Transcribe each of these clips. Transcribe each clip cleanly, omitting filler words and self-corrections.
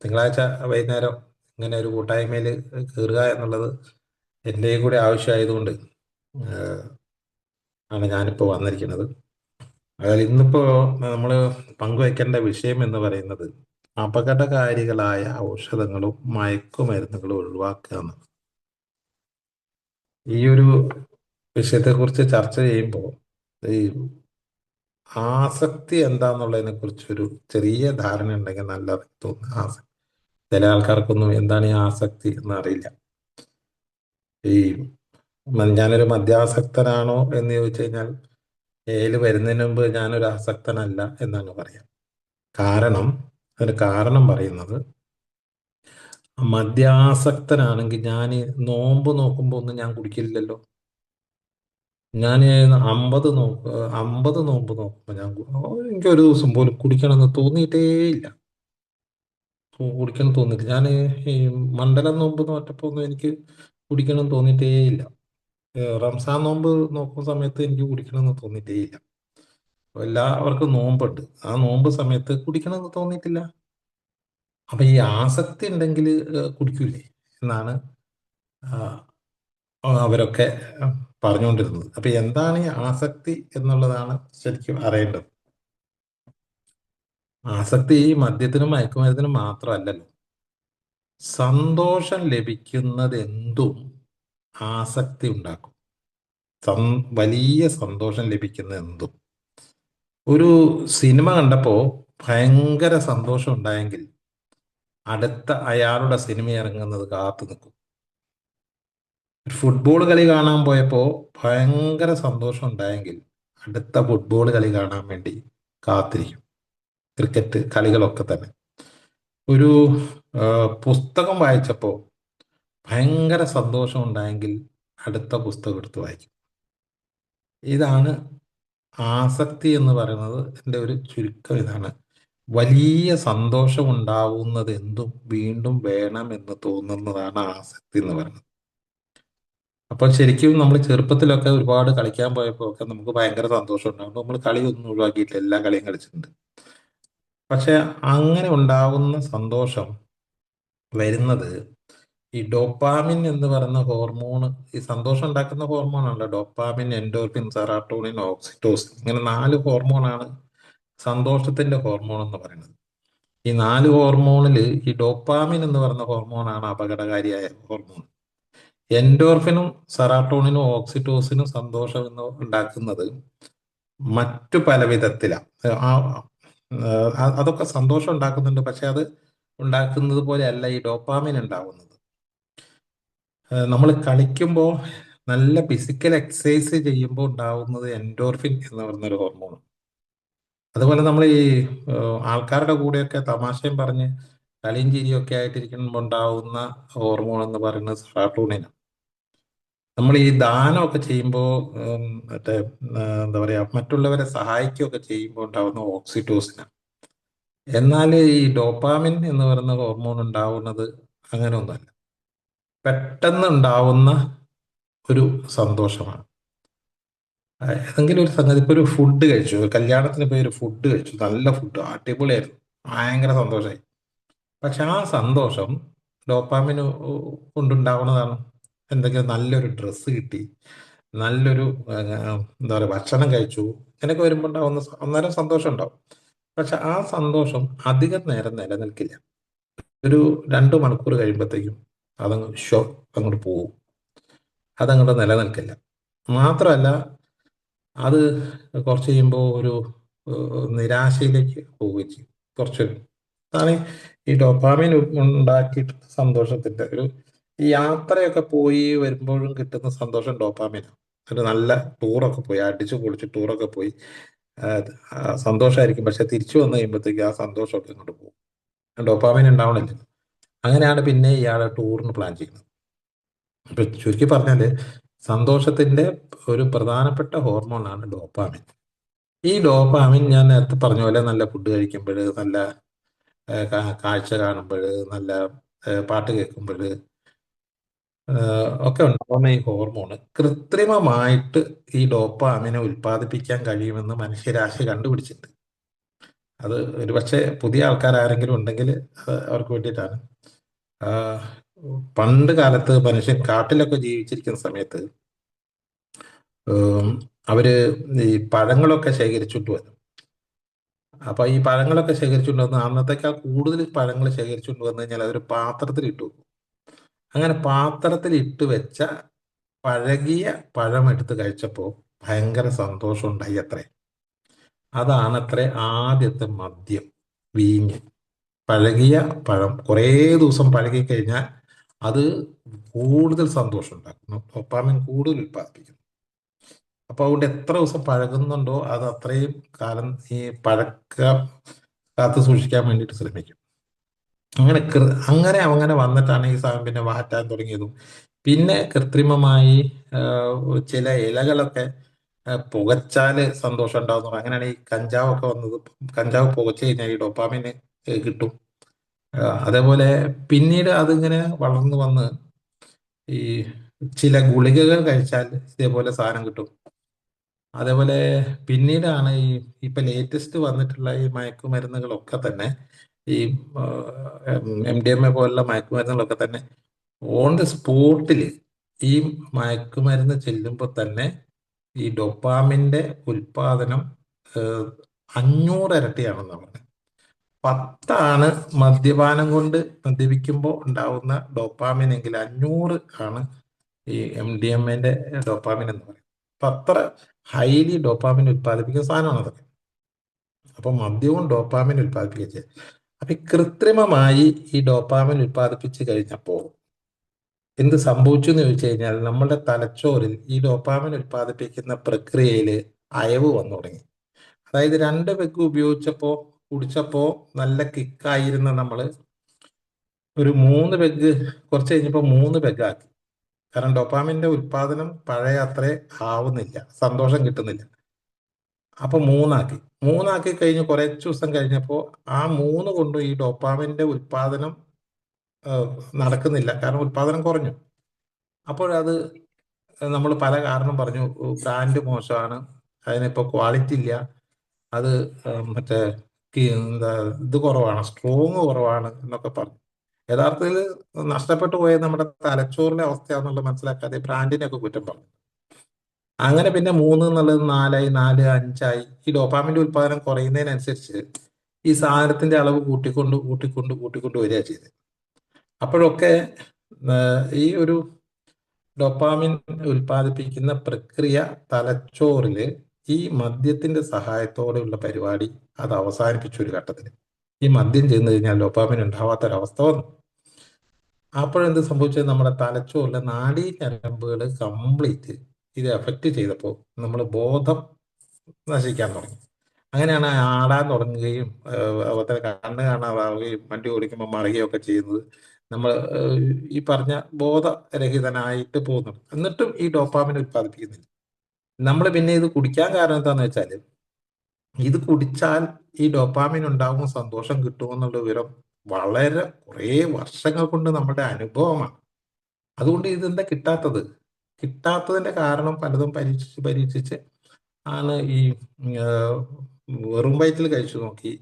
തിങ്കളാഴ്ച വൈകുന്നേരം ഇങ്ങനെ ഒരു കൂട്ടായ്മയിൽ കയറുക എന്നുള്ളത് എൻ്റെയും കൂടി ആവശ്യമായതുകൊണ്ട് ഏഹ്, ആണ് ഞാനിപ്പോൾ വന്നിരിക്കുന്നത്. അതായത് ഇന്നിപ്പോൾ നമ്മൾ പങ്കുവയ്ക്കേണ്ട വിഷയം എന്ന് പറയുന്നത് അപകടകാരികളായ ഔഷധങ്ങളും മയക്കുമരുന്നുകളും ഒഴിവാക്കുക എന്നാണ്. ഈ ഒരു വിഷയത്തെക്കുറിച്ച് ചർച്ച ചെയ്യുമ്പോൾ ഈ ആസക്തി എന്താന്നുള്ളതിനെ കുറിച്ചൊരു ചെറിയ ധാരണ ഉണ്ടെങ്കിൽ നല്ലത് തോന്നുന്നു. ചില ആൾക്കാർക്കൊന്നും എന്താണ് ഈ ആസക്തി എന്ന് അറിയില്ല. ഈ ഞാനൊരു മദ്യാസക്തനാണോ എന്ന് ചോദിച്ചു കഴിഞ്ഞാൽ വരുന്നതിന് മുമ്പ് ഞാനൊരു ആസക്തനല്ല എന്നാണ് പറയാം. കാരണം അതിന് കാരണം പറയുന്നത്, മദ്യാസക്തനാണെങ്കിൽ ഞാൻ നോമ്പ് നോക്കുമ്പോൾ ഒന്നും ഞാൻ കുടിക്കില്ലല്ലോ. ഞാൻ 50 നോമ്പ് നോക്കുമ്പോൾ എനിക്ക് ഒരു ദിവസം പോലും കുടിക്കണമെന്ന് തോന്നിയിട്ടേ ഇല്ല. കുടിക്കണം തോന്നിയിട്ട് ഞാൻ ഈ മണ്ഡലം നോമ്പ് നോറ്റപ്പോൾ ഒന്നും എനിക്ക് കുടിക്കണം തോന്നിയിട്ടേ ഇല്ല. റംസാൻ നോമ്പ് നോക്കുന്ന സമയത്ത് എനിക്ക് കുടിക്കണമെന്ന് തോന്നിയിട്ടേ ഇല്ല. എല്ലാവർക്കും നോമ്പുണ്ട്, ആ നോമ്പ് സമയത്ത് കുടിക്കണമെന്ന് തോന്നിയിട്ടില്ല. അപ്പൊ ഈ ആസക്തി ഉണ്ടെങ്കിൽ കുടിക്കൂലേ എന്നാണ് ആ, അവരൊക്കെ പറഞ്ഞുകൊണ്ടിരുന്നത്. അപ്പൊ എന്താണ് ഈ ആസക്തി എന്നുള്ളതാണ് ശരിക്കും അറിയേണ്ടത്. ആസക്തി ഈ മദ്യത്തിനും മയക്കുമരുന്നിനും മാത്രമല്ലല്ലോ. സന്തോഷം ലഭിക്കുന്നത് എന്തും ആസക്തി ഉണ്ടാക്കും. വലിയ സന്തോഷം ലഭിക്കുന്ന എന്തും. ഒരു സിനിമ കണ്ടപ്പോ ഭയങ്കര സന്തോഷം ഉണ്ടായെങ്കിൽ അടുത്ത അയാളുടെ സിനിമ ഇറങ്ങുന്നത് കാത്തു നിൽക്കും. ഒരു ഫുട്ബോൾ കളി കാണാൻ പോയപ്പോ ഭയങ്കര സന്തോഷം ഉണ്ടായെങ്കിൽ അടുത്ത ഫുട്ബോൾ കളി കാണാൻ വേണ്ടി കാത്തിരിക്കും. ക്രിക്കറ്റ് കളികളൊക്കെ തന്നെ. ഒരു പുസ്തകം വായിച്ചപ്പോ ഭയങ്കര സന്തോഷം ഉണ്ടായെങ്കിൽ അടുത്ത പുസ്തകം എടുത്ത് വായിക്കും. ഇതാണ് ആസക്തി എന്ന് പറയുന്നത്. എൻ്റെ ഒരു ചുരുക്കം ഇതാണ്. വലിയ സന്തോഷം ഉണ്ടാവുന്നത് എന്തും വീണ്ടും വേണം എന്ന് തോന്നുന്നതാണ് ആസക്തി എന്ന് പറയുന്നത്. അപ്പോൾ ശരിക്കും നമ്മൾ ചെറുപ്പത്തിലൊക്കെ ഒരുപാട് കളിക്കാൻ പോയപ്പോൾ ഒക്കെ നമുക്ക് ഭയങ്കര സന്തോഷം ഉണ്ടാകും. നമ്മൾ കളിയൊന്നും ഒഴിവാക്കിയിട്ടില്ല, എല്ലാ കളിയും കളിച്ചിട്ടുണ്ട്. പക്ഷെ അങ്ങനെ ഉണ്ടാവുന്ന സന്തോഷം വരുന്നത് ഈ ഡോപ്പാമിൻ എന്ന് പറയുന്ന ഹോർമോൺ, ഈ സന്തോഷം ഉണ്ടാക്കുന്ന ഹോർമോണാണല്ലോ ഡോപ്പാമിൻ, എൻഡോർഫിൻ, സെറാട്ടോണിൻ, ഓക്സിറ്റോസിൻ. ഇങ്ങനെ 4 ഹോർമോണാണ് സന്തോഷത്തിന്റെ ഹോർമോൺ എന്ന് പറയുന്നത്. ഈ 4 ഹോർമോണിൽ ഈ ഡോപ്പാമിൻ എന്ന് പറയുന്ന ഹോർമോണാണ് അപകടകാരിയായ ഹോർമോൺ. എൻഡോർഫിനും സെറാട്ടോണിനും ഓക്സിറ്റോസിനും സന്തോഷം എന്ന് ഉണ്ടാക്കുന്നത് മറ്റു പല വിധത്തിലാണ്. അതൊക്കെ സന്തോഷം ഉണ്ടാക്കുന്നുണ്ട്, പക്ഷെ അത് ഉണ്ടാക്കുന്നത് പോലെയല്ല ഈ ഡോപ്പാമിൻ ഉണ്ടാവുന്നത്. നമ്മൾ കളിക്കുമ്പോൾ നല്ല ഫിസിക്കൽ എക്സസൈസ് ചെയ്യുമ്പോൾ ഉണ്ടാവുന്നത് എൻഡോർഫിൻ എന്ന് പറയുന്നൊരു ഹോർമോൺ. അതുപോലെ നമ്മൾ ഈ ആൾക്കാരുടെ കൂടെയൊക്കെ തമാശയും പറഞ്ഞ് കളിയും ചിരിയും ഒക്കെ ആയിട്ടിരിക്കുമ്പോൾ ഉണ്ടാവുന്ന ഹോർമോൺ എന്ന് പറയുന്നത് സെറാട്ടോണിനാണ്. നമ്മൾ ഈ ദാനമൊക്കെ ചെയ്യുമ്പോൾ മറ്റേ എന്താ പറയാ, മറ്റുള്ളവരെ സഹായിക്കുകയൊക്കെ ചെയ്യുമ്പോൾ ഉണ്ടാവുന്ന ഓക്സിറ്റോസിനാണ്. എന്നാൽ ഈ ഡോപ്പാമിൻ എന്ന് പറയുന്ന ഹോർമോൺ ഉണ്ടാവുന്നത് അങ്ങനെ ഒന്നുമല്ല. പെട്ടെന്ന് ഉണ്ടാവുന്ന ഒരു സന്തോഷമാണ്. ഏതെങ്കിലും ഒരു സംഗതി, ഇപ്പൊ ഒരു ഫുഡ് കഴിച്ചു, ഒരു കല്യാണത്തിന് പോയി ഒരു ഫുഡ് കഴിച്ചു, നല്ല ഫുഡ്, അടിപൊളിയായിരുന്നു, ഭയങ്കര സന്തോഷമായി. പക്ഷെ ആ സന്തോഷം ഡോപ്പാമിന് കൊണ്ടുണ്ടാവുന്നതാണ്. എന്തെങ്കിലും നല്ലൊരു ഡ്രസ്സ് കിട്ടി, നല്ലൊരു എന്താ പറയുക ഭക്ഷണം കഴിച്ചു, ഇങ്ങനെയൊക്കെ വരുമ്പോൾ ഉണ്ടാവുന്ന അന്നേരം സന്തോഷം ഉണ്ടാവും. പക്ഷെ ആ സന്തോഷം അധികം നേരം നിലനിൽക്കില്ല. ഒരു 2 മണിക്കൂർ കഴിയുമ്പോഴത്തേക്കും അതങ്ങ് അങ്ങോട്ട് പോകും. അതങ്ങോട്ട് നിലനിൽക്കില്ല. മാത്രമല്ല, അത് കുറച്ച് കഴിയുമ്പോൾ ഒരു നിരാശയിലേക്ക് പോവുകയും ചെയ്യും. കുറച്ച് അതാണ് ഈ ഡോപാമിൻ ഉണ്ടാക്കിയിട്ടുള്ള സന്തോഷത്തിന്റെ ഒരു, ഈ യാത്രയൊക്കെ പോയി വരുമ്പോഴും കിട്ടുന്ന സന്തോഷം ഡോപാമിനാണ്. ഒരു നല്ല ടൂറൊക്കെ പോയി അടിച്ചു പൊളിച്ച് ടൂറൊക്കെ പോയി സന്തോഷമായിരിക്കും. പക്ഷെ തിരിച്ചു വന്നു കഴിയുമ്പോഴത്തേക്ക് ആ സന്തോഷമൊക്കെ ഇങ്ങോട്ട് പോകും. ഡോപാമിൻ ഉണ്ടാവണില്ല. അങ്ങനെയാണ് പിന്നെ ഇയാൾ ടൂറിന് പ്ലാൻ ചെയ്യുന്നത്. ഇപ്പൊ ചുരുക്കി പറഞ്ഞാല് സന്തോഷത്തിന്റെ ഒരു പ്രധാനപ്പെട്ട ഹോർമോണാണ് ഡോപാമിൻ. ഈ ഡോപാമിൻ ഞാൻ നേരത്തെ പറഞ്ഞ പോലെ നല്ല ഫുഡ് കഴിക്കുമ്പോൾ, നല്ല കാഴ്ച കാണുമ്പോൾ, നല്ല പാട്ട് കേൾക്കുമ്പോൾ ഒക്കെ ഉണ്ടാകുന്ന ഈ ഹോർമോണ് കൃത്രിമമായിട്ട് ഈ ഡോപ്പാമിനെ ഉൽപ്പാദിപ്പിക്കാൻ കഴിയുമെന്ന് മനുഷ്യരാശി കണ്ടുപിടിച്ചിട്ടുണ്ട്. അത് ഒരുപക്ഷെ പുതിയ ആൾക്കാരാരെങ്കിലും ഉണ്ടെങ്കിൽ അവർക്ക് വേണ്ടിയിട്ടാണ്. ആ, പണ്ട് കാലത്ത് മനുഷ്യൻ കാട്ടിലൊക്കെ ജീവിച്ചിരിക്കുന്ന സമയത്ത് ഉം, അവര് ഈ പഴങ്ങളൊക്കെ ശേഖരിച്ചിട്ട് വരും. അപ്പൊ ഈ പഴങ്ങളൊക്കെ ശേഖരിച്ചുകൊണ്ട് വന്ന് അന്നത്തേക്കാൾ കൂടുതൽ പഴങ്ങൾ ശേഖരിച്ചുകൊണ്ട് വന്നു കഴിഞ്ഞാൽ അതൊരു പാത്രത്തിൽ ഇട്ടു വെക്കും. അങ്ങനെ പാത്രത്തിൽ ഇട്ട് വെച്ച പഴകിയ പഴം എടുത്ത് കഴിച്ചപ്പോൾ ഭയങ്കര സന്തോഷം ഉണ്ടായി അത്രേ. അതാണത്രേ ആദ്യത്തെ മദ്യം, വീഞ്ഞ്. പഴകിയ പഴം കുറേ ദിവസം പഴകി കഴിഞ്ഞാൽ അത് കൂടുതൽ സന്തോഷം ഉണ്ടാക്കുന്നു, ഡോപ്പാമിൻ കൂടുതൽ ഉൽപ്പാദിപ്പിക്കുന്നു. അപ്പൊ അതുകൊണ്ട് എത്ര ദിവസം പഴകുന്നുണ്ടോ അത് അത്രയും കാലം ഈ പഴക്ക കാത്തു സൂക്ഷിക്കാൻ വേണ്ടിയിട്ട് ശ്രമിക്കും. അങ്ങനെ അങ്ങനെ വന്നിട്ടാണ് ഈ സാധനം പിന്നെ മാറ്റാൻ തുടങ്ങിയതും. പിന്നെ കൃത്രിമമായി ചില ഇലകളൊക്കെ പുകച്ചാല് സന്തോഷം ഉണ്ടാവുന്നു. അങ്ങനെയാണ് ഈ കഞ്ചാവൊക്കെ വന്നത്. കഞ്ചാവ് പുകച്ചു കഴിഞ്ഞാൽ ഈ ഡോപ്പാമിന് കിട്ടും. അതേപോലെ പിന്നീട് അതിങ്ങനെ വളർന്നു വന്ന് ഈ ചില ഗുളികകൾ കഴിച്ചാൽ ഇതേപോലെ സാധനം കിട്ടും. അതേപോലെ പിന്നീടാണ് ഈ ഇപ്പൊ ലേറ്റസ്റ്റ് വന്നിട്ടുള്ള ഈ മയക്കുമരുന്നുകളൊക്കെ തന്നെ ഈ MDMA പോലുള്ള മയക്കുമരുന്നുകളൊക്കെ തന്നെ ഓൺ ദി സ്പോട്ടിൽ ഈ മയക്കുമരുന്ന് ചെല്ലുമ്പോൾ തന്നെ ഈ ഡൊപ്പാമിന്റെ ഉൽപാദനം ഏഹ്, 500 ഇരട്ടിയാണെന്നാണ് പറഞ്ഞത്. 10 മദ്യപാനം കൊണ്ട് മദ്യപിക്കുമ്പോൾ ഉണ്ടാവുന്ന ഡോപ്പാമിൻ എങ്കിൽ 500 ആണ് ഈ MDMA ഡോപ്പാമിൻ എന്ന് പറയും. അപ്പൊ അത്ര ഹൈലി ഡോപ്പാമിൻ ഉൽപ്പാദിപ്പിക്കുന്ന സാധനമാണ് അതൊക്കെ. അപ്പൊ മദ്യവും ഡോപ്പാമിൻ ഉൽപ്പാദിപ്പിക്കുക ചെയ്യുക. അപ്പൊ ഈ കൃത്രിമമായി ഈ ഡോപ്പാമിൻ ഉൽപ്പാദിപ്പിച്ച് കഴിഞ്ഞപ്പോൾ എന്ത് സംഭവിച്ചു എന്ന് ചോദിച്ചു കഴിഞ്ഞാൽ നമ്മുടെ തലച്ചോറിൽ ഈ ഡോപ്പാമിൻ ഉൽപ്പാദിപ്പിക്കുന്ന പ്രക്രിയയിൽ അയവ് വന്നു തുടങ്ങി. അതായത് 2 പെഗ് ഉപയോഗിച്ചപ്പോ കുടിച്ചപ്പോ നല്ല കിക്കായിരുന്ന നമ്മള് ഒരു 3 പെഗ് കുറച്ച് കഴിഞ്ഞപ്പോ 3 പെഗ് ആക്കി. കാരണം ഡൊപ്പാമിന്റെ ഉൽപാദനം പഴയ അത്രേ ആവുന്നില്ല, സന്തോഷം കിട്ടുന്നില്ല. അപ്പൊ മൂന്നാക്കി കഴിഞ്ഞ് കുറച്ച് ദിവസം കഴിഞ്ഞപ്പോൾ ആ 3 കൊണ്ട് ഈ ഡോപ്പാമിന്റെ ഉൽപാദനം ഏഹ്, നടക്കുന്നില്ല, കാരണം ഉൽപാദനം കുറഞ്ഞു. അപ്പോഴത് നമ്മൾ പല കാരണം പറഞ്ഞു. ബ്രാൻഡ് മോശമാണ്, അതിനിപ്പോ ക്വാളിറ്റി ഇല്ല, അത് മറ്റേ എന്താ ഇത് കുറവാണ്, സ്ട്രോങ് കുറവാണ് എന്നൊക്കെ പറഞ്ഞു. യഥാർത്ഥത്തിൽ നഷ്ടപ്പെട്ടു പോയത് നമ്മുടെ തലച്ചോറിന്റെ അവസ്ഥയാണെന്നുള്ളത് മനസ്സിലാക്കാതെ ബ്രാൻഡിനെയൊക്കെ കുറ്റം പറഞ്ഞു. അങ്ങനെ പിന്നെ 3 എന്നുള്ളത് 4ആയി, 4 5ആയി. ഈ ഡോപ്പാമിന്റെ ഉൽപാദനം കുറയുന്നതിനനുസരിച്ച് ഈ സാധനത്തിന്റെ അളവ് കൂട്ടിക്കൊണ്ട് വരിക ചെയ്തത്. അപ്പോഴൊക്കെ ഈ ഒരു ഡോപ്പാമിൻ ഉൽപ്പാദിപ്പിക്കുന്ന പ്രക്രിയ തലച്ചോറില് ഈ മദ്യത്തിന്റെ സഹായത്തോടെയുള്ള പരിപാടി അത് അവസാനിപ്പിച്ച ഒരു ഘട്ടത്തിൽ ഈ മദ്യം ചെന്ന് കഴിഞ്ഞാൽ ഡോപ്പാമിൻ ഉണ്ടാവാത്തൊരവസ്ഥ വന്നു. അപ്പോഴെന്ത് സംഭവിച്ചത്, നമ്മുടെ തലച്ചോറിലെ നാഡീ ഞരമ്പുകൾ കംപ്ലീറ്റ് ഇത് എഫക്റ്റ് ചെയ്തപ്പോൾ നമ്മൾ ബോധം നശിക്കാൻ തുടങ്ങി. അങ്ങനെയാണ് ആടാൻ തുടങ്ങുകയും അതുപോലെ കണ്ണ് കാണാതാവുകയും വണ്ടി ഓടിക്കുമ്പോൾ മറിയുകയും ഒക്കെ ചെയ്യുന്നത്. നമ്മൾ ഈ പറഞ്ഞ ബോധരഹിതനായിട്ട് പോകുന്നുണ്ട്. എന്നിട്ടും ഈ ഡോപ്പാമിൻ ഉത്പാദിപ്പിക്കുന്നില്ല. നമ്മൾ പിന്നെ ഇത് കുടിക്കാൻ കാരണം എന്താന്ന് വെച്ചാൽ ഇത് കുടിച്ചാൽ ഈ ഡോപ്പാമിൻ ഉണ്ടാകുന്ന സന്തോഷം കിട്ടുമെന്നുള്ള വിവരം വളരെ കുറേ വർഷങ്ങൾ കൊണ്ട് നമ്മുടെ അനുഭവമാണ്. അതുകൊണ്ട് ഇതെന്താ കിട്ടാത്തതിന്റെ കാരണം പലതും പരീക്ഷിച്ച് ആണ് ഈ ആഹ്, വെറും വയറ്റിൽ കഴിച്ചു നോക്കി,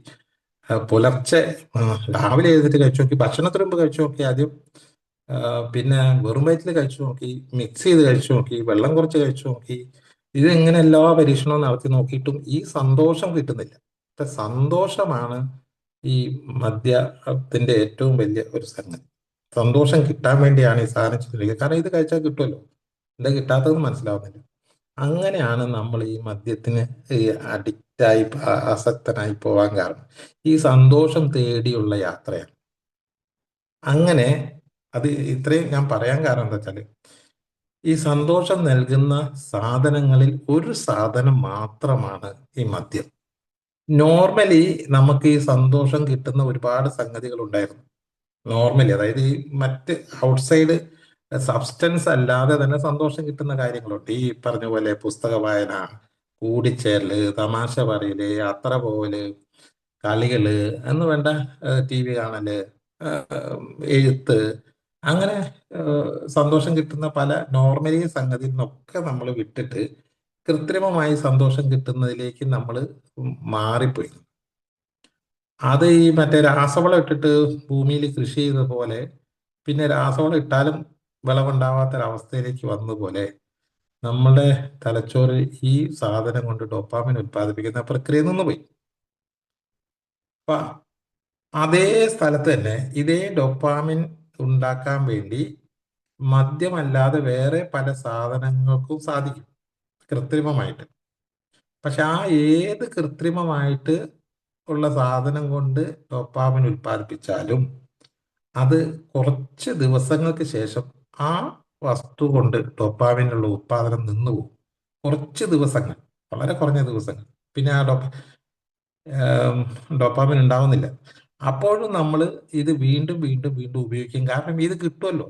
പുലർച്ചെ രാവിലെ എഴുന്നേറ്റ് കഴിച്ചു നോക്കി, ഭക്ഷണത്തിന് മുമ്പ് കഴിച്ചു നോക്കി ആദ്യം, പിന്നെ വെറും വയറ്റിൽ കഴിച്ചു നോക്കി, മിക്സ് ചെയ്ത് കഴിച്ചു നോക്കി, വെള്ളം കുറച്ച് കഴിച്ചു നോക്കി. ഇതെങ്ങനെ എല്ലാ പരീക്ഷണവും നടത്തി നോക്കിയിട്ടും ഈ സന്തോഷം കിട്ടുന്നില്ല. ഇപ്പൊ സന്തോഷമാണ് ഈ മദ്യത്തിന്റെ ഏറ്റവും വലിയ ഒരു സംഗതി. സന്തോഷം കിട്ടാൻ വേണ്ടിയാണ് ഈ സാധനം ചെയ്തിരിക്കുന്നത്. കാരണം ഇത് കഴിച്ചാൽ കിട്ടുമല്ലോ, എന്താ കിട്ടാത്തതെന്ന് മനസ്സിലാവുന്നില്ല. അങ്ങനെയാണ് നമ്മൾ ഈ മദ്യത്തിന് ഈ അഡിക്റ്റായി ആസക്തനായി പോവാൻ കാരണം ഈ സന്തോഷം തേടിയുള്ള യാത്രയാണ്. അങ്ങനെ അത് ഇത്രയും ഞാൻ പറയാൻ കാരണം എന്താ വെച്ചാല് ഈ സന്തോഷം നൽകുന്ന സാധനങ്ങളിൽ ഒരു സാധനം മാത്രമാണ് ഈ മദ്യം. നോർമലി നമുക്ക് ഈ സന്തോഷം കിട്ടുന്ന ഒരുപാട് സംഗതികൾ ഉണ്ടായിരുന്നു. നോർമലി, അതായത് ഈ മറ്റ് ഔട്ട്സൈഡ് സബ്സ്റ്റൻസ് അല്ലാതെ തന്നെ സന്തോഷം കിട്ടുന്ന കാര്യങ്ങളുണ്ട്. ഈ പറഞ്ഞ പോലെ പുസ്തക വായന, കൂടിച്ചേരല്, തമാശ പറയല്, യാത്ര പോവല്, കളികള് എന്ന് വേണ്ട, TV കാണല്, ഏഹ്, എഴുത്ത്, അങ്ങനെ സന്തോഷം കിട്ടുന്ന പല നോർമലി സംഗതിയിൽ നിന്നൊക്കെ നമ്മൾ വിട്ടിട്ട് കൃത്രിമമായി സന്തോഷം കിട്ടുന്നതിലേക്ക് നമ്മൾ മാറിപ്പോയി. അത് ഈ മറ്റേ രാസവളം ഇട്ടിട്ട് ഭൂമിയിൽ കൃഷി ചെയ്ത പോലെ പിന്നെ രാസവളം ഇട്ടാലും വിളവുണ്ടാവാത്തൊരവസ്ഥയിലേക്ക് വന്ന പോലെ നമ്മുടെ തലച്ചോറ് ഈ സാധനം കൊണ്ട് ഡോപ്പാമിൻ ഉത്പാദിപ്പിക്കുന്ന പ്രക്രിയ നിന്ന് പോയി. അപ്പൊ അതേ സ്ഥലത്ത് തന്നെ ഇതേ ഡോപ്പാമിൻ ഉണ്ടാക്കാൻ വേണ്ടി മദ്യമല്ലാതെ വേറെ പല സാധനങ്ങൾക്കും സാധിക്കും കൃത്രിമമായിട്ട്. പക്ഷെ ആ ഏത് കൃത്രിമമായിട്ട് ഉള്ള സാധനം കൊണ്ട് ഡോപ്പാമിൻ ഉൽപ്പാദിപ്പിച്ചാലും അത് കുറച്ച് ദിവസങ്ങൾക്ക് ശേഷം ആ വസ്തു കൊണ്ട് ഡോപ്പാമിനുള്ള ഉത്പാദനം നിന്നുപോകും. കുറച്ച് ദിവസങ്ങൾ, വളരെ കുറഞ്ഞ ദിവസങ്ങൾ, പിന്നെ ആ ഡോപ്പാമിൻ ഉണ്ടാവുന്നില്ല. അപ്പോഴും നമ്മൾ ഇത് വീണ്ടും വീണ്ടും വീണ്ടും ഉപയോഗിക്കും. കാരണം ഇത് കിട്ടുമല്ലോ.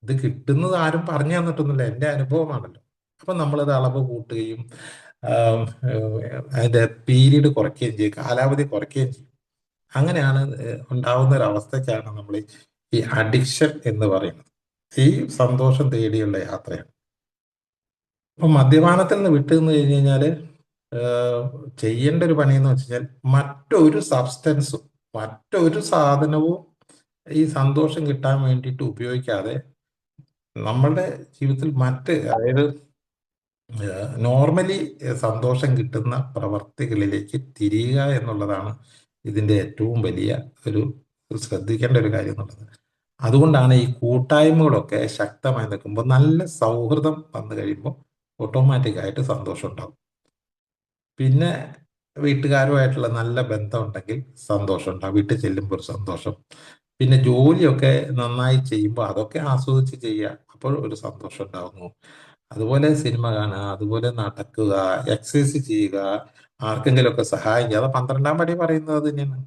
ഇത് കിട്ടുന്നത് ആരും പറഞ്ഞു തന്നിട്ടൊന്നുമില്ല, എൻ്റെ അനുഭവമാണല്ലോ. അപ്പം നമ്മളത് അളവ് കൂട്ടുകയും ആം, അതിന്റെ പീരീഡ് കുറയ്ക്കുകയും ചെയ്യും, കാലാവധി കുറയ്ക്കുകയും ചെയ്യും. അങ്ങനെയാണ് ഉണ്ടാവുന്ന ഒരു അവസ്ഥയ്ക്കാണ് നമ്മൾ ഈ അഡിക്ഷൻ എന്ന് പറയുന്നത്. ഈ സന്തോഷം തേടിയുള്ള യാത്രയാണ്. അപ്പൊ മദ്യപാനത്തിൽ നിന്ന് വിട്ടു നിന്ന് കഴിഞ്ഞ് കഴിഞ്ഞാൽ ചെയ്യേണ്ട ഒരു പണി എന്ന് വെച്ച് കഴിഞ്ഞാൽ മറ്റൊരു സബ്സ്റ്റൻസും മറ്റൊരു സാധനവും ഈ സന്തോഷം കിട്ടാൻ വേണ്ടിയിട്ട് ഉപയോഗിക്കാതെ നമ്മളുടെ ജീവിതത്തിൽ അതായത് നോർമലി സന്തോഷം കിട്ടുന്ന പ്രവർത്തികളിലേക്ക് തിരിയുക എന്നുള്ളതാണ് ഇതിന്റെ ഏറ്റവും വലിയ ഒരു ശ്രദ്ധിക്കേണ്ട ഒരു കാര്യം എന്നുള്ളത്. അതുകൊണ്ടാണ് ഈ കൂട്ടായ്മകളൊക്കെ ശക്തമായി നിൽക്കുമ്പോൾ, നല്ല സൗഹൃദം വന്നു കഴിയുമ്പോൾ ഓട്ടോമാറ്റിക്കായിട്ട് സന്തോഷം ഉണ്ടാവും. പിന്നെ വീട്ടുകാരുമായിട്ടുള്ള നല്ല ബന്ധം ഉണ്ടെങ്കിൽ സന്തോഷം ഉണ്ടാവും, വീട്ടിൽ ചെല്ലുമ്പോൾ ഒരു സന്തോഷം. പിന്നെ ജോലിയൊക്കെ നന്നായി ചെയ്യുമ്പോൾ അതൊക്കെ ആസ്വദിച്ച് ചെയ്യുക, അപ്പോൾ ഒരു സന്തോഷം ഉണ്ടാവുന്നു. അതുപോലെ സിനിമ കാണുക, അതുപോലെ നടക്കുക, എക്സസൈസ് ചെയ്യുക, ആർക്കെങ്കിലും ഒക്കെ സഹായിക്കുക. അത് 12-ാം പടി പറയുന്നത് അത് തന്നെയാണ്.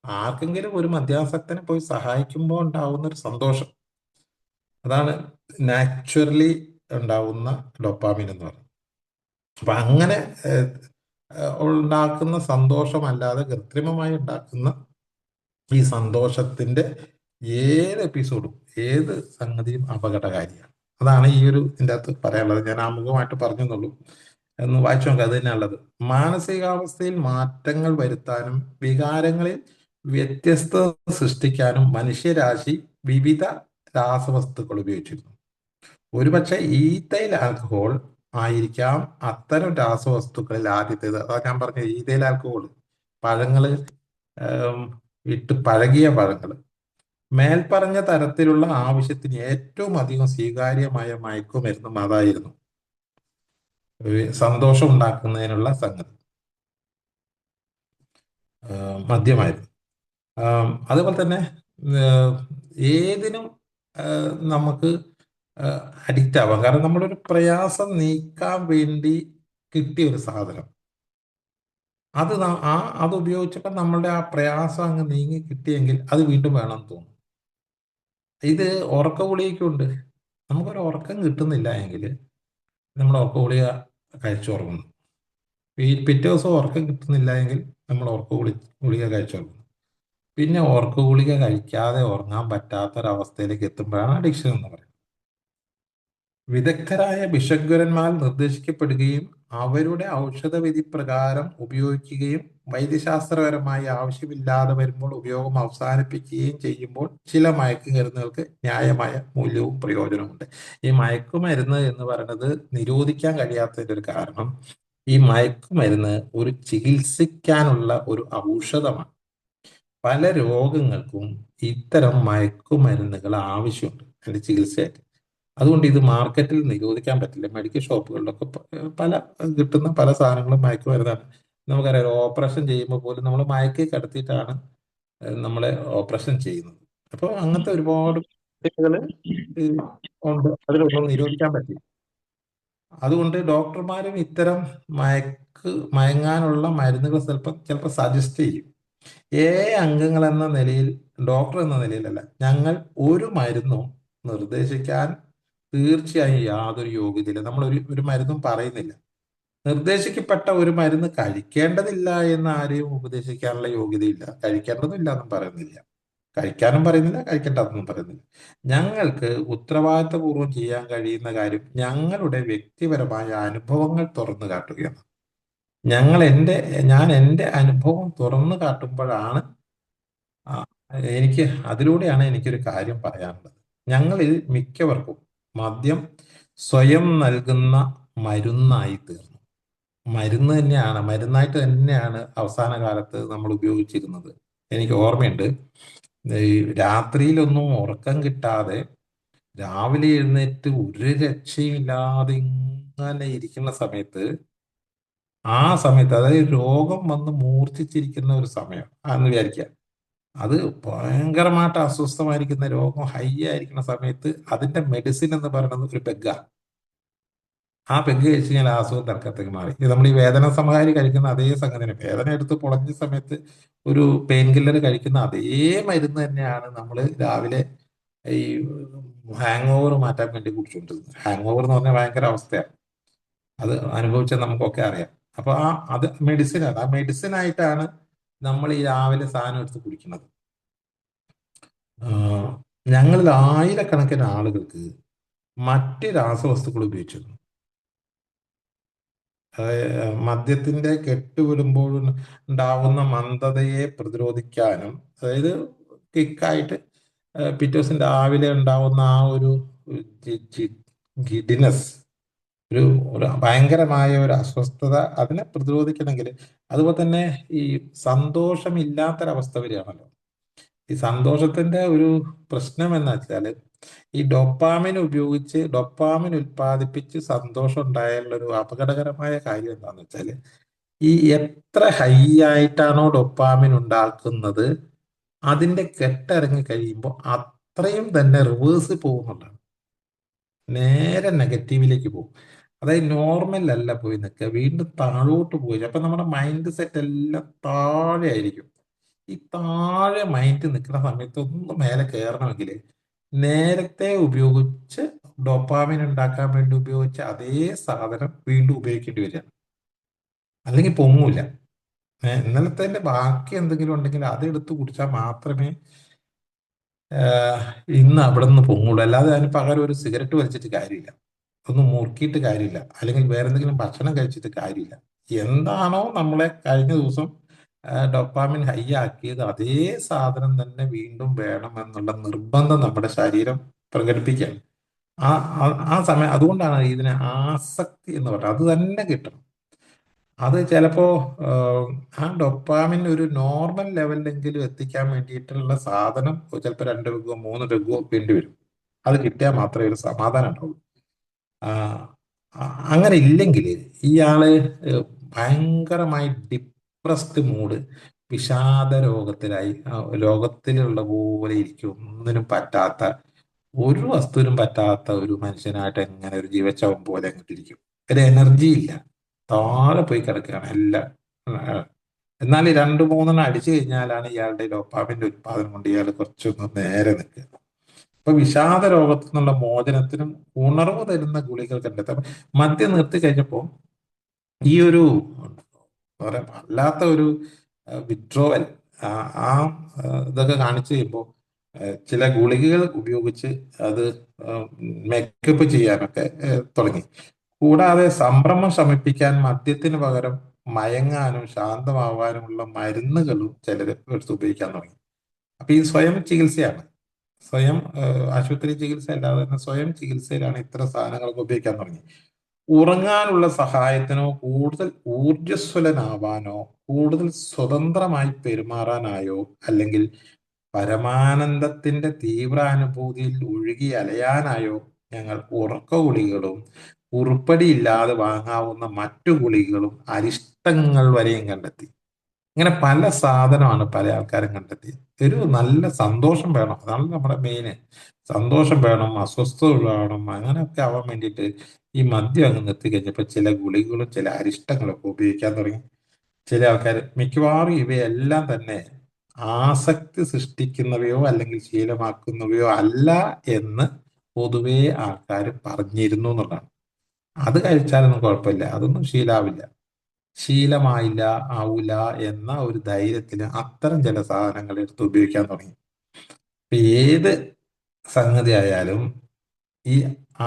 ആർക്കെങ്കിലും ഒരു മദ്യാസക്തനെ പോയി സഹായിക്കുമ്പോൾ ഉണ്ടാവുന്ന ഒരു സന്തോഷം, അതാണ് നാച്ചുറലി ഉണ്ടാവുന്ന ഡോപ്പാമിൻ എന്ന് പറയുന്നത്. അപ്പൊ അങ്ങനെ ഉണ്ടാക്കുന്ന സന്തോഷമല്ലാതെ കൃത്രിമമായി ഉണ്ടാക്കുന്ന ഈ സന്തോഷത്തിന്റെ ഏത് എപ്പിസോഡും ഏത് സംഗതിയും അപകടകാരിയാണ്. അതാണ് ഈ ഒരു ഇതിൻ്റെ അകത്ത് പറയാനുള്ളത്. ഞാൻ ആമുഖമായിട്ട് പറഞ്ഞെന്നുള്ളൂ, എന്ന് വായിച്ചു നോക്കുക. അത് തന്നെയുള്ളത്. മാനസികാവസ്ഥയിൽ മാറ്റങ്ങൾ വരുത്താനും വികാരങ്ങളിൽ വ്യത്യസ്തത സൃഷ്ടിക്കാനും മനുഷ്യരാശി വിവിധ രാസവസ്തുക്കൾ ഉപയോഗിച്ചിരുന്നു. ഒരുപക്ഷെ ഈതൈൽ ആൽക്കഹോൾ ആയിരിക്കാം അത്തരം രാസവസ്തുക്കളിൽ ആദ്യത്തേത്. അതാ ഞാൻ പറഞ്ഞ ഈതൈൽ ആൽക്കഹോൾ, പഴങ്ങള് ഇട്ട് പഴകിയ പഴങ്ങൾ, മേൽപ്പറഞ്ഞ തരത്തിലുള്ള ആവശ്യത്തിന് ഏറ്റവും അധികം സ്വീകാര്യമായ മയക്കുമരുന്നും അതായിരുന്നു, സന്തോഷം ഉണ്ടാക്കുന്നതിനുള്ള സംഗതി മദ്യമായിരുന്നു. അതുപോലെ തന്നെ ഏതിനും നമുക്ക് അഡിക്റ്റ് ആവാം. കാരണം നമ്മളൊരു പ്രയാസം നീക്കാൻ വേണ്ടി കിട്ടിയ ഒരു സാധനം, അത് ഉപയോഗിച്ചപ്പോൾ നമ്മളുടെ ആ പ്രയാസം അങ്ങ് നീങ്ങി കിട്ടിയെങ്കിൽ അത് വീണ്ടും വേണമെന്ന് തോന്നും. ഇത് ഉറക്ക ഗുളികയ്ക്കുണ്ട്. നമുക്കൊരു ഉറക്കം കിട്ടുന്നില്ല എങ്കിൽ നമ്മൾ ഉറക്ക ഗുളിക കഴിച്ചുറങ്ങുന്നു. പിറ്റേ ദിവസം ഉറക്കം കിട്ടുന്നില്ല എങ്കിൽ നമ്മൾ ഗുളിക കഴിച്ചുറങ്ങുന്നു. പിന്നെ ഉറക്ക ഗുളിക കഴിക്കാതെ ഉറങ്ങാൻ പറ്റാത്തൊരവസ്ഥയിലേക്ക് എത്തുമ്പോഴാണ് അഡിക്ഷൻ എന്ന് പറയുന്നത്. വിദഗ്ധരായ ഭിഷഗ്വരന്മാർ നിർദ്ദേശിക്കപ്പെടുകയും അവരുടെ ഔഷധവിധി പ്രകാരം ഉപയോഗിക്കുകയും വൈദ്യശാസ്ത്രപരമായി ആവശ്യമില്ലാതെ വരുമ്പോൾ ഉപയോഗം അവസാനിപ്പിക്കുകയും ചെയ്യുമ്പോൾ ചില മയക്കുമരുന്നുകൾക്ക് ന്യായമായ മൂല്യവും പ്രയോജനവുമുണ്ട്. ഈ മയക്കുമരുന്ന് എന്ന് പറയുന്നത് നിരോധിക്കാൻ കഴിയാത്തതിന്റെ ഒരു കാരണം, ഈ മയക്കുമരുന്ന് ഒരു ചികിത്സിക്കാനുള്ള ഒരു ഔഷധമാണ്. പല രോഗങ്ങൾക്കും ഇത്തരം മയക്കുമരുന്നുകൾ ആവശ്യമുണ്ട് അതിന്റെ ചികിത്സയായിട്ട്. അതുകൊണ്ട് ഇത് മാർക്കറ്റിൽ നിരോധിക്കാൻ പറ്റില്ല. മെഡിക്കൽ ഷോപ്പുകളിലൊക്കെ പല കിട്ടുന്ന പല സാധനങ്ങളും മയക്കുമരുന്നാണ്. നമുക്കറിയാം, ഓപ്പറേഷൻ ചെയ്യുമ്പോൾ പോലും നമ്മൾ മയക്കി കിടത്തിയിട്ടാണ് നമ്മളെ ഓപ്പറേഷൻ ചെയ്യുന്നത്. അപ്പോൾ അങ്ങനത്തെ ഒരുപാട് ഉണ്ട്. അതിലൊന്നും നിരോധിക്കാൻ പറ്റില്ല. അതുകൊണ്ട് ഡോക്ടർമാരും ഇത്തരം മയങ്ങാനുള്ള മരുന്നുകൾ ചിലപ്പോൾ സജസ്റ്റ് ചെയ്യും. അംഗങ്ങൾ എന്ന നിലയിൽ, ഡോക്ടർ എന്ന നിലയിലല്ല, ഞങ്ങൾ ഒരു മരുന്നും നിർദ്ദേശിക്കാൻ തീർച്ചയായും യാതൊരു യോഗ്യതയില്ല. നമ്മൾ ഒരു മരുന്നും പറയുന്നില്ല. നിർദ്ദേശിക്കപ്പെട്ട ഒരു മരുന്ന് കഴിക്കേണ്ടതില്ല എന്ന് ആരെയും ഉപദേശിക്കാനുള്ള യോഗ്യതയില്ല. കഴിക്കേണ്ടതില്ല എന്നും പറയുന്നില്ല, കഴിക്കാനും പറയുന്നില്ല, കഴിക്കേണ്ടതെന്നും പറയുന്നില്ല. ഞങ്ങൾക്ക് ഉത്തരവാദിത്തപൂർവ്വം ചെയ്യാൻ കഴിയുന്ന കാര്യം ഞങ്ങളുടെ വ്യക്തിപരമായ അനുഭവങ്ങൾ തുറന്നു കാട്ടുകയാണ്. ഞങ്ങൾ എൻ്റെ ഞാൻ എൻ്റെ അനുഭവം തുറന്നു കാട്ടുമ്പോഴാണ് ആ, എനിക്ക് അതിലൂടെയാണ് എനിക്കൊരു കാര്യം പറയാനുള്ളത്. ഞങ്ങളിൽ മിക്കവർക്കും മദ്യം സ്വയം നൽകുന്ന മരുന്നായി തീർന്നു. മരുന്ന് തന്നെയാണ്, മരുന്നായിട്ട് തന്നെയാണ് അവസാന കാലത്ത് നമ്മൾ ഉപയോഗിച്ചിരുന്നത്. എനിക്ക് ഓർമ്മയുണ്ട്, ഈ രാത്രിയിലൊന്നും ഉറക്കം കിട്ടാതെ രാവിലെ എഴുന്നേറ്റ് ഒരു രക്ഷയില്ലാതെ ഇങ്ങനെ ഇരിക്കുന്ന സമയത്ത്, ആ സമയത്ത് അതായത് രോഗം വന്ന് മൂർച്ഛിച്ചിരിക്കുന്ന ഒരു സമയം ആണെന്ന് വിചാരിക്കുക. അത് ഭയങ്കരമായിട്ട് അസ്വസ്ഥമായിരിക്കുന്ന രോഗം ഹൈ ആയിരിക്കുന്ന സമയത്ത് അതിന്റെ മെഡിസിൻ എന്ന് പറയുന്നത് ഒരു പെഗ്ഗാ. ആ പെഗ് കഴിച്ച് കഴിഞ്ഞാൽ ആ അസുഖം തൽക്കത്തേക്ക് മാറി. ഇത് നമ്മൾ ഈ വേദന സംഹാരി കഴിക്കുന്ന അതേ സംഗതിയാണ്. വേദന എടുത്ത് പൊളഞ്ഞ സമയത്ത് ഒരു പെയിൻ കില്ലർ കഴിക്കുന്ന അതേ മരുന്ന് തന്നെയാണ് നമ്മൾ രാവിലെ ഈ ഹാങ് ഓവർ മാറ്റാൻ വേണ്ടി കുടിച്ചുകൊണ്ടിരുന്നത്. ഹാങ് ഓവർ എന്ന് പറഞ്ഞാൽ ഭയങ്കര അവസ്ഥയാണ്. അത് അനുഭവിച്ചാൽ നമുക്കൊക്കെ അറിയാം. അപ്പൊ അത് മെഡിസിനാണ്. ആ മെഡിസിൻ ആയിട്ടാണ് നമ്മൾ ഈ രാവിലെ സാധനം എടുത്ത് കുടിക്കുന്നത്. ആഹ് ഞങ്ങളിൽ ആയിരക്കണക്കിന് ആളുകൾക്ക് മറ്റ് രാസവസ്തുക്കൾ ഉപയോഗിച്ചിരുന്നു. മദ്യത്തിന്റെ കെട്ടുവിടുമ്പോൾ ഉണ്ടാവുന്ന മന്ദതയെ പ്രതിരോധിക്കാനും, അതായത് കിക്കായിട്ട് പിറ്റേ ദിവസം രാവിലെ ഉണ്ടാവുന്ന ആ ഒരു ഗിഡിനെസ്, ഒരു ഒരു ഭയങ്കരമായ ഒരു അസ്വസ്ഥത, അതിനെ പ്രതിരോധിക്കണമെങ്കിൽ, അതുപോലെ തന്നെ ഈ സന്തോഷമില്ലാത്തൊരവസ്ഥ വരികയാണല്ലോ. ഈ സന്തോഷത്തിന്റെ ഒരു പ്രശ്നം എന്ന് വെച്ചാൽ, ഈ ഡോപ്പാമിൻ ഉപയോഗിച്ച് ഡോപ്പാമിൻ ഉൽപ്പാദിപ്പിച്ച് സന്തോഷം ഉണ്ടായാലുള്ള ഒരു അപകടകരമായ കാര്യം എന്താണെന്ന് വെച്ചാൽ, ഈ എത്ര ഹൈ ആയിട്ടാണോ ഡോപ്പാമിൻ ഉണ്ടാക്കുന്നത്, അതിന്റെ കെട്ടിറങ്ങി കഴിയുമ്പോൾ അത്രയും തന്നെ റിവേഴ്സ് പോകുന്നുണ്ടാണ്, നേരെ നെഗറ്റീവിലേക്ക് പോകും. അതായത് നോർമൽ അല്ല പോയി നിൽക്കുക, വീണ്ടും താഴോട്ട് പോയി. അപ്പൊ നമ്മുടെ മൈൻഡ് സെറ്റ് എല്ലാം താഴെ ആയിരിക്കും. ഈ താഴെ മൈൻഡ് നിൽക്കുന്ന സമയത്ത് ഒന്ന് മേലെ കയറണമെങ്കിൽ നേരത്തെ ഉപയോഗിച്ച് ഡോപ്പാമിൻ ഉണ്ടാക്കാൻ വേണ്ടി ഉപയോഗിച്ച അതേ സാധനം വീണ്ടും ഉപയോഗിക്കേണ്ടി വരിക, അല്ലെങ്കിൽ പൊങ്ങൂല. ഇന്നലത്തെ ബാക്കി എന്തെങ്കിലും ഉണ്ടെങ്കിൽ അത് എടുത്ത് കുടിച്ചാൽ മാത്രമേ ഇന്ന് അവിടെ നിന്ന് പൊങ്ങുള്ളൂ. അല്ലാതെ അതിന് പകരം ഒരു സിഗരറ്റ് വലിച്ചിട്ട് കാര്യമില്ല, ഒന്ന് മുറുക്കിയിട്ട് കാര്യമില്ല, അല്ലെങ്കിൽ വേറെ എന്തെങ്കിലും ഭക്ഷണം കഴിച്ചിട്ട് കാര്യമില്ല. എന്താണോ നമ്മളെ കഴിഞ്ഞ ദിവസം ഡോപ്പാമിൻ ഹൈ ആക്കിയത്, അതേ സാധനം തന്നെ വീണ്ടും വേണം എന്നുള്ള നിർബന്ധം നമ്മുടെ ശരീരം പ്രകടിപ്പിക്കുകയാണ്. ആ ആ സമയം അതുകൊണ്ടാണ് ഇതിനെ ആസക്തി എന്ന് പറയുന്നത്. അത് തന്നെ കിട്ടണം. അത് ചിലപ്പോ ആ ഡൊപ്പാമിൻ ഒരു നോർമൽ ലെവലിലെങ്കിലും എത്തിക്കാൻ വേണ്ടിയിട്ടുള്ള സാധനം ചിലപ്പോൾ 2 പെഗോ 3 പെഗോ വേണ്ടി വരും. അത് കിട്ടിയാൽ മാത്രമേ ഒരു സമാധാനം ഉണ്ടാവുള്ളൂ. ആ, അങ്ങനെ ഇല്ലെങ്കിൽ ഇയാള് ഭയങ്കരമായി ഡിപ്രസ്ഡ് മൂഡ്, വിഷാദ രോഗത്തിലായി, ലോകത്തിലുള്ള പോലെ ഇരിക്കും. ഒന്നിനും പറ്റാത്ത, ഒരു വസ്തുവിനും പറ്റാത്ത ഒരു മനുഷ്യനായിട്ട് എങ്ങനെ ഒരു ജീവച്ചവം പോലെ അങ്ങോട്ടിരിക്കും. ഒരു എനർജി ഇല്ല, താഴെ പോയി കിടക്കുകയാണ് എല്ലാം. ആ, എന്നാൽ ഈ 2 3 അടിച്ചു കഴിഞ്ഞാലാണ് ഇയാളുടെ ഡോപ്പാമിന്റെ ഉത്പാദനം കൊണ്ട് ഇയാൾ കുറച്ചൊന്ന് നേരെ നിൽക്കുക. അപ്പൊ വിഷാദ രോഗത്തിൽ നിന്നുള്ള മോചനത്തിനും ഉണർവ് തരുന്ന ഗുളികൾ കണ്ടെത്താം. മദ്യം നിർത്തി കഴിഞ്ഞപ്പോൾ ഈ ഒരു പറയാ വല്ലാത്ത ഒരു വിഡ്രോവൽ, ആ ആ, ഇതൊക്കെ കാണിച്ചു കഴിയുമ്പോൾ ചില ഗുളികകൾ ഉപയോഗിച്ച് അത് മേക്കപ്പ് ചെയ്യാനൊക്കെ തുടങ്ങി. കൂടാതെ സംഭ്രമം ശമിപ്പിക്കാൻ മദ്യത്തിന് പകരം മയങ്ങാനും ശാന്തമാവാനുമുള്ള മരുന്നുകളും ചിലർ എടുത്ത് ഉപയോഗിക്കാൻ തുടങ്ങി. അപ്പൊ ഈ സ്വയം ചികിത്സയാണ്, സ്വയം ആശുപത്രി ചികിത്സ അല്ലാതെ തന്നെ സ്വയം ചികിത്സയിലാണ് ഇത്തരം സാധനങ്ങളൊക്കെ ഉപയോഗിക്കാൻ തുടങ്ങി. ഉറങ്ങാനുള്ള സഹായത്തിനോ, കൂടുതൽ ഊർജ്ജസ്വലനാവാനോ, കൂടുതൽ സ്വതന്ത്രമായി പെരുമാറാനായോ, അല്ലെങ്കിൽ പരമാനന്ദത്തിന്റെ തീവ്രാനുഭൂതിയിൽ ഒഴുകി അലയാനായോ ഞങ്ങൾ ഉറക്ക ഗുളികകളും ഉരുപ്പടിയില്ലാതെ വാങ്ങാവുന്ന മറ്റു ഗുളികകളും അരിഷ്ടങ്ങൾ വരെയും കണ്ടെത്തി. ഇങ്ങനെ പല സാധനമാണ് പല ആൾക്കാരും കണ്ടെത്തിയത്. ഒരു നല്ല സന്തോഷം വേണം, അതാണ് നമ്മുടെ മെയിന്. സന്തോഷം വേണം, അസ്വസ്ഥത വേണം, അങ്ങനെയൊക്കെ ആവാൻ വേണ്ടിയിട്ട് ഈ മദ്യം അങ്ങ് നിർത്തി കഴിഞ്ഞപ്പോൾ ചില ഗുളികകളും ചില അരിഷ്ടങ്ങളൊക്കെ ഉപയോഗിക്കാൻ തുടങ്ങി ചില ആൾക്കാർ. മിക്കവാറും ഇവയെല്ലാം തന്നെ ആസക്തി സൃഷ്ടിക്കുന്നവയോ അല്ലെങ്കിൽ ശീലമാക്കുന്നവയോ അല്ല എന്ന് പൊതുവേ ആൾക്കാർ പറഞ്ഞിരുന്നു എന്നുള്ളതാണ്. അത് കഴിച്ചാലൊന്നും കുഴപ്പമില്ല, അതൊന്നും ശീലാവില്ല, ശീലമായില്ല, ആവൂല എന്ന ഒരു ധൈര്യത്തിന് അത്തരം ചില സാധനങ്ങൾ എടുത്ത് ഉപയോഗിക്കാൻ തുടങ്ങി. ഇപ്പൊ ഏത് സംഗതി ആയാലും ഈ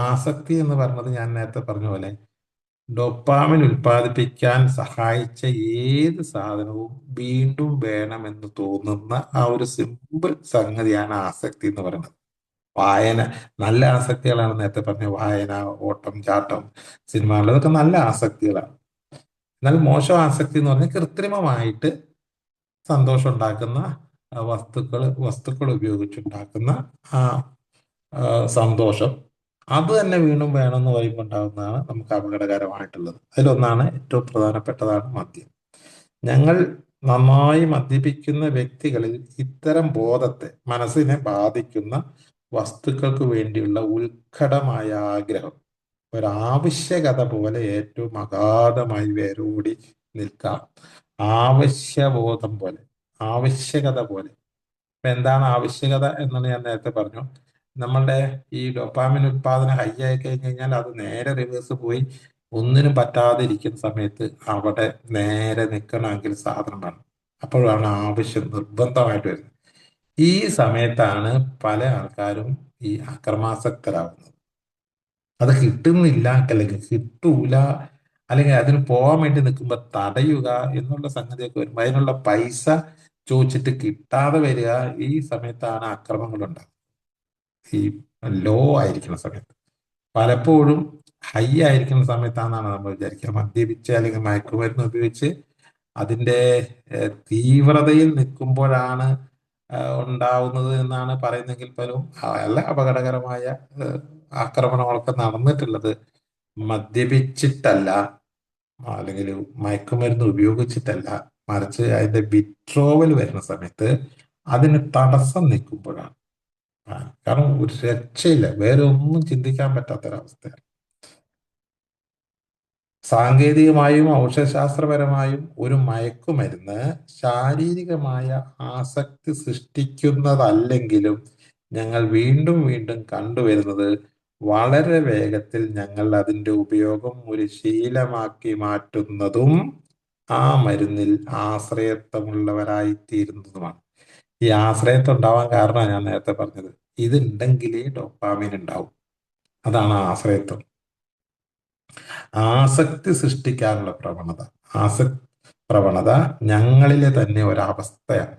ആസക്തി എന്ന് പറഞ്ഞത് ഞാൻ നേരത്തെ പറഞ്ഞ പോലെ ഡോപ്പാമിൻ ഉൽപ്പാദിപ്പിക്കാൻ സഹായിച്ച ഏത് സാധനവും വീണ്ടും വേണമെന്ന് തോന്നുന്ന ആ ഒരു സിമ്പിൾ സംഗതിയാണ് ആസക്തി എന്ന് പറയുന്നത്. വായന, നല്ല ആസക്തികളാണ് നേരത്തെ പറഞ്ഞ വായന, ഓട്ടം, ചാട്ടം, സിനിമകൾ, ഇതൊക്കെ നല്ല ആസക്തികളാണ്. എന്നാൽ മോശം ആസക്തി എന്ന് പറഞ്ഞാൽ കൃത്രിമമായിട്ട് സന്തോഷം ഉണ്ടാക്കുന്ന വസ്തുക്കൾ ഉപയോഗിച്ചുണ്ടാക്കുന്ന ആ ആ, സന്തോഷം, അത് തന്നെ വീണ്ടും വേണമെന്ന് പറയുമ്പോൾ ഉണ്ടാകുന്നതാണ് നമുക്ക് അപകടകരമായിട്ടുള്ളത്. അതിലൊന്നാണ്, ഏറ്റവും പ്രധാനപ്പെട്ടതാണ് മദ്യം. ഞങ്ങൾ നന്നായി മദ്യപിക്കുന്ന വ്യക്തികളിൽ ഇത്തരം ബോധത്തെ, മനസ്സിനെ ബാധിക്കുന്ന വസ്തുക്കൾക്ക് വേണ്ടിയുള്ള ഉത്കടമായ ആഗ്രഹം ഒരാവശ്യകത പോലെ ഏറ്റവും അഗാധമായി വേരോടി നിൽക്കാം. ആവശ്യബോധം പോലെ, ആവശ്യകത പോലെ. ഇപ്പൊ എന്താണ് ആവശ്യകത എന്നത് ഞാൻ നേരത്തെ പറഞ്ഞു. നമ്മളുടെ ഈ ഡോപ്പാമിൻ ഉത്പാദനം ഹൈ ആയി കഴിഞ്ഞ് കഴിഞ്ഞാൽ അത് നേരെ റിവേഴ്സ് പോയി ഒന്നിനും പറ്റാതെ ഇരിക്കുന്ന സമയത്ത് അവിടെ നേരെ നിൽക്കണമെങ്കിൽ സാധനം വേണം. അപ്പോഴാണ് ആവശ്യം നിർബന്ധമായിട്ട് വരുന്നത്. ഈ സമയത്താണ് പല ആൾക്കാരും ഈ അക്രമാസക്തരാകുന്നത്. അത് കിട്ടുന്നില്ല, അല്ലെങ്കിൽ കിട്ടൂല, അല്ലെങ്കിൽ അതിന് പോകാൻ വേണ്ടി നിൽക്കുമ്പോൾ തടയുക എന്നുള്ള സംഗതിയൊക്കെ വരുമ്പോൾ അതിനുള്ള പൈസ ചോദിച്ചിട്ട് കിട്ടാതെ വരിക. ഈ സമയത്താണ് അക്രമങ്ങൾ ഉണ്ടാകുന്നത്. ഈ ലോ ആയിരിക്കുന്ന സമയത്ത്, പലപ്പോഴും ഹൈ ആയിരിക്കുന്ന സമയത്താണെന്നാണ് നമ്മൾ വിചാരിക്കുക. മദ്യപിച്ച് അല്ലെങ്കിൽ മയക്കുമരുന്ന് ഉപയോഗിച്ച് അതിന്റെ തീവ്രതയിൽ നിൽക്കുമ്പോഴാണ് ഉണ്ടാവുന്നത് എന്നാണ് പറയുന്നെങ്കിൽ പോലും നല്ല അപകടകരമായ ആക്രമണങ്ങളൊക്കെ നടന്നിട്ടുള്ളത് മദ്യപിച്ചിട്ടല്ല, അല്ലെങ്കിൽ മയക്കുമരുന്ന് ഉപയോഗിച്ചിട്ടല്ല, മറിച്ച് അതിന്റെ വിഡ്രോവൽ വരുന്ന സമയത്ത് അതിന് തടസ്സം നിൽക്കുമ്പോഴാണ്. കാരണം ഒരു രക്ഷയില്ല, വേറെ ഒന്നും ചിന്തിക്കാൻ പറ്റാത്തൊരവസ്ഥയാണ്. സാങ്കേതികമായും ഔഷധശാസ്ത്രപരമായും ഒരു മയക്കുമരുന്ന് ശാരീരികമായ ആസക്തി സൃഷ്ടിക്കുന്നതല്ലെങ്കിലും ഞങ്ങൾ വീണ്ടും വീണ്ടും കണ്ടുവരുന്നത് വളരെ വേഗത്തിൽ ഞങ്ങൾ അതിൻ്റെ ഉപയോഗം ഒരു ശീലമാക്കി മാറ്റുന്നതും ആ മരുന്നിൽ ആശ്രയത്വമുള്ളവരായിത്തീരുന്നതുമാണ്. ഈ ആശ്രയത്വം ഉണ്ടാവാൻ കാരണമാണ് ഞാൻ നേരത്തെ പറഞ്ഞത്. ഇതുണ്ടെങ്കിലേ ഡോപ്പാമിൻ ഉണ്ടാവും. അതാണ് ആശ്രയത്വം. ആസക്തി സൃഷ്ടിക്കാനുള്ള പ്രവണത, ആസക്തി പ്രവണത ഞങ്ങളിലെ തന്നെ ഒരവസ്ഥയാണ്.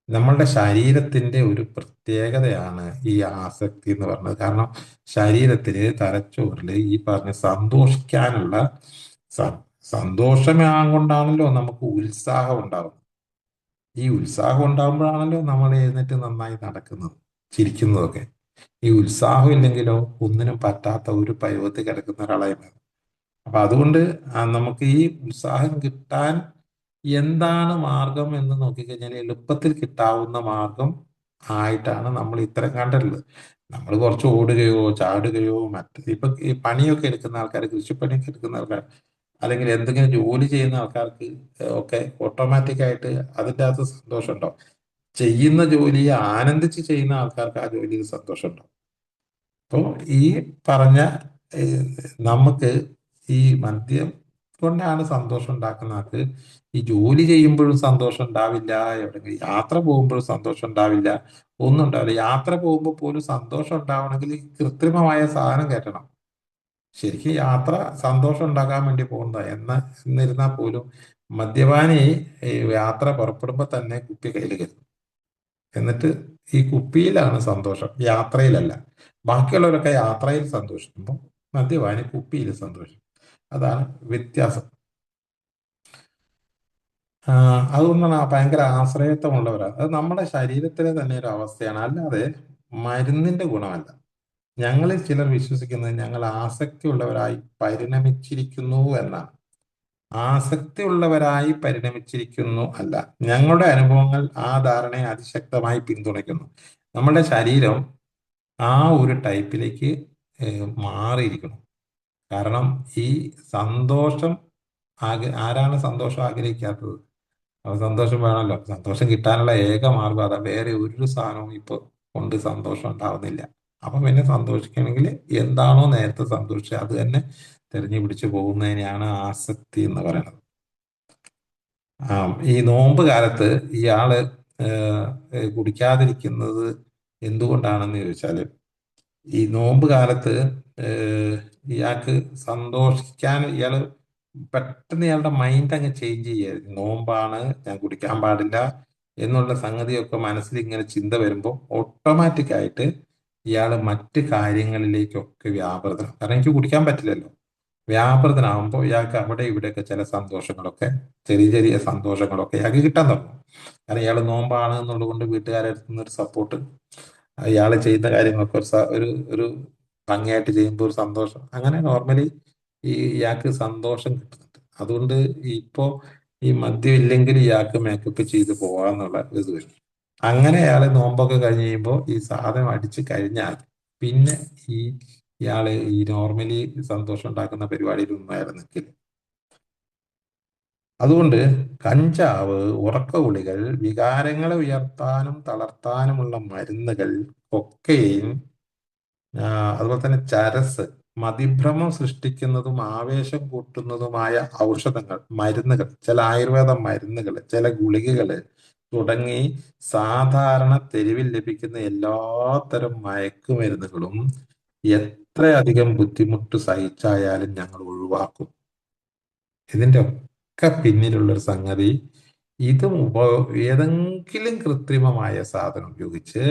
നമ്മളുടെ ശരീരത്തിന്റെ ഒരു പ്രത്യേകതയാണ് ഈ ആസക്തി എന്ന് പറയുന്നത്. കാരണം ശരീരത്തില്, തലച്ചോറില് ഈ പറഞ്ഞ സന്തോഷിക്കാനുള്ള സ- സന്തോഷം കൊണ്ടാണല്ലോ നമുക്ക് ഉത്സാഹം ഉണ്ടാവുന്നത്. ഈ ഉത്സാഹം ഉണ്ടാകുമ്പോഴാണല്ലോ നമ്മൾ എഴുന്നേറ്റ് നന്നായി നടക്കുന്നത്, ചിരിക്കുന്നതൊക്കെ. ഈ ഉത്സാഹം ഇല്ലെങ്കിലോ ഒന്നിനും പറ്റാത്ത ഒരു പരുവത്തിൽ കിടക്കുന്ന ഒരാളായി മാറും. അപ്പൊ അതുകൊണ്ട് നമുക്ക് ഈ ഉത്സാഹം കിട്ടാൻ എന്താണ് മാർഗം എന്ന് നോക്കിക്കഴിഞ്ഞാൽ എളുപ്പത്തിൽ കിട്ടാവുന്ന മാർഗം ആയിട്ടാണ് നമ്മൾ ഇത്തരം കണ്ടിട്ടുള്ളത്. നമ്മൾ കുറച്ച് ഓടുകയോ ചാടുകയോ ഇപ്പൊ ഈ പണിയൊക്കെ എടുക്കുന്ന ആൾക്കാർ, കൃഷിപ്പണിയൊക്കെ എടുക്കുന്ന ആൾക്കാർ, അല്ലെങ്കിൽ എന്തെങ്കിലും ജോലി ചെയ്യുന്ന ആൾക്കാർക്ക് ഒക്കെ ഓട്ടോമാറ്റിക് ആയിട്ട് അതിൻ്റെ അകത്ത് സന്തോഷം ഉണ്ടാവും. ചെയ്യുന്ന ജോലിയെ ആനന്ദിച്ച് ചെയ്യുന്ന ആൾക്കാർക്ക് ആ ജോലിയിൽ സന്തോഷം ഉണ്ടാവും. അപ്പോൾ ഈ പറഞ്ഞ ഏഹ്, നമുക്ക് ഈ മദ്യം കൊണ്ടാണ് സന്തോഷം ഉണ്ടാക്കുന്ന ആൾക്ക് ഈ ജോലി ചെയ്യുമ്പോഴും സന്തോഷം ഉണ്ടാവില്ല, എവിടെയെങ്കിലും യാത്ര പോകുമ്പോഴും സന്തോഷം ഉണ്ടാവില്ല, ഒന്നും ഉണ്ടാവില്ല. യാത്ര പോകുമ്പോൾ പോലും സന്തോഷം ഉണ്ടാവണമെങ്കിൽ ഈ കൃത്രിമമായ സാധനം കയറ്റണം. ശരിക്കും യാത്ര സന്തോഷം ഉണ്ടാക്കാൻ വേണ്ടി പോകുന്നതാണ്. എന്നിരുന്നാൽ പോലും മദ്യപാനി ഈ യാത്ര പുറപ്പെടുമ്പോൾ തന്നെ കുപ്പി കയ്യിൽ കരുതും. എന്നിട്ട് ഈ കുപ്പിയിലാണ് സന്തോഷം, യാത്രയിലല്ല. ബാക്കിയുള്ളവരൊക്കെ യാത്രയിൽ സന്തോഷിക്കുമ്പോൾ മദ്യപാനി കുപ്പിയിൽ സന്തോഷിക്കും. അതാണ് വ്യത്യാസം. അതുകൊണ്ടാണ് ഭയങ്കര ആശ്രയത്വമുള്ളവരാണ്. അത് നമ്മുടെ ശരീരത്തിലെ തന്നെ ഒരു അവസ്ഥയാണ്, അല്ലാതെ മരുന്നിന്റെ ഗുണമല്ല. ഞങ്ങളിൽ ചിലർ വിശ്വസിക്കുന്നത് ഞങ്ങൾ ആസക്തിയുള്ളവരായി പരിണമിച്ചിരിക്കുന്നു എന്നാണ്. ആസക്തിയുള്ളവരായി പരിണമിച്ചിരിക്കുന്നു അല്ല. ഞങ്ങളുടെ അനുഭവങ്ങൾ ആ ധാരണയെ അതിശക്തമായി പിന്തുണയ്ക്കുന്നു. നമ്മുടെ ശരീരം ആ ഒരു ടൈപ്പിലേക്ക് മാറിയിരിക്കണം. കാരണം ഈ സന്തോഷം ആരാണ് സന്തോഷം ആഗ്രഹിക്കാത്തത്? അപ്പൊ സന്തോഷം വേണമല്ലോ. സന്തോഷം കിട്ടാനുള്ള ഏക മാർഗം അതാ. വേറെ ഒരു സാധനവും ഇപ്പൊ കൊണ്ട് സന്തോഷം ഉണ്ടാവുന്നില്ല. അപ്പൊ പിന്നെ സന്തോഷിക്കണമെങ്കിൽ എന്താണോ നേരത്തെ സന്തോഷിച്ചത് അത് തന്നെ തെരഞ്ഞു പിടിച്ചു പോകുന്നതിനെയാണ് ആസക്തി എന്ന് പറയുന്നത്. ഈ നോമ്പ് കാലത്ത് ഇയാള് കുടിക്കാതിരിക്കുന്നത് എന്തുകൊണ്ടാണെന്ന് ചോദിച്ചാല്, ഈ നോമ്പ് കാലത്ത് ഏഹ്, ഇയാൾക്ക് സന്തോഷിക്കാൻ ഇയാള് പെട്ടെന്ന് ഇയാളുടെ മൈൻഡ് അങ്ങ് ചേഞ്ച് ചെയ്യുക. നോമ്പാണ്, ഞാൻ കുടിക്കാൻ പാടില്ല എന്നുള്ള സംഗതിയൊക്കെ മനസ്സിൽ ഇങ്ങനെ ചിന്ത വരുമ്പോൾ ഓട്ടോമാറ്റിക് ആയിട്ട് ഇയാൾ മറ്റ് കാര്യങ്ങളിലേക്കൊക്കെ വ്യാപൃതം. കാരണം എനിക്ക് കുടിക്കാൻ പറ്റില്ലല്ലോ. വ്യാപൃതനാകുമ്പോൾ ഇയാൾക്ക് അവിടെ ഇവിടെയൊക്കെ ചില സന്തോഷങ്ങളൊക്കെ, ചെറിയ ചെറിയ സന്തോഷങ്ങളൊക്കെ ഇയാൾക്ക് കിട്ടാൻ തുടങ്ങും. കാരണം ഇയാൾ നോമ്പാണ് എന്നുള്ളത് കൊണ്ട് വീട്ടുകാരെ അടുത്ത് നിന്ന് ഒരു സപ്പോർട്ട്, ഇയാൾ ചെയ്യുന്ന കാര്യങ്ങളൊക്കെ ഒരു ഭംഗിയായിട്ട് ചെയ്യുമ്പോൾ ഒരു സന്തോഷം, അങ്ങനെ നോർമലി ഇയാൾക്ക് സന്തോഷം കിട്ടുന്നുണ്ട്. അതുകൊണ്ട് ഇപ്പോ ഈ മദ്യം ഇല്ലെങ്കിൽ ഇയാൾക്ക് മേക്കപ്പ് ചെയ്ത് പോവാന്നുള്ള ഇത് വരും. അങ്ങനെ അയാൾ നോമ്പൊക്കെ കഴിഞ്ഞ് കഴിയുമ്പോൾ ഈ സാധനം അടിച്ചു കഴിഞ്ഞാൽ പിന്നെ ഈ ഇയാള് ഈ നോർമലി സന്തോഷം ഉണ്ടാക്കുന്ന പരിപാടിയിലൊന്നും അയാൾ നിൽക്കില്ല. അതുകൊണ്ട് കഞ്ചാവ്, ഉറക്ക ഗുളികൾ, വികാരങ്ങളെ ഉയർത്താനും തളർത്താനുമുള്ള മരുന്നുകൾ, കൊക്കൈൻ, അതുപോലെ തന്നെ ചരസ്, മതിഭ്രമം സൃഷ്ടിക്കുന്നതും ആവേശം കൂട്ടുന്നതുമായ ഔഷധങ്ങൾ, മരുന്നുകൾ, ചില ആയുർവേദ മരുന്നുകൾ, ചില ഗുളികകൾ തുടങ്ങി സാധാരണ തെരുവിൽ ലഭിക്കുന്ന എല്ലാത്തരം മയക്കുമരുന്നുകളും എത്രയധികം ബുദ്ധിമുട്ട് സഹിച്ചായാലും ഞങ്ങൾ ഒഴിവാക്കും. ഇതിന്റെ ഒക്കെ പിന്നിലുള്ള ഒരു സംഗതി, ഇത് ഏതെങ്കിലും കൃത്രിമമായ സാധനം ഉപയോഗിച്ച്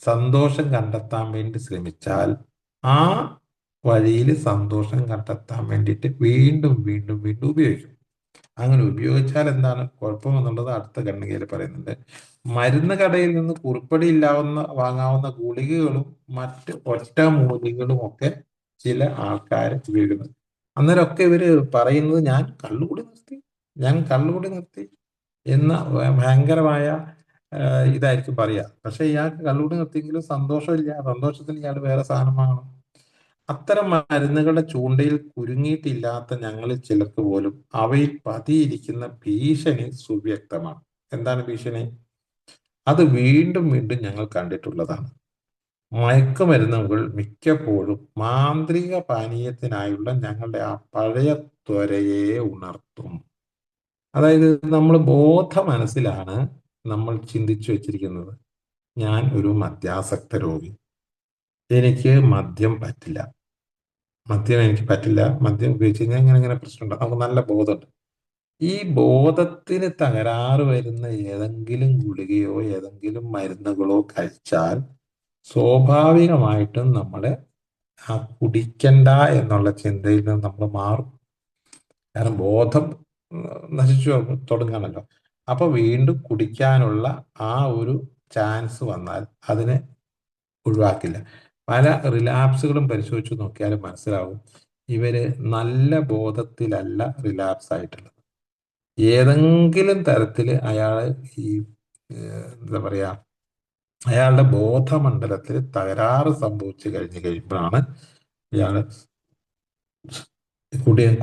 സന്തോഷം കണ്ടെത്താൻ വേണ്ടി ശ്രമിച്ചാൽ ആ വഴിയിൽ സന്തോഷം കണ്ടെത്താൻ വേണ്ടിയിട്ട് വീണ്ടും വീണ്ടും വീണ്ടും ഉപയോഗിക്കും. അങ്ങനെ ഉപയോഗിച്ചാൽ എന്താണ് കുഴപ്പമെന്നുള്ളത് അടുത്ത ഖണ്ഡികയിൽ പറയുന്നുണ്ട്. മരുന്ന് കടയിൽ നിന്ന് കുറിപ്പടി ഇല്ലാവുന്ന വാങ്ങാവുന്ന ഗുളികകളും മറ്റ് ഒറ്റമൂലികളും ഒക്കെ ചില ആൾക്കാർ ഉപയോഗിക്കുന്നത്. അന്നേരമൊക്കെ ഇവര് പറയുന്നത് ഞാൻ കള്ളുകൂടി നിർത്തി എന്ന ഭയങ്കരമായ ഇതായിരിക്കും പറയാ. പക്ഷെ ഇയാൾക്ക് കള്ളുകൂടി നിർത്തിയെങ്കിലും സന്തോഷമില്ല. സന്തോഷത്തിന് ഇയാൾ വേറെ സാധനം വാങ്ങണം. അത്തരം മരുന്നുകളുടെ ചൂണ്ടയിൽ കുരുങ്ങിയിട്ടില്ലാത്ത ഞങ്ങളിൽ ചിലർക്ക് പോലും അവയിൽ പതിയിരിക്കുന്ന ഭീഷണി സുവ്യക്തമാണ്. എന്താണ് ഭീഷണി? അത് വീണ്ടും വീണ്ടും ഞങ്ങൾ കണ്ടിട്ടുള്ളതാണ്. മയക്കുമരുന്നുകൾ മിക്കപ്പോഴും മാന്ത്രിക പാനീയത്തിനായുള്ള ഞങ്ങളുടെ ആ പഴയ ത്വരയെ ഉണർത്തും. അതായത് നമ്മൾ മനസ്സിലാണ് നമ്മൾ ചിന്തിച്ചു വെച്ചിരിക്കുന്നത്, ഞാൻ ഒരു മദ്യാസക്ത രോഗി, എനിക്ക് മദ്യം പറ്റില്ല, മദ്യം ഉപയോഗിച്ച് കഴിഞ്ഞാൽ ഇങ്ങനെ ഇങ്ങനെ പ്രശ്നമുണ്ട്, നമുക്ക് നല്ല ബോധമുണ്ട്. ഈ ബോധത്തിന് തകരാറ് വരുന്ന ഏതെങ്കിലും ഗുളികയോ ഏതെങ്കിലും മരുന്നുകളോ കഴിച്ചാൽ സ്വാഭാവികമായിട്ടും നമ്മളെ ആ കുടിക്കണ്ട എന്നുള്ള ചിന്തയിൽ നിന്ന് നമ്മൾ മാറും. കാരണം ബോധം നശിച്ചു തുടങ്ങുകയാണല്ലോ. അപ്പൊ വീണ്ടും കുടിക്കാനുള്ള ആ ഒരു ചാൻസ് വന്നാൽ അതിനെ ഒഴിവാക്കില്ല. പല റിലാപ്സുകളും പരിശോധിച്ച് നോക്കിയാലും മനസ്സിലാവും, ഇവര് നല്ല ബോധത്തിലല്ല റിലാപ്സ് ആയിട്ടുള്ളത്. ഏതെങ്കിലും തരത്തിൽ അയാള് ഈ എന്താ പറയാ, അയാളുടെ ബോധമണ്ഡലത്തിൽ തകരാറ് സംഭവിച്ചു കഴിഞ്ഞു കഴിയുമ്പോഴാണ് ഇയാള്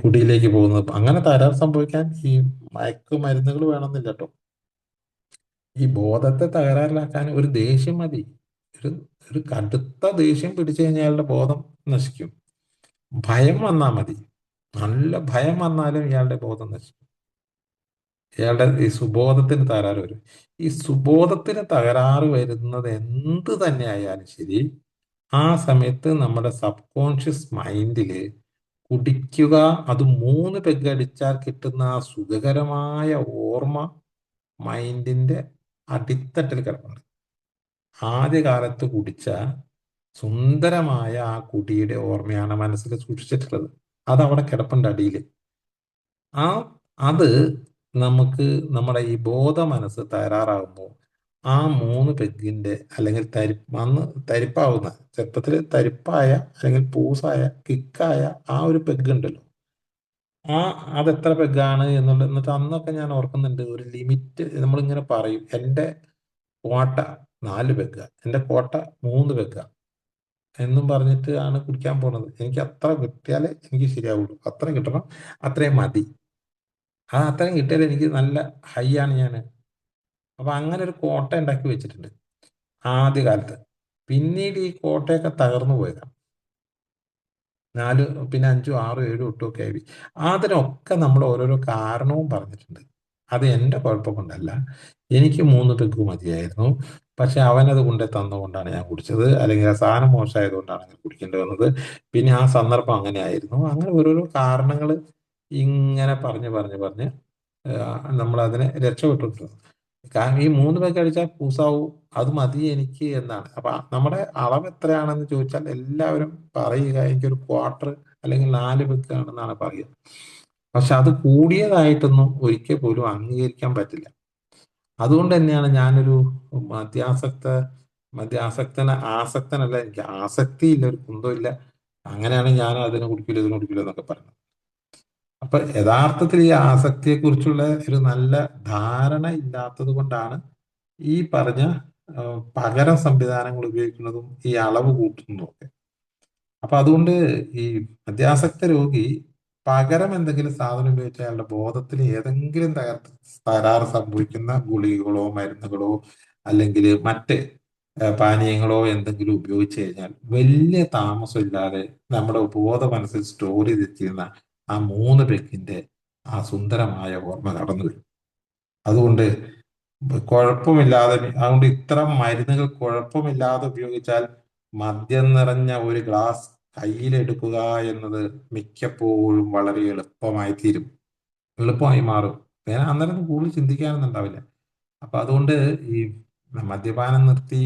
കുടിയിലേക്ക് പോകുന്നത്. അങ്ങനെ തകരാറ് സംഭവിക്കാൻ ഈ മയക്കുമരുന്നുകൾ വേണമെന്നില്ല കേട്ടോ. ഈ ബോധത്തെ തകരാറിലാക്കാൻ ഒരു ദേഷ്യം മതി. ഒരു ഒരു കടുത്ത ദേഷ്യം പിടിച്ചു കഴിഞ്ഞാൽ അയാളുടെ ബോധം നശിക്കും. ഭയം വന്നാൽ മതി. നല്ല ഭയം വന്നാലും ഇയാളുടെ ബോധം നശിക്കും. ഇയാളുടെ ഈ സുബോധത്തിന് തകരാറ് വരും. ഈ സുബോധത്തിന് തകരാറ് വരുന്നത് എന്ത് തന്നെ ആയാലും ശരി, ആ സമയത്ത് നമ്മുടെ സബ് കോൺഷ്യസ് മൈൻഡില് കുടിക്കുക, അത് 3 പെഗ് അടിച്ചാൽ കിട്ടുന്ന ആ സുഖകരമായ ഓർമ്മ മൈൻഡിന്റെ അടിത്തട്ടിൽ കിടപ്പുണ്ട്. ആദ്യകാലത്ത് കുടിച്ച സുന്ദരമായ ആ കുടിയുടെ ഓർമ്മയാണ് മനസ്സിൽ സൂക്ഷിച്ചിട്ടുള്ളത്. അത് അവിടെ കിടപ്പുണ്ട് അടിയിൽ. ആ അത് നമുക്ക് നമ്മുടെ ഈ ബോധ മനസ്സ് തകരാറാകുമ്പോൾ ആ 3 പെഗിന്റെ അല്ലെങ്കിൽ അന്ന് തരിപ്പാവുന്ന, ചെറുപ്പത്തിൽ തരിപ്പായ അല്ലെങ്കിൽ പൂസായ കിക്കായ ആ ഒരു പെഗ് ഉണ്ടല്ലോ, ആ അതെത്ര പെഗാണ് എന്നുള്ളത്. എന്നിട്ട് അന്നൊക്കെ ഞാൻ ഓർക്കുന്നുണ്ട്, ഒരു ലിമിറ്റ് നമ്മളിങ്ങനെ പറയും, എൻ്റെ കോട്ട 4 പെഗ്, എൻ്റെ കോട്ട 3 പെഗ് എന്നും പറഞ്ഞിട്ട് ആണ് കുടിക്കാൻ പോണത്. എനിക്ക് അത്ര കിട്ടിയാലേ എനിക്ക് ശരിയാവുള്ളൂ, അത്ര കിട്ടണം, അത്രയും മതി. ആ അത്രയും കിട്ടിയാൽ എനിക്ക് നല്ല ഹൈ ആണ് ഞാൻ. അപ്പൊ അങ്ങനെ ഒരു കോട്ട ഉണ്ടാക്കി വെച്ചിട്ടുണ്ട് ആദ്യകാലത്ത്. പിന്നീട് ഈ കോട്ടയൊക്കെ തകർന്നു പോയതാണ്. 4, പിന്നെ 5, 6, 7, 8 ഒക്കെ ആയി. അതിനൊക്കെ നമ്മൾ ഓരോരോ കാരണവും പറഞ്ഞിട്ടുണ്ട്. അത് എൻ്റെ കുഴപ്പം കൊണ്ടല്ല. എനിക്ക് 3 പെഗ് മതിയായിരുന്നു. പക്ഷെ അവനത് കൊണ്ടേ തന്നുകൊണ്ടാണ് ഞാൻ കുടിച്ചത്, അല്ലെങ്കിൽ ആ സാധനം മോശമായതുകൊണ്ടാണ് അങ്ങനെ കുടിക്കേണ്ടി വന്നത്. പിന്നെ ആ സന്ദർഭം അങ്ങനെ ആയിരുന്നു. അങ്ങനെ ഓരോരോ കാരണങ്ങൾ ഇങ്ങനെ പറഞ്ഞ് നമ്മൾ അതിനെ രക്ഷപ്പെട്ടിട്ടുണ്ട്. കാരണം ഈ 3 പേക്ക് അടിച്ചാൽ പൂസാവും, അത് മതി എനിക്ക് എന്നാണ്. അപ്പൊ നമ്മുടെ അളവ് എത്രയാണെന്ന് ചോദിച്ചാൽ എല്ലാവരും പറയുക എനിക്കൊരു ക്വാർട്ടർ അല്ലെങ്കിൽ 4 പെഗ് ആണെന്നാണ് പറയുക. പക്ഷെ അത് കൂടിയതായിട്ടൊന്നും ഒരിക്കൽ പോലും അംഗീകരിക്കാൻ പറ്റില്ല. അതുകൊണ്ട് തന്നെയാണ് ഞാനൊരു മദ്യാസക്ത ആസക്തനല്ല, എനിക്ക് ആസക്തിയില്ല, ഒരു കുന്തമില്ല. അങ്ങനെയാണ് ഞാൻ അതിനെ കുടിക്കില്ല ഇതിനെ കുടിക്കില്ല എന്നൊക്കെ പറയുന്നത്. അപ്പൊ യഥാർത്ഥത്തിൽ ഈ ആസക്തിയെ കുറിച്ചുള്ള ഒരു നല്ല ധാരണ ഇല്ലാത്തത് കൊണ്ടാണ് ഈ പറഞ്ഞ പകരം സംവിധാനങ്ങൾ ഉപയോഗിക്കുന്നതും ഈ അളവ് കൂട്ടുന്നതും ഒക്കെ. അപ്പൊ അതുകൊണ്ട് ഈ മദ്യാസക്ത രോഗി പകരം എന്തെങ്കിലും സാധനം ഉപയോഗിച്ച് അയാളുടെ ബോധത്തിൽ ഏതെങ്കിലും തകരാറ് സംഭവിക്കുന്ന ഗുളികകളോ മരുന്നുകളോ അല്ലെങ്കിൽ മറ്റ് പാനീയങ്ങളോ എന്തെങ്കിലും ഉപയോഗിച്ച് കഴിഞ്ഞാൽ വലിയ താമസമില്ലാതെ നമ്മുടെ ബോധ മനസ്സിൽ സ്റ്റോർ ചെയ്തിരിക്കുന്ന ആ 3 പെക്കിന്റെ ആ സുന്ദരമായ ഓർമ്മ കടന്നു വരും. അതുകൊണ്ട് കുഴപ്പമില്ലാതെ, അതുകൊണ്ട് ഇത്തരം മരുന്നുകൾ കുഴപ്പമില്ലാതെ ഉപയോഗിച്ചാൽ മദ്യം നിറഞ്ഞ ഒരു ഗ്ലാസ് കയ്യിലെടുക്കുക എന്നത് മിക്കപ്പോഴും വളരെ എളുപ്പമായി തീരും, എളുപ്പമായി മാറും. വേറെ അന്നേരം കൂടുതൽ ചിന്തിക്കാനൊന്നും ഉണ്ടാവില്ല. അപ്പൊ അതുകൊണ്ട് ഈ മദ്യപാനം നിർത്തി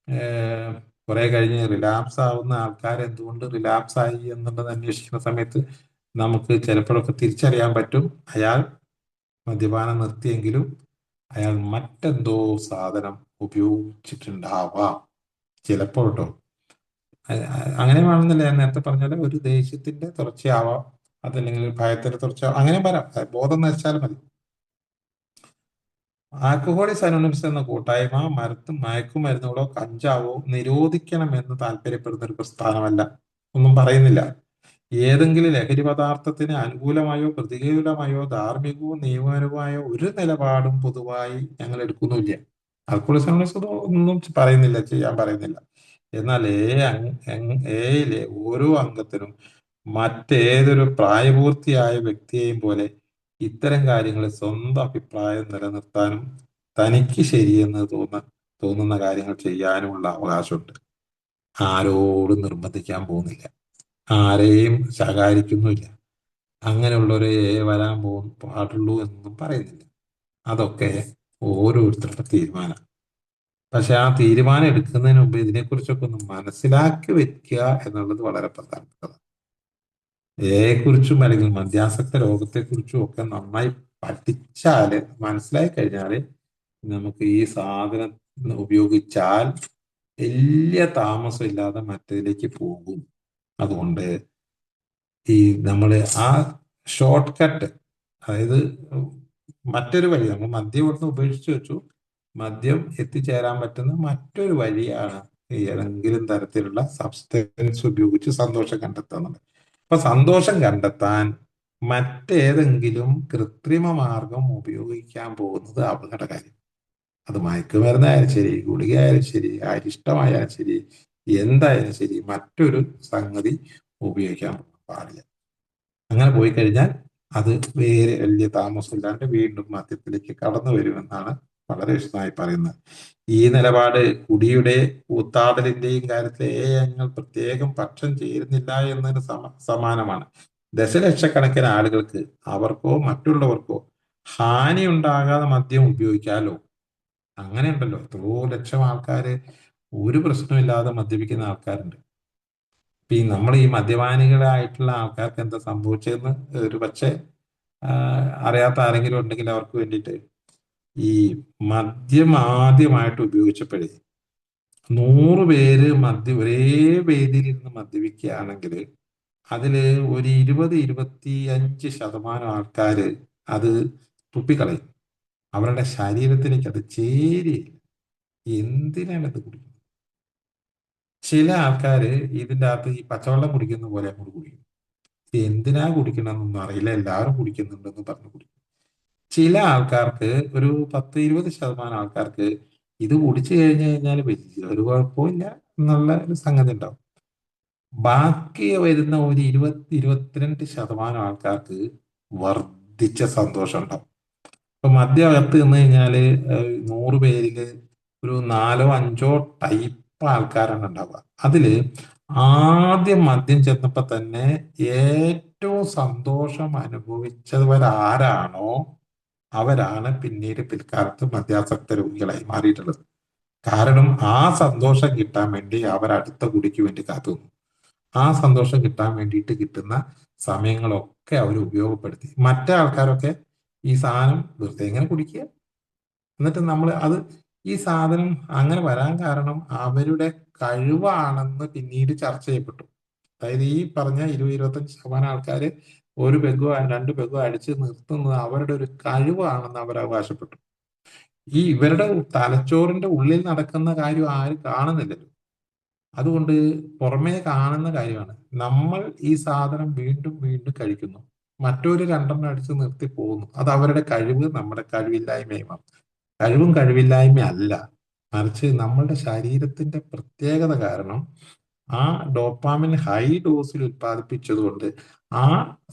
ഏഹ്, കുറെ കഴിഞ്ഞ് റിലാപ്സ് ആവുന്ന ആൾക്കാർ എന്തുകൊണ്ട് റിലാപ്സ് ആയി എന്നുള്ളത് അന്വേഷിക്കുന്ന സമയത്ത് നമുക്ക് ചിലപ്പോഴൊക്കെ തിരിച്ചറിയാൻ പറ്റും, അയാൾ മദ്യപാനം നിർത്തിയെങ്കിലും അയാൾ മറ്റെന്തോ സാധനം ഉപയോഗിച്ചിട്ടുണ്ടാവാം ചിലപ്പോൾ കേട്ടോ. അങ്ങനെ വേണമെന്നില്ല, ഞാൻ നേരത്തെ പറഞ്ഞാൽ ഒരു ദേഷ്യത്തിന്റെ തുടർച്ചയാവാം, അതല്ലെങ്കിൽ ഒരു ഭയത്തിന്റെ തുടർച്ച, അങ്ങനെ വരാം. ബോധം നശിച്ചാൽ മതി. ആൽക്കഹോളിക്സ് അനോണിമസ് എന്ന കൂട്ടായ്മ മയക്കുമരുന്നുകളോ കഞ്ചാവോ നിരോധിക്കണമെന്ന് താല്പര്യപ്പെടുന്ന ഒരു പ്രസ്ഥാനമല്ല, ഒന്നും പറയുന്നില്ല. ഏതെങ്കിലും ലഹരി പദാർത്ഥത്തിന് അനുകൂലമായോ പ്രതികൂലമായോ ധാർമ്മികവോ നിയമപരമായോ ഒരു നിലപാടും പൊതുവായി ഞങ്ങൾ എടുക്കുന്നില്ല. ആൽക്കഹോളിക്സ് അനോണിമസ് ഒന്നും പറയുന്നില്ല, ചെയ്യാൻ പറയുന്നില്ല. എന്നാൽ എയിലെ ഓരോ അംഗത്തിനും മറ്റേതൊരു പ്രായപൂർത്തിയായ വ്യക്തിയെയും പോലെ ഇത്തരം കാര്യങ്ങളിൽ സ്വന്തം അഭിപ്രായം നിലനിർത്താനും തനിക്ക് ശരിയെന്ന് തോന്നുന്ന കാര്യങ്ങൾ ചെയ്യാനുമുള്ള അവകാശമുണ്ട്. ആരോടും നിർബന്ധിക്കാൻ പോകുന്നില്ല, ആരെയും ശകാരിക്കുന്നുമില്ല, അങ്ങനെയുള്ളവരെ വരാൻ പാടുള്ളൂ എന്നൊന്നും പറയുന്നില്ല. അതൊക്കെ ഓരോരുത്തരുടെ തീരുമാനം. പക്ഷെ ആ തീരുമാനം എടുക്കുന്നതിന് മുമ്പ് ഇതിനെക്കുറിച്ചൊക്കെ ഒന്ന് മനസ്സിലാക്കി വെക്കുക എന്നുള്ളത് വളരെ പ്രധാനപ്പെട്ടതാണ്. കുറിച്ചും അല്ലെങ്കിൽ മദ്യാസക്ത രോഗത്തെക്കുറിച്ചും ഒക്കെ നന്നായി പഠിച്ചാല് മനസ്സിലായി കഴിഞ്ഞാല് നമുക്ക് ഈ സാധനം ഉപയോഗിച്ചാൽ വലിയ താമസം ഇല്ലാതെ മറ്റേതിലേക്ക് പോകും. അതുകൊണ്ട് ഈ നമ്മള് ആ ഷോർട്ട് കട്ട്, അതായത് മറ്റൊരു വഴി, നമ്മൾ മദ്യം ഇവിടുന്ന് ഉപേക്ഷിച്ചു വെച്ചു, മദ്യം എത്തിച്ചേരാൻ പറ്റുന്ന മറ്റൊരു വഴിയാണ് ഈ ഏതെങ്കിലും തരത്തിലുള്ള സബ്സ്റ്റൻസ് ഉപയോഗിച്ച് സന്തോഷം കണ്ടെത്തുന്നത്. അപ്പൊ സന്തോഷം കണ്ടെത്താൻ മറ്റേതെങ്കിലും കൃത്രിമ മാർഗം ഉപയോഗിക്കാൻ പോകുന്നത് അപകടകാരി. അത് മയക്കുമരുന്നായാലും ശരി, ഗുളികയായാലും ശരി, അരിഷ്ടമായാലും ശരി, എന്തായാലും ശരി, മറ്റൊരു സംഗതി ഉപയോഗിക്കാൻ പാടില്ല. അങ്ങനെ പോയി കഴിഞ്ഞാൽ അത് വേറെ വലിയ താമസമില്ലാണ്ട് വീണ്ടും മദ്യത്തിലേക്ക് കടന്നു വരുമെന്നാണ് വളരെ വിശദമായി പറയുന്നത്. ഈ നിലപാട് കുടിയുടെ കൂത്താടലിന്റെയും കാര്യത്തിൽ ഞങ്ങൾ പ്രത്യേകം പക്ഷം ചേരുന്നില്ല എന്നതിന് സമാനമാണ്. ദശലക്ഷക്കണക്കിന് ആളുകൾക്ക് അവർക്കോ മറ്റുള്ളവർക്കോ ഹാനി ഉണ്ടാകാതെ മദ്യം ഉപയോഗിക്കാമല്ലോ. അങ്ങനെയുണ്ടല്ലോ, എത്രയോ ലക്ഷം ആൾക്കാര് ഒരു പ്രശ്നമില്ലാതെ മദ്യപിക്കുന്ന ആൾക്കാരുണ്ട്. ഇപ്പൊ ഈ നമ്മൾ ഈ മദ്യപാനികളായിട്ടുള്ള ആൾക്കാർക്ക് എന്താ സംഭവിച്ചതെന്ന് ഒരു പക്ഷേ അറിയാത്ത ആരെങ്കിലും ഉണ്ടെങ്കിൽ അവർക്ക് വേണ്ടിയിട്ട്, ഈ മദ്യം ആദ്യമായിട്ട് ഉപയോഗിച്ചപ്പോഴേ 100 പേര് ഒരേ വേദിയിൽ ഇരുന്ന് മദ്യപിക്കുകയാണെങ്കിൽ അതില് ഒരു 20-25% ആൾക്കാര് അത് തുപ്പിക്കളയും. അവരുടെ ശരീരത്തിലേക്ക് അത് ചേരിയില്ല. എന്തിനാണ് ഇത് കുടിക്കുന്നത്? ചില ആൾക്കാര് ഇതിൻ്റെ അകത്ത് ഈ പച്ചവെള്ളം കുടിക്കുന്ന പോലെ അങ്ങോട്ട് കുടിക്കും. ഇത് എന്തിനാ കുടിക്കണമെന്നൊന്നും അറിയില്ല, എല്ലാവരും കുടിക്കുന്നുണ്ടെന്ന് പറഞ്ഞു കുടിക്കും. ചില ആൾക്കാർക്ക്, ഒരു 10-20% ആൾക്കാർക്ക് ഇത് കുടിച്ചു കഴിഞ്ഞു കഴിഞ്ഞാൽ വലിയ ഒരു കുഴപ്പമില്ല എന്നുള്ള ഒരു സംഗതി ഉണ്ടാവും. ബാക്കി വരുന്ന ഒരു 20-22% ആൾക്കാർക്ക് വർദ്ധിച്ച സന്തോഷം ഉണ്ടാവും. ഇപ്പൊ മദ്യം അകത്ത് നിന്ന് കഴിഞ്ഞാല് 100 പേരില് ഒരു നാലോ അഞ്ചോ ടൈപ്പ് ആൾക്കാരാണ് ഉണ്ടാവുക. അതില് ആദ്യം മദ്യം ചെന്നപ്പോ തന്നെ ഏറ്റവും സന്തോഷം അനുഭവിച്ചവരാരാണോ അവരാണ് പിന്നീട് പിൽക്കാലത്ത് മദ്യാസക്ത രോഗികളായി മാറിയിട്ടുള്ളത്. കാരണം ആ സന്തോഷം കിട്ടാൻ വേണ്ടി അവർ അടുത്ത കുടിക്ക് വേണ്ടി കാത്തു നിന്നു. ആ സന്തോഷം കിട്ടാൻ വേണ്ടിയിട്ട് കിട്ടുന്ന സമയങ്ങളൊക്കെ അവർ ഉപയോഗപ്പെടുത്തി. മറ്റേ ആൾക്കാരൊക്കെ ഈ സാധനം വെറുതെ ഇങ്ങനെ കുടിക്കുക. എന്നിട്ട് നമ്മൾ അത് ഈ സാധനം അങ്ങനെ വരാൻ കാരണം അവരുടെ കഴിവാണെന്ന് പിന്നീട് ചർച്ച ചെയ്യപ്പെട്ടു. അതായത് ഈ പറഞ്ഞ 20-25% ആൾക്കാര് ഒരു പെഗോ രണ്ട് പെഗോ അടിച്ച് നിർത്തുന്നത് അവരുടെ ഒരു കഴിവാണെന്ന് അവർ അവകാശപ്പെട്ടു. ഈ ഇവരുടെ തലച്ചോറിന്റെ ഉള്ളിൽ നടക്കുന്ന കാര്യം ആരും കാണുന്നില്ലല്ലോ. അതുകൊണ്ട് പുറമേ കാണുന്ന കാര്യമാണ്. നമ്മൾ ഈ സാധനം വീണ്ടും വീണ്ടും കഴിക്കുന്നു, മറ്റൊരു രണ്ടെണ്ണം അടിച്ച് നിർത്തി പോകുന്നു. അത് അവരുടെ കഴിവ്, നമ്മുടെ കഴിവില്ലായ്മയുമാണ്. കഴിവും കഴിവില്ലായ്മ അല്ല, മറിച്ച് നമ്മളുടെ ശരീരത്തിന്റെ പ്രത്യേകത കാരണം ആ ഡോപ്പാമിൻ ഹൈ ഡോസിൽ ഉത്പാദിപ്പിച്ചതുകൊണ്ട് ആ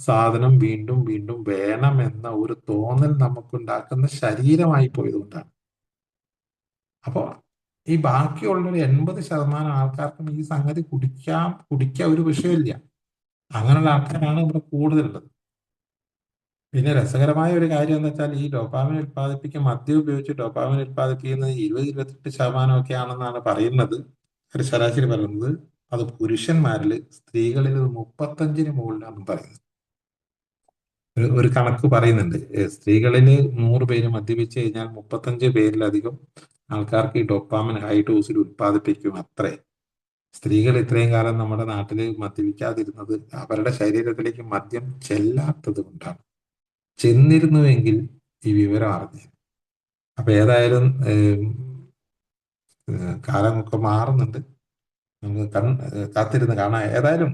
സാധനം വീണ്ടും വീണ്ടും വേണമെന്ന ഒരു തോന്നൽ നമുക്കുണ്ടാക്കുന്ന ശരീരമായി പോയതുകൊണ്ടാണ്. അപ്പോൾ ഈ ബാക്കിയുള്ള ഒരു 80% ആൾക്കാർക്കും ഈ സംഗതി കുടിക്കാൻ ഒരു വിഷയമില്ല. അങ്ങനെയുള്ള ആൾക്കാരാണ് ഇവിടെ കൂടുതലുള്ളത്. പിന്നെ രസകരമായ ഒരു കാര്യം എന്ന് വെച്ചാൽ ഈ ഡോപാമിൻ ഉത്പാദിപ്പിക്കാൻ മദ്യം ഉപയോഗിച്ച് ഡോപാമിൻ ഉത്പാദിപ്പിക്കുന്നത് 20-28% ഒക്കെ ആണെന്നാണ് പറയുന്നത്. ഒരു ശരാശരി പറയുന്നത്. അത് പുരുഷന്മാരിൽ, സ്ത്രീകളിൽ 35-ന് മുകളിലാണെന്ന് പറയുന്നത്. ഒരു കണക്ക് പറയുന്നുണ്ട്. സ്ത്രീകളിൽ 100 പേര് മദ്യപിച്ച് കഴിഞ്ഞാൽ 35 പേരിലധികം ആൾക്കാർക്ക് ഈ ഡോപ്പാമിൻ ഹൈ ഡോസിൽ ഉത്പാദിപ്പിക്കും അത്രേ. സ്ത്രീകൾ ഇത്രയും കാലം നമ്മുടെ നാട്ടിൽ മദ്യപിക്കാതിരുന്നത് അവരുടെ ശരീരത്തിലേക്ക് മദ്യം ചെല്ലാത്തത് കൊണ്ടാണ്. ചെന്നിരുന്നുവെങ്കിൽ ഈ വിവരം അറിഞ്ഞു. അപ്പൊ ഏതായാലും കാലമൊക്കെ മാറുന്നുണ്ട്. നമുക്ക് കാത്തിരുന്ന് കാണാം. ഏതായാലും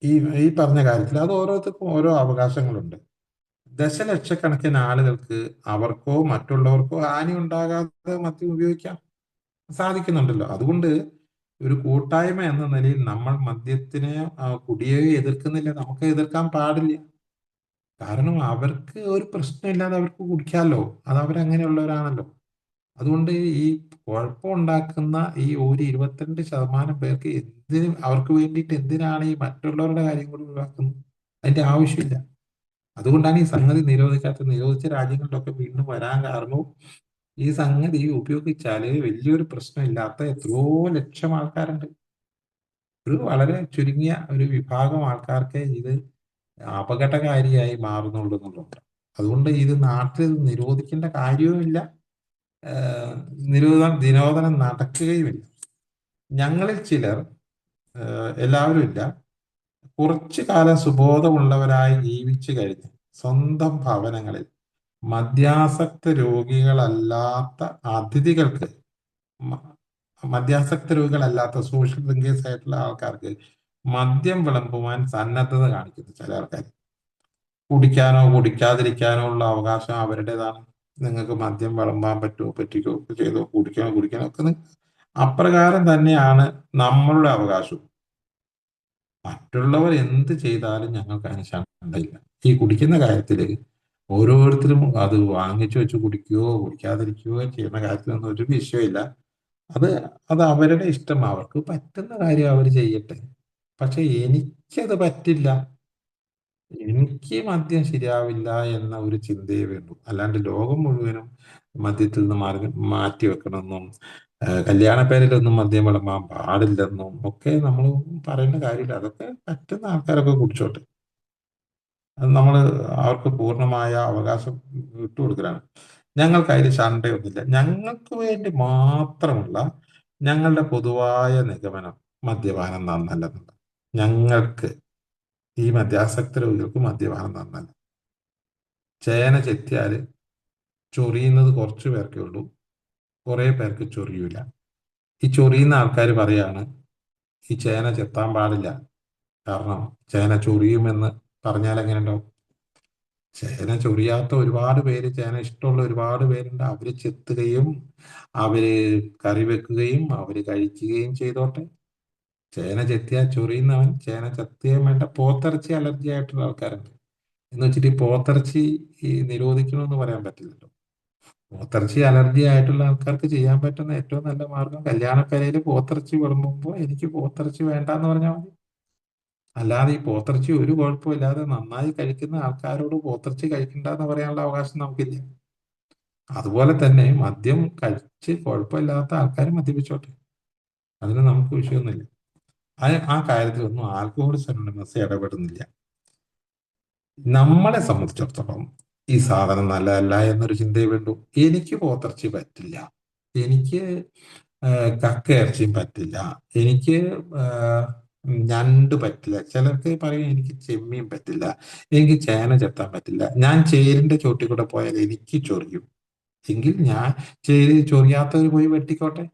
ഈ ഈ പറഞ്ഞ കാര്യത്തിൽ അത് ഓരോരുത്തർക്കും ഓരോ അവകാശങ്ങളുണ്ട്. ദശലക്ഷക്കണക്കിന് ആളുകൾക്ക് അവർക്കോ മറ്റുള്ളവർക്കോ ഹാനി ഉണ്ടാകാതെ മദ്യം ഉപയോഗിക്കാം സാധിക്കുന്നുണ്ടല്ലോ. അതുകൊണ്ട് ഒരു കൂട്ടായ്മ എന്ന നിലയിൽ നമ്മൾ മദ്യത്തിനെ കുടിയെ എതിർക്കുന്നില്ല, നമുക്ക് എതിർക്കാൻ പാടില്ല. കാരണം അവർക്ക് ഒരു പ്രശ്നമില്ലാതെ അവർക്ക് കുടിക്കാമല്ലോ, അത് അവരങ്ങനെയുള്ളവരാണല്ലോ. അതുകൊണ്ട് ഈ കുഴപ്പമുണ്ടാക്കുന്ന ഈ ഒരു 22% പേർക്ക് അവർക്ക് വേണ്ടിയിട്ട് എന്തിനാണ് ഈ മറ്റുള്ളവരുടെ കാര്യം കൂടി ഒഴിവാക്കുന്നത്? അതിന്റെ ആവശ്യമില്ല. അതുകൊണ്ടാണ് ഈ സംഗതി നിരോധിക്കാത്തത്. നിരോധിച്ച രാജ്യങ്ങളിലൊക്കെ വീണ്ടും വരാൻ കാരണവും ഈ സംഗതി ഉപയോഗിച്ചാല് വലിയൊരു പ്രശ്നമില്ലാത്ത എത്രയോ ലക്ഷം ആൾക്കാരുണ്ട്. ഒരു വളരെ ചുരുങ്ങിയ ഒരു വിഭാഗം ആൾക്കാർക്ക് ഇത് അപകടകാരിയായി മാറുന്നുള്ളൂ എന്നുള്ളത്. അതുകൊണ്ട് ഇത് നാട്ടിൽ നിരോധിക്കേണ്ട കാര്യവുമില്ല, നിരോധനം നടക്കുകയുമില്ല. ഞങ്ങളിൽ ചിലർ, എല്ലാവരും ഇല്ല, കുറച്ചു കാലം സുബോധമുള്ളവരായി ജീവിച്ചു കഴിഞ്ഞ് സ്വന്തം ഭവനങ്ങളിൽ മദ്യാസക്ത രോഗികളല്ലാത്ത അതിഥികൾക്ക്, മദ്യാസക്ത രോഗികളല്ലാത്ത സോഷ്യൽ ഡ്രിങ്കേഴ്സ് ആയിട്ടുള്ള ആൾക്കാർക്ക് മദ്യം വിളമ്പുവാൻ സന്നദ്ധത കാണിക്കുന്നു ചില ആൾക്കാർ. കുടിക്കാനോ കുടിക്കാതിരിക്കാനോ ഉള്ള അവകാശം അവരുടേതാണ്. നിങ്ങൾക്ക് മദ്യം വിളമ്പാൻ പറ്റുമോ, പറ്റിക്കോ ചെയ്തോ, കുടിക്കാനോ ഒക്കെ അപ്രകാരം തന്നെയാണ് നമ്മളുടെ അവകാശവും. മറ്റുള്ളവർ എന്ത് ചെയ്താലും ഞങ്ങൾക്ക് അതിന് ശണ്ടയില്ല. ഈ കുടിക്കുന്ന കാര്യത്തില് ഓരോരുത്തരും അത് വാങ്ങിച്ചു വെച്ച് കുടിക്കുകയോ കുടിക്കാതിരിക്കുകയോ ചെയ്യുന്ന കാര്യത്തിലൊന്നും ഒരു വിഷയമില്ല. അത് അത് അവരുടെ ഇഷ്ടം, അവർക്ക് പറ്റുന്ന കാര്യം അവർ ചെയ്യട്ടെ. പക്ഷെ എനിക്കത് പറ്റില്ല, എനിക്ക് മദ്യം ശരിയാവില്ല എന്ന ഒരു ചിന്തയെ വേണ്ടു. അല്ലാണ്ട് ലോകം മുഴുവനും മദ്യത്തിൽ നിന്ന് മാറ്റി വെക്കണമെന്നും കല്യാണ പേരിലൊന്നും മദ്യം വിളമ്പാൻ പാടില്ലെന്നും ഒക്കെ നമ്മൾ പറയേണ്ട കാര്യമില്ല. അതൊക്കെ പറ്റുന്ന ആൾക്കാരൊക്കെ കുടിച്ചോട്ടെ. അത് നമ്മൾ അവർക്ക് പൂർണ്ണമായ അവകാശം വിട്ടുകൊടുക്കലാണ്. ഞങ്ങൾക്ക് അതിൽ ശണ്ടയൊന്നുമില്ല. ഞങ്ങൾക്ക് വേണ്ടി മാത്രമുള്ള ഞങ്ങളുടെ പൊതുവായ നിഗമനം മദ്യപാനം നന്നല്ലെന്നുള്ളത്. ഞങ്ങൾക്ക്, ഈ മദ്യാസക്ത രോഗികൾക്ക് മദ്യപാനം നന്നല്ല. ചേന ചെത്തിയാല് ചൊറിയുന്നത് കുറച്ചു പേർക്കേ ഉള്ളൂ, കുറെ പേർക്ക് ചൊറിയൂല. ഈ ചൊറിയുന്ന ആൾക്കാർ പറയാണ് ഈ ചേന ചെത്താൻ പാടില്ല, കാരണം ചേന ചൊറിയുമെന്ന് പറഞ്ഞാൽ എങ്ങനെ ഉണ്ടാവും? ചേന ചൊറിയാത്ത ഒരുപാട് പേര്, ചേന ഇഷ്ടമുള്ള ഒരുപാട് പേരുണ്ട്. അവര് ചെത്തുകയും അവര് കറി വെക്കുകയും അവര് കഴിക്കുകയും ചെയ്തോട്ടെ. ചേന ചെത്തിയാൽ ചൊറിയുന്നവൻ ചേന ചെത്തിയാൻ വേണ്ട. പോത്തിറച്ചി അലർജി ആയിട്ടുള്ള ആൾക്കാരുണ്ട് എന്ന് വെച്ചിട്ട് ഈ പോത്തിറച്ചി ഈ നിരോധിക്കണമെന്ന് പറയാൻ പറ്റില്ലല്ലോ. പോത്തിറച്ചി അലർജി ആയിട്ടുള്ള ആൾക്കാർക്ക് ചെയ്യാൻ പറ്റുന്ന ഏറ്റവും നല്ല മാർഗം, കല്യാണപ്പരയിൽ പോത്തിറച്ചി വിളമ്പുമ്പോൾ എനിക്ക് പോത്തിറച്ചി വേണ്ടാന്ന് പറഞ്ഞാൽ മതി. അല്ലാതെ ഈ പോത്തിറച്ചി ഒരു കുഴപ്പമില്ലാതെ നന്നായി കഴിക്കുന്ന ആൾക്കാരോട് പോത്തിറച്ചി കഴിക്കണ്ടെന്ന് പറയാനുള്ള അവകാശം നമുക്കില്ല. അതുപോലെ തന്നെ മദ്യം കഴിച്ച് കുഴപ്പമില്ലാത്ത ആൾക്കാർ മദ്യപിച്ചോട്ടെ, അതിന് നമുക്ക് വിഷയമൊന്നുമില്ല. ആ കാര്യത്തിലൊന്നും ആൽക്കഹോളിസ്റ്റ് അനോണിമസ് ഇടപെടുന്നില്ല. നമ്മളെ സംബന്ധിച്ചിടത്തോളം ഈ സാധനം നല്ലതല്ല എന്നൊരു ചിന്തയെ വേണ്ടു. എനിക്ക് പോത്തിറച്ചി പറ്റില്ല, എനിക്ക് കക്ക ഇറച്ചിയും പറ്റില്ല, എനിക്ക് ഞണ്ട് പറ്റില്ല, ചിലർക്ക് പറയും എനിക്ക് ചെമ്മീൻ പറ്റില്ല, എനിക്ക് ചേന ചെത്താൻ പറ്റില്ല, ഞാൻ ചേരിന്റെ ചോട്ടിൽ കൂടെ പോയാൽ എനിക്ക് ചൊറിയും, എങ്കിൽ ഞാൻ ചേരി ചൊറിയാത്തവർ പോയി വെട്ടിക്കോട്ടെ.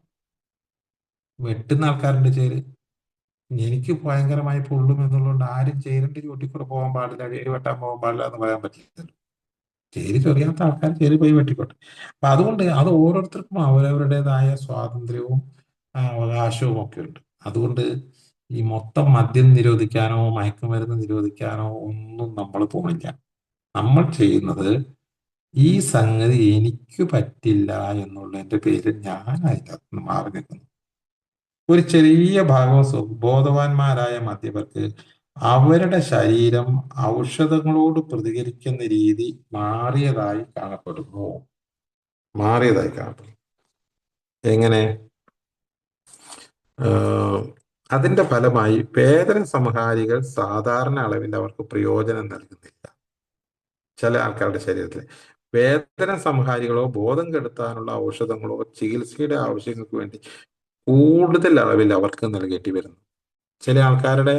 വെട്ടുന്ന ആൾക്കാരുടെ ചേര് എനിക്ക് ഭയങ്കരമായി പൊള്ളും എന്നുള്ളതുകൊണ്ട് ആരും ചേരിന്റെ ചോട്ടിൽ കൂടെ പോകാൻ പാടില്ല, ചേരി വെട്ടാൻ പോകാൻ പാടില്ല എന്ന് പറയാൻ പറ്റില്ല. ചേരി ചൊറിയാത്ത ആൾക്കാർ ചേരി പോയി വെട്ടിക്കോട്ടെ. അപ്പൊ അതുകൊണ്ട് അത് ഓരോരുത്തർക്കും അവരവരുടേതായ സ്വാതന്ത്ര്യവും അവകാശവും ഒക്കെ ഉണ്ട്. അതുകൊണ്ട് ഈ മൊത്തം മദ്യം നിരോധിക്കാനോ മയക്കുമരുന്ന് നിരോധിക്കാനോ ഒന്നും നമ്മൾ പോണില്ല. നമ്മൾ ചെയ്യുന്നത് ഈ സംഗതി എനിക്ക് പറ്റില്ല എന്നുള്ളതിന്റെ പേരിൽ ഞാൻ അതിൻ്റെ അകത്ത് മാറി നിൽക്കുന്നു. ഒരു ചെറിയ ഭാഗം ബോധവാന്മാരായ മദ്യപർക്ക് അവരുടെ ശരീരം ഔഷധങ്ങളോട് പ്രതികരിക്കുന്ന രീതി മാറിയതായി കാണപ്പെടുന്നു. മാറിയതായി കാണപ്പെടുന്നു. എങ്ങനെ? ആഹ് അതിന്റെ ഫലമായി വേദന സംഹാരികൾ സാധാരണ അളവിൽ അവർക്ക് പ്രയോജനം നൽകുന്നില്ല. ചില ആൾക്കാരുടെ ശരീരത്തിൽ വേദന സംഹാരികളോ ബോധം കെടുത്താനുള്ള ഔഷധങ്ങളോ ചികിത്സയുടെ ആവശ്യങ്ങൾക്ക് വേണ്ടി കൂടുതൽ അളവിൽ അവർക്ക് നൽകേണ്ടി വരുന്നു. ചില ആൾക്കാരുടെ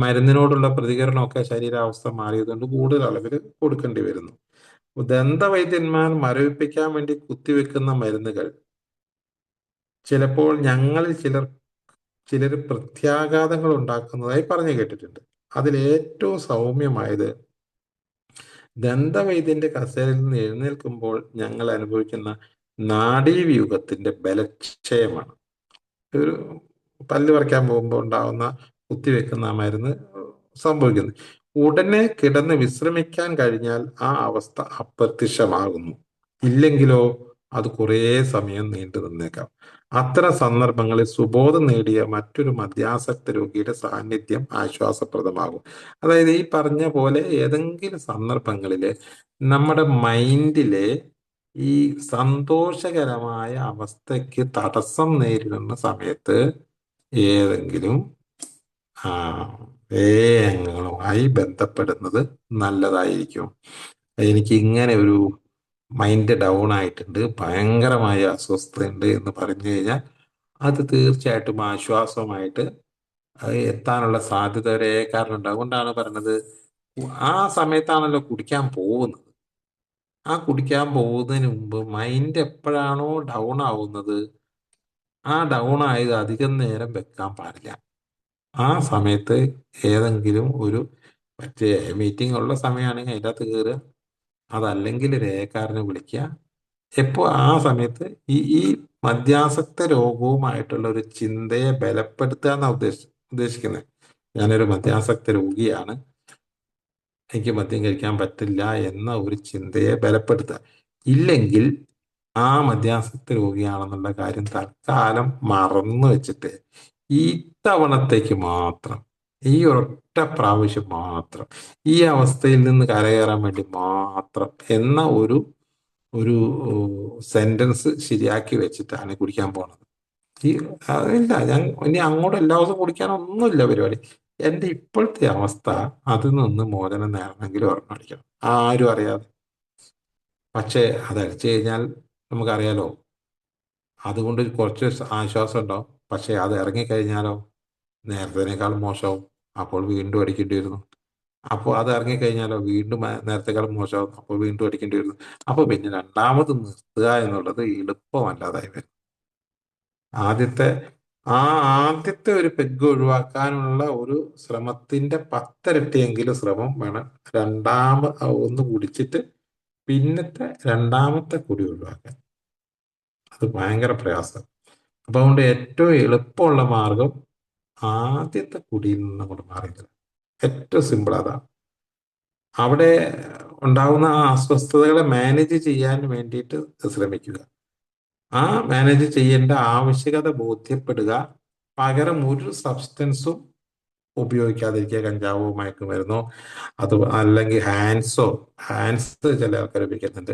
മരുന്നിനോടുള്ള പ്രതികരണമൊക്കെ ശരീരാവസ്ഥ മാറിയതുകൊണ്ട് കൂടുതൽ അളവിൽ കൊടുക്കേണ്ടി വരുന്നു. ദന്തവൈദ്യന്മാർ മരവിപ്പിക്കാൻ വേണ്ടി കുത്തിവെക്കുന്ന മരുന്നുകൾ ചിലപ്പോൾ ഞങ്ങളിൽ ചിലർ പ്രത്യാഘാതങ്ങൾ ഉണ്ടാക്കുന്നതായി പറഞ്ഞു കേട്ടിട്ടുണ്ട്. അതിൽ ഏറ്റവും സൗമ്യമായത് ദന്തവൈദ്യന്റെ കസേരയിൽ നിന്ന് എഴുന്നേൽക്കുമ്പോൾ ഞങ്ങൾ അനുഭവിക്കുന്ന നാഡീവ്യൂഹത്തിന്റെ ബലക്ഷയമാണ്. ഒരു പല്ല് പറിക്കാൻ പോകുമ്പോൾ ഉണ്ടാവുന്ന കുത്തിവെക്കുന്ന ആ മരുന്ന് സംഭവിക്കുന്നത്. ഉടനെ കിടന്ന് വിശ്രമിക്കാൻ കഴിഞ്ഞാൽ ആ അവസ്ഥ അപ്രത്യക്ഷമാകുന്നു. ഇല്ലെങ്കിലോ അത് കുറേ സമയം നീണ്ടു നിന്നേക്കാം. അത്തരം സന്ദർഭങ്ങളിൽ സുബോധം നേടിയ മറ്റൊരു മദ്യാസക്ത രോഗിയുടെ സാന്നിധ്യം ആശ്വാസപ്രദമാകും. അതായത് ഈ പറഞ്ഞ പോലെ ഏതെങ്കിലും സന്ദർഭങ്ങളിൽ നമ്മുടെ മൈൻഡിലെ ഈ സന്തോഷകരമായ അവസ്ഥയ്ക്ക് തടസ്സം നേരിടുന്ന സമയത്ത് ഏതെങ്കിലും ആ അംഗങ്ങളുമായി ബന്ധപ്പെടുന്നത് നല്ലതായിരിക്കും. എനിക്ക് ഇങ്ങനെ ഒരു മൈൻഡ് ഡൗൺ ആയിട്ടുണ്ട്, ഭയങ്കരമായ അസ്വസ്ഥതയുണ്ട് എന്ന് പറഞ്ഞു കഴിഞ്ഞാൽ അത് തീർച്ചയായിട്ടും ആശ്വാസമായിട്ട് അത് എത്താനുള്ള സാധ്യത ഒരു ഏക്കാറിനുണ്ട്. അതുകൊണ്ടാണ് പറഞ്ഞത് ആ സമയത്താണല്ലോ കുടിക്കാൻ പോകുന്നത്. ആ കുടിക്കാൻ പോകുന്നതിന് മുമ്പ് മൈൻഡ് എപ്പോഴാണോ ഡൗൺ ആവുന്നത്, ആ ഡൗൺ ആയത് അധികം നേരം വെക്കാൻ പാടില്ല. ആ സമയത്ത് ഏതെങ്കിലും ഒരു മറ്റേ മീറ്റിംഗ് ഉള്ള സമയമാണെങ്കിൽ അതിൻ്റെ അകത്ത് കയറുക, അതല്ലെങ്കിൽ രേഖക്കാരനെ വിളിക്കുക. എപ്പോൾ ആ സമയത്ത് ഈ മദ്യാസക്ത രോഗവുമായിട്ടുള്ള ഒരു ചിന്തയെ ബലപ്പെടുത്തുക എന്നാണ് ഉദ്ദേശിക്കുന്നത്. ഞാനൊരു മദ്യാസക്ത രോഗിയാണ്, എനിക്ക് മദ്യം കഴിക്കാൻ പറ്റില്ല എന്ന ഒരു ചിന്തയെ ബലപ്പെടുത്തുക. ഇല്ലെങ്കിൽ ആ മദ്യാസക്ത രോഗിയാണെന്നുള്ള കാര്യം തൽക്കാലം മറന്നു വെച്ചിട്ട് ഈ തവണത്തേക്ക് മാത്രം, ഈ ഒരൊറ്റ പ്രാവശ്യം മാത്രം ഈ അവസ്ഥയിൽ നിന്ന് കരകയറാൻ വേണ്ടി മാത്രം എന്ന ഒരു ഒരു സെന്റൻസ് ശരിയാക്കി വെച്ചിട്ടാണ് കുടിക്കാൻ പോണത്. ഈ അതില്ല, ഞാൻ ഇനി അങ്ങോട്ട് എല്ലാ ദിവസവും കുടിക്കാനൊന്നുമില്ല പരിപാടി. എൻ്റെ ഇപ്പോഴത്തെ അവസ്ഥ അതിൽ നിന്ന് മോചനം നേടണമെങ്കിൽ ഒരെണ്ണം അടിക്കണം, ആരും അറിയാതെ. പക്ഷേ അത് അടിച്ചു കഴിഞ്ഞാൽ നമുക്കറിയാലോ, അതുകൊണ്ട് കുറച്ച് ആശ്വാസം ഉണ്ടാവും. പക്ഷെ അത് ഇറങ്ങിക്കഴിഞ്ഞാലോ നേരത്തേനേക്കാൾ മോശമാവും. അപ്പോൾ വീണ്ടും അടിക്കേണ്ടി വരുന്നു. അപ്പോൾ അത് ഇറങ്ങിക്കഴിഞ്ഞാലോ വീണ്ടും നേരത്തെക്കാളും മോശമാവും. അപ്പോൾ വീണ്ടും അടിക്കേണ്ടി വരുന്നു. അപ്പോൾ പിന്നെ രണ്ടാമത് നിർത്തുക എന്നുള്ളത് എളുപ്പമല്ലാതായി വരും. ആദ്യത്തെ ആ ആദ്യത്തെ ഒരു പെഗ് ഒഴിവാക്കാനുള്ള ഒരു ശ്രമത്തിന്റെ 10 ഇരട്ടിയെങ്കിലും ശ്രമം വേണം ഒന്ന് കുടിച്ചിട്ട് പിന്നത്തെ രണ്ടാമത്തെ കുടി ഒഴിവാക്കാൻ. അത് ഭയങ്കര പ്രയാസം. അപ്പൊ അതുകൊണ്ട് ഏറ്റവും എളുപ്പമുള്ള മാർഗം ആദ്യത്തെ കുടിയിൽ നിന്ന് അങ്ങോട്ട് മാറിയില്ല. ഏറ്റവും സിമ്പിൾ അതാണ്. അവിടെ ഉണ്ടാകുന്ന ആ അസ്വസ്ഥതകളെ മാനേജ് ചെയ്യാൻ വേണ്ടിയിട്ട് ശ്രമിക്കുക. ആ മാനേജ് ചെയ്യേണ്ട ആവശ്യകത ബോധ്യപ്പെടുക. പകരം ഒരു സബ്സ്റ്റൻസും ഉപയോഗിക്കാതിരിക്കുക. കഞ്ചാവോ മയക്കുമരുന്നോ അത് അല്ലെങ്കിൽ ഹാൻഡ്സ് ചില ആൾക്കാർ ഉപയോഗിക്കുന്നുണ്ട്.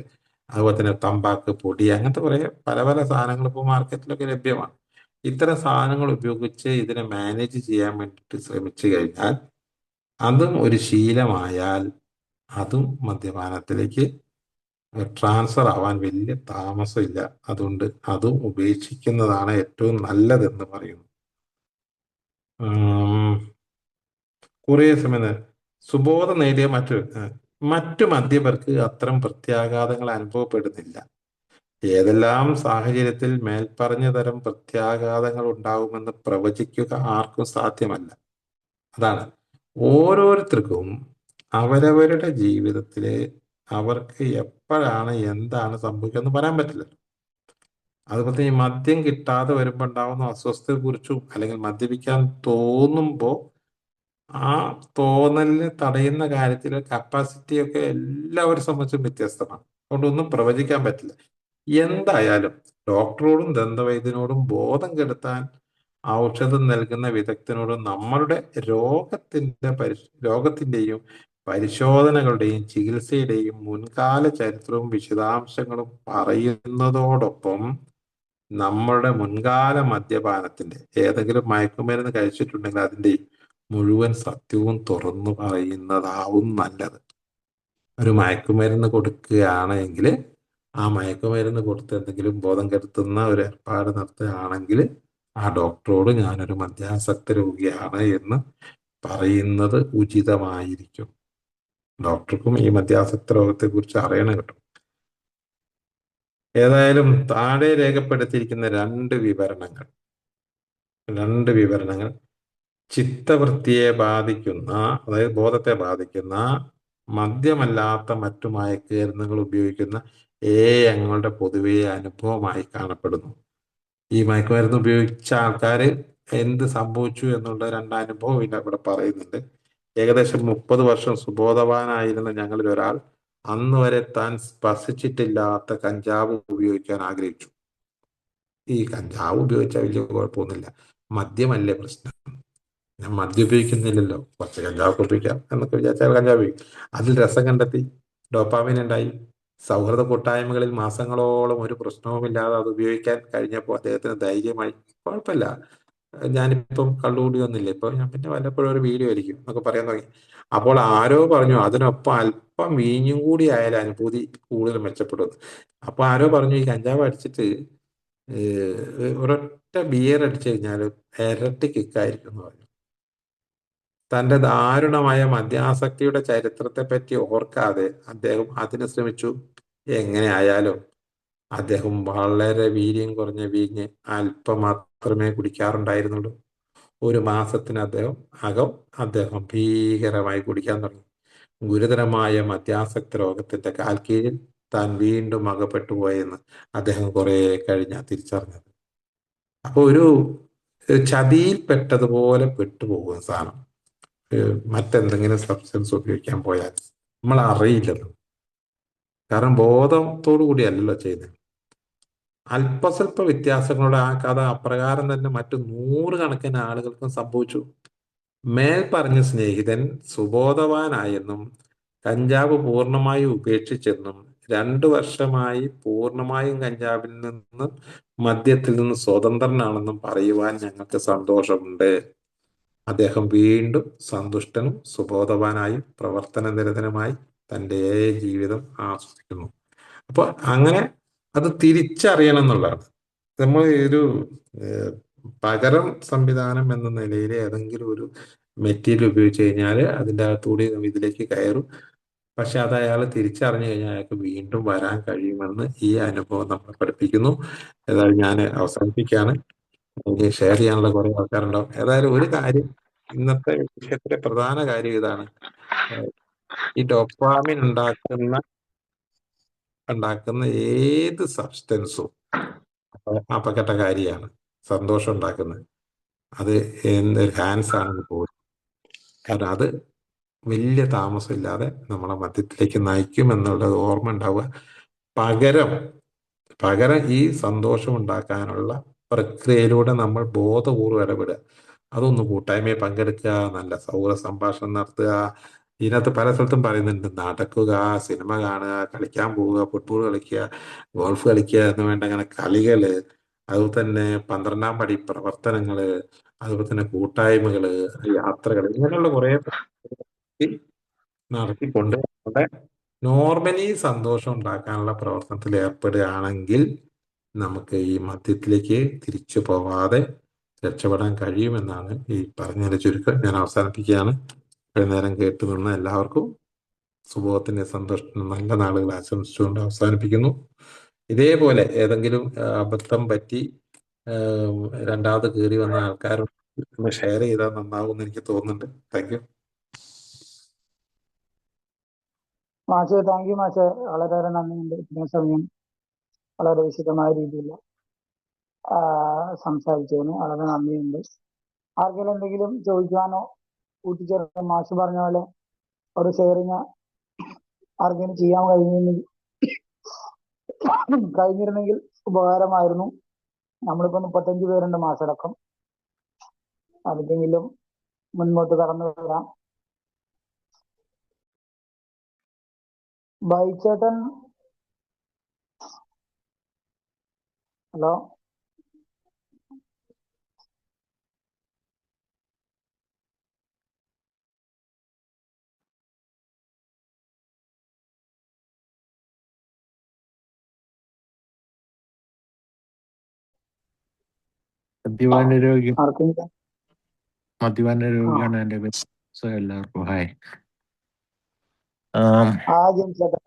അതുപോലെ തന്നെ തമ്പാക്ക് പൊടി, അങ്ങനത്തെ കുറെ പല പല സാധനങ്ങൾ ഇപ്പോൾ മാർക്കറ്റിലൊക്കെ ലഭ്യമാണ്. ഇത്തരം സാധനങ്ങൾ ഉപയോഗിച്ച് ഇതിനെ മാനേജ് ചെയ്യാൻ വേണ്ടിയിട്ട് ശ്രമിച്ചു കഴിഞ്ഞാൽ, അതും ഒരു ശീലമായാൽ, അതും മദ്യപാനത്തിലേക്ക് ട്രാൻസ്ഫർ ആവാൻ വലിയ താമസമില്ല. അതുകൊണ്ട് അതും ഉപേക്ഷിക്കുന്നതാണ് ഏറ്റവും നല്ലതെന്ന് പറയുന്നു. ഉം, കുറേ സമയം സുബോധം നേടിയ മറ്റു മദ്യപർക്ക് അത്തരം പ്രത്യാഘാതങ്ങൾ അനുഭവപ്പെടുന്നില്ല. ഏതെല്ലാം സാഹചര്യത്തിൽ മേൽപ്പറഞ്ഞ തരം പ്രത്യാഘാതങ്ങൾ ഉണ്ടാകുമെന്ന് പ്രവചിക്കുക ആർക്കും സാധ്യമല്ല. അതാണ്, ഓരോരുത്തർക്കും അവരവരുടെ ജീവിതത്തില് അവർക്ക് എപ്പോഴാണ് എന്താണ് സംഭവിക്കുക പറയാൻ പറ്റില്ല. അതുപോലെ തന്നെ ഈ മദ്യം കിട്ടാതെ വരുമ്പോൾ ഉണ്ടാവുന്ന അസ്വസ്ഥതയെ കുറിച്ചും, അല്ലെങ്കിൽ മദ്യപിക്കാൻ തോന്നുമ്പോൾ ആ തോന്നലിന് തടയുന്ന കാര്യത്തിലെ കപ്പാസിറ്റി ഒക്കെ എല്ലാവരെ സംബന്ധിച്ചും വ്യത്യസ്തമാണ്. അതുകൊണ്ടൊന്നും പ്രവചിക്കാൻ പറ്റില്ല. എന്തായാലും ഡോക്ടറോടും ദന്തവൈദ്യനോടും ബോധം കെടുത്താൻ ഔഷധം നൽകുന്ന വിദഗ്ധനോടും നമ്മളുടെ രോഗത്തിന്റെയും പരിശോധനകളുടെയും ചികിത്സയുടെയും മുൻകാല ചരിത്രവും വിശദാംശങ്ങളും പറയുന്നതോടൊപ്പം നമ്മളുടെ മുൻകാല മദ്യപാനത്തിന്റെ ഏതെങ്കിലും മയക്കുമരുന്ന് കഴിച്ചിട്ടുണ്ടെങ്കിൽ അതിന്റെ മുഴുവൻ സത്യവും തുറന്നു പറയുന്നതാവും നല്ലത്. ഒരു മയക്കുമരുന്ന് കൊടുക്കുകയാണെങ്കിൽ ആ മയക്കുമരുന്ന് കൊടുത്ത് എന്തെങ്കിലും ബോധം കെടുത്തുന്ന ഒരു ഏർപ്പാട് നടത്തുകയാണെങ്കിൽ ആ ഡോക്ടറോട് ഞാനൊരു മദ്യാസക്ത രോഗിയാണ് എന്ന് പറയുന്നത് ഉചിതമായിരിക്കും. ഡോക്ടർക്കും ഈ മദ്യാസക്ത രോഗത്തെ കുറിച്ച് അറിയണം കേട്ടോ. ഏതായാലും താഴെ രേഖപ്പെടുത്തിയിരിക്കുന്ന രണ്ട് വിവരണങ്ങൾ ചിത്തവൃത്തിയെ ബാധിക്കുന്ന, അതായത് ബോധത്തെ ബാധിക്കുന്ന മദ്യമല്ലാത്ത മറ്റു മയക്കുമരുന്നുകൾ ഉപയോഗിക്കുന്ന അംഗങ്ങളുടെ പൊതുവെ അനുഭവമായി കാണപ്പെടുന്നു. ഈ മയക്കുമരുന്ന് ഉപയോഗിച്ച ആൾക്കാർ എന്ത് സംഭവിച്ചു എന്നുള്ള രണ്ടനുഭവം ഇവിടെ പറയുന്നുണ്ട്. ഏകദേശം 30 വർഷം സുബോധവാനായിരുന്ന ഞങ്ങളിൽ ഒരാൾ അന്ന് വരെ താൻ സ്പർശിച്ചിട്ടില്ലാത്ത കഞ്ചാവ് ഉപയോഗിക്കാൻ ആഗ്രഹിച്ചു. ഈ കഞ്ചാവ് ഉപയോഗിച്ചാൽ വലിയ കുഴപ്പമൊന്നുമില്ല, മദ്യമല്ലേ പ്രശ്നം. ഞാൻ മദ്യം ഉപയോഗിക്കുന്നില്ലല്ലോ, കുറച്ച് കഞ്ചാവ് ഉപയോഗിക്കാം എന്നൊക്കെ വിചാരിച്ചാൽ കഞ്ചാവ് ഉപയോഗിക്കും. അതിൽ രസം കണ്ടെത്തി, ഡോപ്പാമിൻ ഉണ്ടായി. സൗഹൃദ കൂട്ടായ്മകളിൽ മാസങ്ങളോളം ഒരു പ്രശ്നവുമില്ലാതെ അത് ഉപയോഗിക്കാൻ കഴിഞ്ഞപ്പോൾ അദ്ദേഹത്തിന് ധൈര്യമായി. കുഴപ്പമില്ല, ഞാനിപ്പം കള്ളുകൂടി ഒന്നില്ല, ഇപ്പൊ ഞാൻ പിന്നെ വല്ലപ്പോഴും ഒരു വീഡിയോ ആയിരിക്കും എന്നൊക്കെ പറയാൻ തുടങ്ങി. അപ്പോൾ ആരോ പറഞ്ഞു അതിനൊപ്പം അല്പം വീഞ്ഞും കൂടി ആയാലും അനുഭൂതി കൂടുതൽ മെച്ചപ്പെടും. അപ്പൊ ആരോ പറഞ്ഞു ഈ കഞ്ചാവ് അടിച്ചിട്ട് ഒരൊറ്റ ബിയർ അടിച്ചു കഴിഞ്ഞാൽ ഇരട്ടി കിക്കായിരിക്കും എന്ന് പറഞ്ഞു. തന്റെ ദാരുണമായ മദ്യാസക്തിയുടെ ചരിത്രത്തെ പറ്റി ഓർക്കാതെ അദ്ദേഹം അതിന് ശ്രമിച്ചു. എങ്ങനെ ആയാലും അദ്ദേഹം വളരെ വീര്യം കുറഞ്ഞ വീഞ്ഞ് അല്പം മാത്രമേ കുടിക്കാറുണ്ടായിരുന്നുള്ളൂ. ഒരു മാസത്തിന് അദ്ദേഹം ഭീകരമായി കുടിക്കാൻ തുടങ്ങി. ഗുരുതരമായ മദ്യാസക്ത രോഗത്തിന്റെ കാൽക്കീഴിൽ താൻ വീണ്ടും അകപ്പെട്ടു പോയെന്ന് അദ്ദേഹം കുറെ കഴിഞ്ഞ തിരിച്ചറിഞ്ഞത്. അപ്പൊ ഒരു ചതിയിൽപ്പെട്ടതുപോലെ പെട്ടുപോകുന്ന സാധനം മറ്റെന്തെങ്കിലും സബ്സ്റ്റൻസ് ഉപയോഗിക്കാൻ പോയാൽ നമ്മൾ അറിയില്ലല്ലോ. കാരണം ബോധത്തോടു കൂടിയല്ലല്ലോ ചെയ്യുന്നത്. അല്പസ്വല്പ വ്യത്യാസങ്ങളുടെ ആ കഥ അപ്രകാരം തന്നെ മറ്റു 100 കണക്കിന് ആളുകൾക്കും സംഭവിച്ചു. മേൽ പറഞ്ഞ സ്നേഹിതൻ സുബോധവാനായെന്നും കഞ്ചാവ് പൂർണ്ണമായും ഉപേക്ഷിച്ചെന്നും 2 വർഷമായി പൂർണ്ണമായും കഞ്ചാവിൽ നിന്നും മദ്യത്തിൽ നിന്നും സ്വതന്ത്രനാണെന്നും പറയുവാൻ ഞങ്ങൾക്ക് സന്തോഷമുണ്ട്. അദ്ദേഹം വീണ്ടും സന്തുഷ്ടനും സുബോധവാനായും പ്രവർത്തനനിരതനുമായി തൻ്റെ ജീവിതം ആസ്വദിക്കുന്നു. അപ്പൊ അങ്ങനെ അത് തിരിച്ചറിയണം എന്നുള്ളതാണ്. നമ്മൾ ഒരു പകരം സംവിധാനം എന്ന നിലയിൽ ഏതെങ്കിലും ഒരു മെറ്റീരിയൽ ഉപയോഗിച്ച് കഴിഞ്ഞാൽ അതിൻ്റെ അകത്തൂടി ഇതിലേക്ക് കയറും. പക്ഷെ അത് അയാൾ തിരിച്ചറിഞ്ഞു കഴിഞ്ഞാൽ അയാൾക്ക് വീണ്ടും വരാൻ കഴിയുമെന്ന് ഈ അനുഭവം നമ്മളെ പഠിപ്പിക്കുന്നു. ഏതായാലും ഞാൻ അവസാനിപ്പിക്കുകയാണ്. എനിക്ക് ഷെയർ ചെയ്യാനുള്ള കുറെ ആൾക്കാരുണ്ടാവും. ഏതായാലും ഒരു കാര്യം, ഇന്നത്തെ വിഷയത്തിലെ പ്രധാന കാര്യം ഇതാണ്. ഈ ഡോപ്പാമിൻ ഉണ്ടാക്കുന്ന ഏത് സബ്സ്റ്റൻസും അപകടകാരിയാണ്. സന്തോഷം ഉണ്ടാക്കുന്നത് അത് ഹാൻസ് ആണെങ്കിൽ പോലും. കാരണം അത് വലിയ താമസമില്ലാതെ നമ്മളെ മദ്യത്തിലേക്ക് നയിക്കും എന്നുള്ളത് ഓർമ്മ ഉണ്ടാവുക. പകരം പകരം ഈ സന്തോഷം ഉണ്ടാക്കാനുള്ള പ്രക്രിയയിലൂടെ നമ്മൾ ബോധപൂർവ്വം ഇടപെടുക. അതൊന്ന് കൂട്ടായ്മയിൽ പങ്കെടുക്കുക, നല്ല സൗഹൃദ സംഭാഷണം നടത്തുക. ഇതിനകത്ത് പല സ്ഥലത്തും പറയുന്നുണ്ട്, നടക്കുക, സിനിമ കാണുക, കളിക്കാൻ പോവുക, ഫുട്ബോൾ കളിക്കുക, ഗോൾഫ് കളിക്കുക എന്ന് വേണ്ട അങ്ങനെ കളികള്, അതുപോലെ തന്നെ 12-ാം പടി പ്രവർത്തനങ്ങള്, അതുപോലെ തന്നെ കൂട്ടായ്മകള്, യാത്രകൾ, ഇങ്ങനെയുള്ള കുറെ നടത്തിക്കൊണ്ട് നമ്മുടെ നോർമലി സന്തോഷം ഉണ്ടാക്കാനുള്ള പ്രവർത്തനത്തിൽ ഏർപ്പെടുകയാണെങ്കിൽ നമുക്ക് ഈ മദ്യത്തിലേക്ക് തിരിച്ചു പോവാതെ രക്ഷപ്പെടാൻ കഴിയുമെന്നാണ് ഈ പറഞ്ഞതിന്റെ ചുരുക്കം. ഞാൻ അവസാനിപ്പിക്കുകയാണ്. ഇത്രയും നേരം കേട്ടു നിന്ന് എല്ലാവർക്കും സുബോധത്തിന്റെ സന്തോഷത്തിന് നല്ല നാളുകൾ ആശംസിച്ചുകൊണ്ട് അവസാനിപ്പിക്കുന്നു. ഇതേപോലെ ഏതെങ്കിലും അബദ്ധം പറ്റി ആ, രണ്ടാമത് കയറി വന്ന ആൾക്കാരോട് ഷെയർ ചെയ്താൽ നന്നാവുമെന്ന് എനിക്ക് തോന്നുന്നുണ്ട്. Thank you. മാഷെ, താങ്ക് യു മാഷെ, വളരെയേറെ നന്ദിയുണ്ട്. ഇത്രയും സമയം വളരെ വിശദമായ രീതിയിൽ സംസാരിച്ചതിന് വളരെ നന്ദിയുണ്ട്. ആർക്കെങ്കിലും എന്തെങ്കിലും ചോദിക്കാനോ കൂട്ടിച്ചേർക്കാൻ മാഷ് പറഞ്ഞ പോലെ ഒരു ഷെയറിങ് ആർക്കെങ്കിലും ചെയ്യാൻ കഴിഞ്ഞിരുന്നെങ്കിൽ ഉപകാരമായിരുന്നു. നമ്മളിപ്പോ 35 പേരുണ്ട് മാസടക്കം. ആർക്കെങ്കിലും മുൻപോട്ട് കടന്നു വരാം. ബൈച്ചേട്ടൻ, ഹലോ. മദ്യപാന രോഗി ആർക്കെങ്കിലും മദ്യപാന ആ രോഗിയാണ് എൻ്റെ പേര്. സോ എല്ലാവർക്കും ഹായ്. ജെയിംസേട്ടൻ.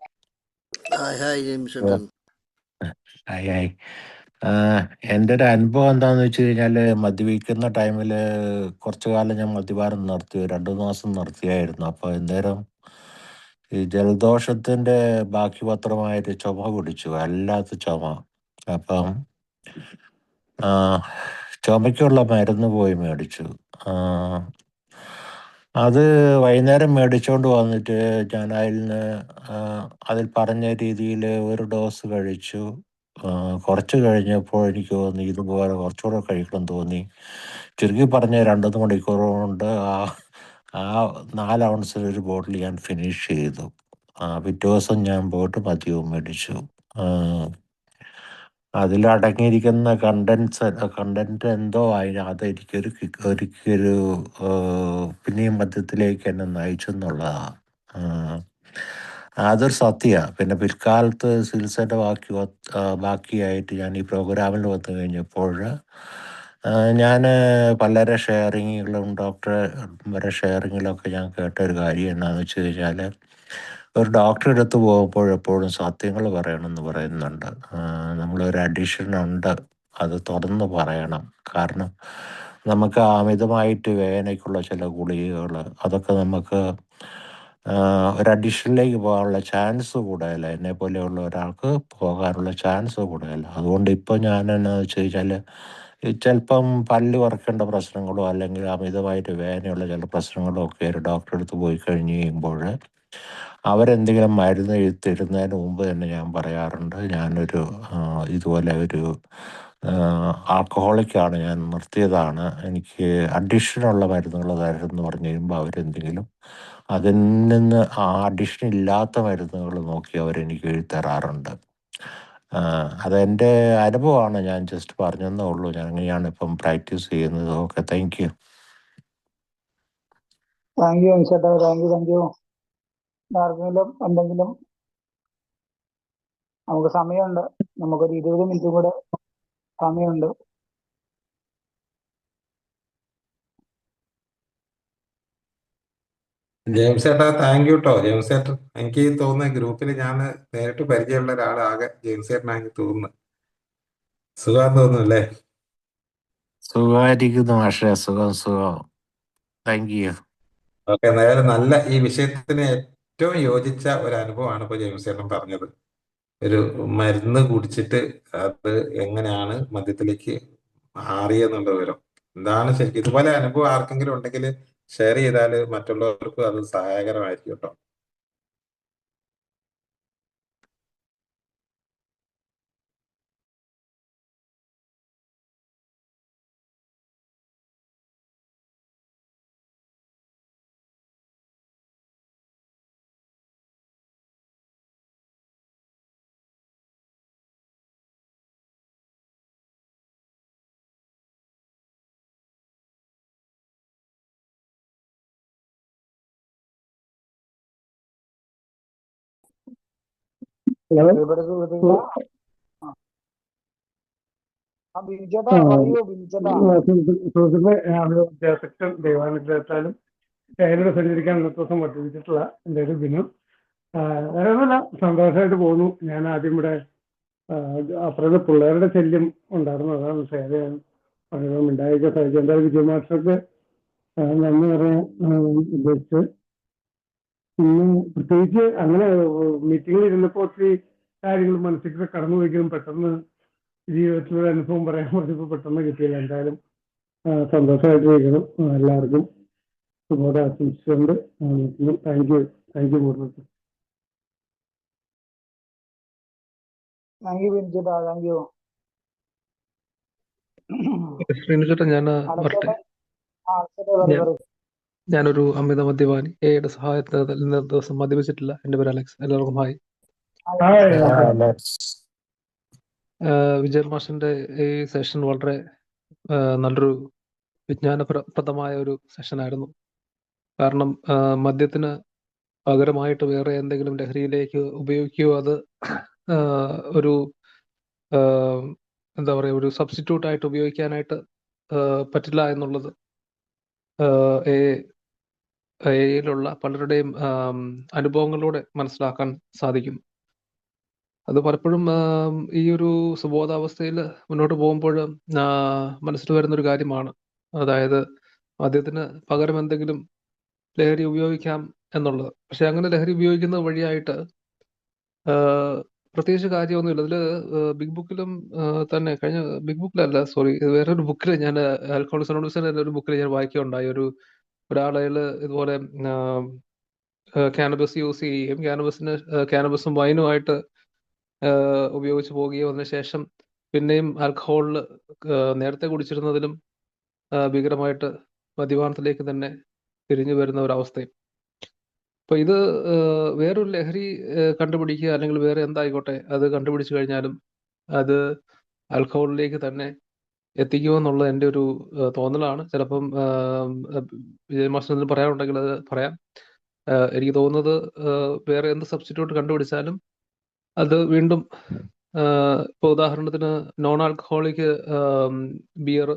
ഹായ് ജെയിംസ് ഏട്ടൻ. Hi hi. എൻ്റെ ഒരു അനുഭവം എന്താണെന്ന് വെച്ച് കഴിഞ്ഞാൽ, മദ്യപിക്കുന്ന ടൈമിൽ കുറച്ചു കാലം ഞാൻ മദ്യപാനം നിർത്തി, 2 മാസം നിർത്തിയായിരുന്നു. അപ്പോൾ എന്തേരം ഈ ജലദോഷത്തിൻ്റെ ബാക്കി പത്രമായിട്ട് ചുമ പിടിച്ചു, വല്ലാത്ത ചുമ. അപ്പം ആ, ചുമയ്ക്കുള്ള മരുന്ന് പോയി മേടിച്ചു. ആ, അത് വൈകുന്നേരം മേടിച്ചുകൊണ്ട് വന്നിട്ട് ഞാൻ അതിൽ പറഞ്ഞ രീതിയിൽ ഒരു ഡോസ് കഴിച്ചു. കുറച്ച് കഴിഞ്ഞപ്പോൾ എനിക്ക് തോന്നി ഇതുപോലെ കുറച്ചുകൂടെ കഴിക്കണം തോന്നി. ചുരുക്കി പറഞ്ഞ 2 മണിക്കൂർ കൊണ്ട് ആ 4 ഔൺസിൽ ഒരു ബോട്ടിൽ ഞാൻ ഫിനിഷ് ചെയ്തു. പിറ്റേ ദിവസം ഞാൻ പോയിട്ട് മദ്യവും മേടിച്ചു. അതിലടങ്ങിയിരിക്കുന്ന കണ്ടന്റ് എന്തോ അത് എനിക്കൊരു പിന്നെയും മദ്യത്തിലേക്ക് എന്നെ നയിച്ചു എന്നുള്ളതാണ്. അതൊരു സത്യമാണ്. പിന്നെ പിൽക്കാലത്ത് ചികിത്സയുടെ ബാക്കിയായിട്ട് ഞാൻ ഈ പ്രോഗ്രാമിൽ വന്നു കഴിഞ്ഞപ്പോൾ ഞാൻ പലരെ ഷെയറിങ്ങുകളും ഡോക്ടറെ ഷെയറിങ്ങിലൊക്കെ ഞാൻ കേട്ട ഒരു കാര്യം എന്താണെന്ന് വെച്ച് കഴിഞ്ഞാൽ, ഒരു ഡോക്ടറെ അടുത്ത് പോകുമ്പോൾ എപ്പോഴും സത്യങ്ങൾ പറയണമെന്ന് പറയുന്നുണ്ട്. നമ്മളൊരു അഡിഷൻ ഉണ്ട്, അത് തുറന്ന് പറയണം. കാരണം നമുക്ക് അമിതമായിട്ട് വേദനയ്ക്കുള്ള ചില ഗുളികകൾ, അതൊക്കെ നമുക്ക് ഒരു അഡിഷനിലേക്ക് പോകാനുള്ള ചാൻസ് കൂടുതലല്ല. എന്നെ പോലെയുള്ള ഒരാൾക്ക് പോകാനുള്ള ചാൻസ് കൂടുതലല്ല. അതുകൊണ്ട് ഇപ്പോൾ ഞാൻ എന്നാന്ന് വെച്ച് കഴിഞ്ഞാൽ, ചിലപ്പം പല്ല് പറിക്കേണ്ട പ്രശ്നങ്ങളോ അല്ലെങ്കിൽ അമിതമായിട്ട് വേദനയുള്ള ചില പ്രശ്നങ്ങളോ ഒക്കെ ഒരു ഡോക്ടറെ അടുത്ത് പോയി കഴിഞ്ഞ് കഴിയുമ്പോൾ അവരെന്തെങ്കിലും മരുന്ന് എഴുതിത്തരുന്നതിന് മുമ്പ് തന്നെ ഞാൻ പറയാറുണ്ട്, ഇതുപോലെ ഒരു ആൽക്കഹോളിക്കാണ്, ഞാൻ നിർത്തിയതാണ്, എനിക്ക് അഡിക്ഷനുള്ള മരുന്നുകൾ തരുമെന്ന് പറഞ്ഞു കഴിയുമ്പോൾ അവരെന്തെങ്കിലും അതിൽ നിന്ന് ആ അഡിഷൻ ഇല്ലാത്ത മരുന്നുകൾ നോക്കി അവരെനിക്ക് എഴുതി തരാറുണ്ട്. അതെൻ്റെ അനുഭവമാണ്, ഞാൻ ജസ്റ്റ് പറഞ്ഞെന്നേ ഉള്ളൂ. ഞാൻ അങ്ങനെയാണ് ഇപ്പം പ്രാക്ടീസ് ചെയ്യുന്നത്. Okay, thank you. Thank you ജെയിംസേട്ടാ, താങ്ക് യു. ആർക്കെങ്കിലും എന്തെങ്കിലും, നമുക്ക് സമയമുണ്ട്, നമുക്കൊരു 20 മിനിറ്റും കൂടെ സമയമുണ്ട്. ജെയിംസ് ചേട്ടാ, താങ്ക് യു കേട്ടോ. ജെയിംസ് ചേട്ടൻ, എനിക്ക് തോന്നുന്ന ഗ്രൂപ്പിൽ ഞാൻ നേരിട്ട് പരിചയമുള്ള ഒരാളാകെ ജെയിംസ് ചേട്ടനാ എനിക്ക് തോന്നുന്നു. സുഖം തോന്നുന്നു അല്ലേ? സുഖമായിരിക്കുന്നു പക്ഷേ, സുഖം. Thank you. ഓക്കെ, എന്തായാലും നല്ല ഈ വിഷയത്തിന് ഏറ്റവും യോജിച്ച ഒരു അനുഭവമാണ് ഇപ്പോൾ ജെയിംസ് ചേട്ടൻ പറഞ്ഞത്. ഒരു മരുന്ന് കുടിച്ചിട്ട് അത് എങ്ങനെയാണ് മദ്യത്തിലേക്ക് മാറിയെന്നുള്ള വിവരം. എന്താണ് ശരിക്കും ഇതുപോലെ അനുഭവം ആർക്കെങ്കിലും ഉണ്ടെങ്കിൽ ഷെയർ ചെയ്താൽ മറ്റുള്ളവർക്കും അത് സഹായകരമായിരിക്കും കേട്ടോ. പ്രിയപ്പെട്ട സുഹൃത്തുക്കളെ, ബിനിച്ചേട്ടാ പറയൂ. ബിനിച്ചേട്ടാ സുഹൃത്തുക്കളെ, സെക്ഷൻ ദൈവാനുഗ്രഹത്താലും എന്നോട് സഞ്ചരിക്കാൻ ഇന്നത്തെ ദിവസം വർദ്ധിപ്പിച്ചിട്ടുള്ള എൻ്റെ ഒരു ദിനം വേറെ ഒന്നുമില്ല, സന്തോഷമായിട്ട് പോകുന്നു. ഞാൻ ആദ്യം ഇവിടെ അപ്പുറത്തെ പിള്ളേരുടെ ശല്യം ഉണ്ടായിരുന്നു, അതാണ് ഷെയർ ചെയ്യാൻ ഉണ്ടായിരിക്കുക സാധിച്ചു. എന്തായാലും വിജയ മാസ്റ്റർക്ക് നന്ദി പറയാൻ ഉദ്ദേശിച്ച്. പിന്നെ പ്രത്യേകിച്ച് അങ്ങനെ മീറ്റിങ്ങിൽ ഇരുന്നപ്പോൾ ഒത്തിരി കാര്യങ്ങൾ മനസ്സിൽ കടന്നുപോയെങ്കിലും പെട്ടെന്ന് ജീവിതത്തിലൊരു അനുഭവം പറയാൻ പറഞ്ഞപ്പോൾ പെട്ടെന്ന് കിട്ടിയില്ല. എന്തായാലും സന്തോഷമായിട്ടിരിക്കണം. എല്ലാവർക്കും ശുഭോദയം ആശംസിച്ചുകൊണ്ട് താങ്ക് യു മുഹൂർത്തത്തിൽ. താങ്ക് യു ബിനിച്ചേട്ടാ, താങ്ക് യു. ശ്രീനിച്ചേട്ടാ, ഞാൻ വരട്ടെ. ഞാനൊരു അമിത മദ്യപാനി. എയുടെ സഹായത്തിൽ ഇന്ന ദിവസം മദ്യപിച്ചിട്ടില്ല. എൻ്റെ പേര് അലക്സ്. എല്ലാവർക്കും ഹായ്. വിജയ് മാഷിന്റെ ഈ സെഷൻ വളരെ നല്ലൊരു വിജ്ഞാനപ്രദമായ ഒരു സെഷനായിരുന്നു. കാരണം മദ്യത്തിന് പകരമായിട്ട് വേറെ എന്തെങ്കിലും ലഹരിയിലേക്ക് ഉപയോഗിക്കുകയോ അത് ഒരു എന്താ പറയുക, ഒരു സബ്സ്റ്റിറ്റ്യൂട്ട് ആയിട്ട് ഉപയോഗിക്കാനായിട്ട് പറ്റില്ല എന്നുള്ളത് യിലുള്ള പലരുടെയും അനുഭവങ്ങളിലൂടെ മനസ്സിലാക്കാൻ സാധിക്കും. അത് പലപ്പോഴും ഈ ഒരു സുബോധാവസ്ഥയിൽ മുന്നോട്ട് പോകുമ്പോൾ മനസ്സിൽ വരുന്നൊരു കാര്യമാണ്. അതായത് മദ്യത്തിന് പകരം എന്തെങ്കിലും ലഹരി ഉപയോഗിക്കാം എന്നുള്ളത്. പക്ഷെ അങ്ങനെ ലഹരി ഉപയോഗിക്കുന്നത് വഴിയായിട്ട് പ്രത്യേകിച്ച് കാര്യമൊന്നുമില്ല. ഇതിൽ ബിഗ് ബുക്കിലും തന്നെ കഴിഞ്ഞ ബിഗ് ബുക്കിലല്ല, സോറി, വേറൊരു ബുക്കിൽ ഞാൻ ആൽക്കഹോളിക്സ് അനോണിമസിന്റെ ഒരു ബുക്കിൽ ഞാൻ വായിക്കുകയുണ്ടായി. ഒരാളയാൾ ഇതുപോലെ ക്യാനബസ് യൂസ് ചെയ്യുകയും ക്യാനബസും വൈനുമായിട്ട് ഉപയോഗിച്ച് പോവുകയും അതിനുശേഷം പിന്നെയും ആൽക്കഹോളിൽ നേരത്തെ കുടിച്ചിരുന്നതിലും ഭീകരമായിട്ട് മദ്യപാനത്തിലേക്ക് തന്നെ തിരിഞ്ഞു വരുന്ന ഒരവസ്ഥയും. അപ്പൊ ഇത് വേറൊരു ലഹരി കണ്ടുപിടിക്കുക അല്ലെങ്കിൽ വേറെ എന്തായിക്കോട്ടെ അത് കണ്ടുപിടിച്ചു കഴിഞ്ഞാലും അത് ആൽക്കഹോളിലേക്ക് തന്നെ എത്തിക്കുമെന്നുള്ളത് എൻ്റെ ഒരു തോന്നലാണ്. ചിലപ്പം വിജയ് മാസ്റ്റർ പറയാനുണ്ടെങ്കിൽ അത് പറയാം. എനിക്ക് തോന്നുന്നത് വേറെ എന്ത് സബ്സ്റ്റിറ്റ്യൂട്ട് കണ്ടുപിടിച്ചാലും അത് വീണ്ടും ഇപ്പോൾ ഉദാഹരണത്തിന് നോൺ ആൽക്കഹോളിക് ബിയർ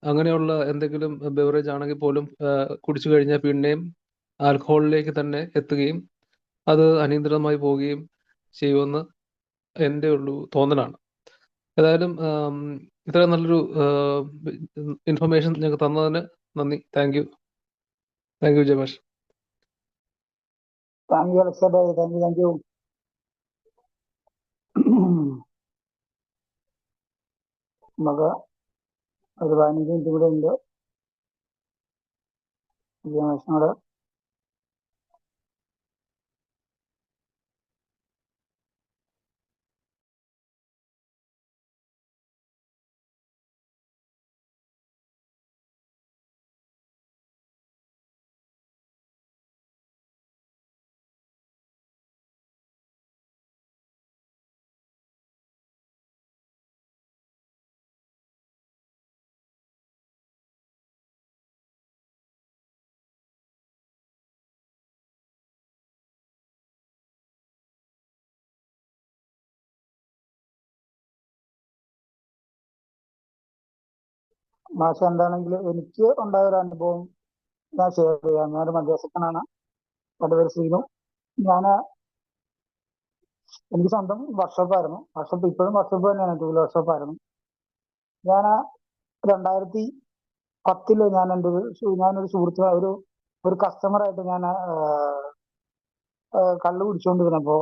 അങ്ങനെയുള്ള എന്തെങ്കിലും ബെവറേജ് ആണെങ്കിൽ പോലും കുടിച്ചു കഴിഞ്ഞാൽ പിന്നെയും ആൽക്കഹോളിലേക്ക് തന്നെ എത്തുകയും അത് അനിയന്ത്രിതമായി പോവുകയും ചെയ്യുമെന്ന് എൻ്റെ ഒരു തോന്നലാണ്. ഏതായാലും ഇത്ര നല്ലൊരു ഇൻഫർമേഷൻ ഞങ്ങൾക്ക് തന്നതിന് നന്ദി. താങ്ക് യു വിജയമാഷ്. താങ്ക് യു അലക്സേട്ടാ, താങ്ക് യു. നമുക്ക് ഒരു 15 മിനിറ്റ് കൂടെ ഉണ്ട് വിജയമാഷിനോട്. മാഷ എന്താണെങ്കിലും എനിക്ക് ഉണ്ടായ ഒരു അനുഭവം ഞാൻ ഷെയർ ചെയ്യാം. ഞാനൊരു മദ്യസക്തനാണ്. എൻ്റെ പേര് ശ്രീനു. എനിക്ക് സ്വന്തം വർക്ക്ഷോപ്പായിരുന്നു. ഇപ്പോഴും വർക്ക്ഷോപ്പ് തന്നെയാണ്, 2 വീലർ വർക്ക്ഷോപ്പായിരുന്നു. ഞാൻ 2010 ഞാനൊരു സുഹൃത്ത്, ഒരു കസ്റ്റമറായിട്ട് ഞാൻ കള്ള് കുടിച്ചുകൊണ്ടിരുന്നപ്പോ,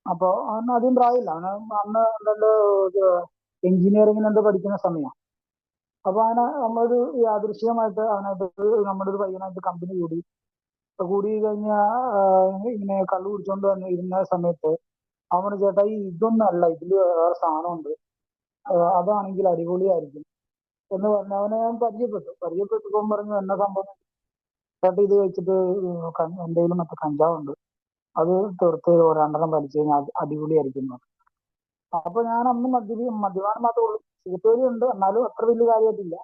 അപ്പൊ അവന് അധികം പ്രായമില്ല. അന്ന് എന്തോ എഞ്ചിനീയറിങ്ങിന് എന്തോ പഠിക്കുന്ന സമയം. അപ്പൊ അങ്ങനെ നമ്മളൊരു യാദൃശ്ചികമായിട്ട് അവനായിട്ട് നമ്മുടെ ഒരു പയ്യനായിട്ട് കമ്പനി കൂടി. കൂടി കഴിഞ്ഞ ഇങ്ങനെ കള്ളു കുടിച്ചോണ്ട് വന്ന് ഇരുന്ന സമയത്ത് അവൻ ചേട്ടാ ഇതൊന്നും അല്ല, ഇതില് വേറെ സാധനമുണ്ട്, അതാണെങ്കിൽ അടിപൊളിയായിരിക്കും എന്ന് പറഞ്ഞ് അവനെ ഞാൻ പരിചയപ്പെട്ടപ്പോൾ പറഞ്ഞു എന്നെ സംഭവം ചേട്ടാ ഇത് വെച്ചിട്ട് എന്തെങ്കിലും മറ്റേ കഞ്ചാവുണ്ട്, അത് തീർത്ത് രണ്ടെണ്ണം വലിച്ചു കഴിഞ്ഞാൽ അടിപൊളിയായിരിക്കും. അപ്പൊ ഞാൻ അന്ന് മദ്യപാനം മാത്രമേ ഉള്ളൂ, സിഗരറ്റ് ഉണ്ട്, എന്നാലും അത്ര വലിയ കാര്യമായിട്ടില്ല.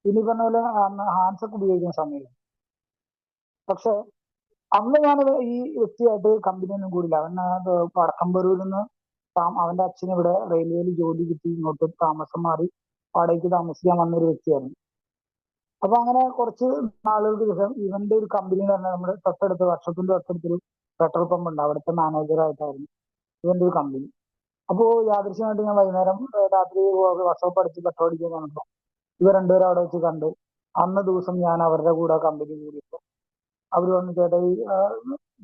ഇനി പറഞ്ഞ പോലെ അന്ന് ഹാൻഡ്സൊക്കെ ഉപയോഗിക്കുന്ന സമയം. പക്ഷെ അന്ന് ഞാൻ ഈ വ്യക്തിയായിട്ട് കമ്പനിയൊന്നും കൂടില്ല. അവൻ വടക്കമ്പരൂരിൽ നിന്ന് അവന്റെ അച്ഛന് ഇവിടെ റെയിൽവേയിൽ ജോലി കിട്ടി ഇങ്ങോട്ട് താമസം മാറി വാടകയ്ക്ക് താമസിക്കാൻ വന്നൊരു വ്യക്തിയായിരുന്നു. അപ്പൊ അങ്ങനെ കുറച്ച് നാളുകൾക്ക് ശേഷം ഇവന്റെ ഒരു കമ്പനി എന്ന് പറഞ്ഞാൽ നമ്മുടെ തൊട്ടടുത്ത് വർഷത്തിന്റെ തൊട്ടടുത്തൊരു പെട്രോൾ പമ്പ് ഉണ്ട്, അവിടുത്തെ മാനേജറായിട്ടായിരുന്നു ഇവന്റെ ഒരു കമ്പനി. അപ്പോൾ യാദൃശ്യമായിട്ട് ഞാൻ വൈകുന്നേരം രാത്രി വർക്ക്ഷോപ്പ് അടിച്ച് പെട്രോൾ അടിക്കാൻ വന്നപ്പോൾ ഇവർ രണ്ടുപേരും അവിടെ വെച്ച് കണ്ട്. അന്ന് ദിവസം ഞാൻ അവരുടെ കൂടെ കമ്പനി കൂടിയപ്പോൾ അവർ വന്ന് ചേട്ടാ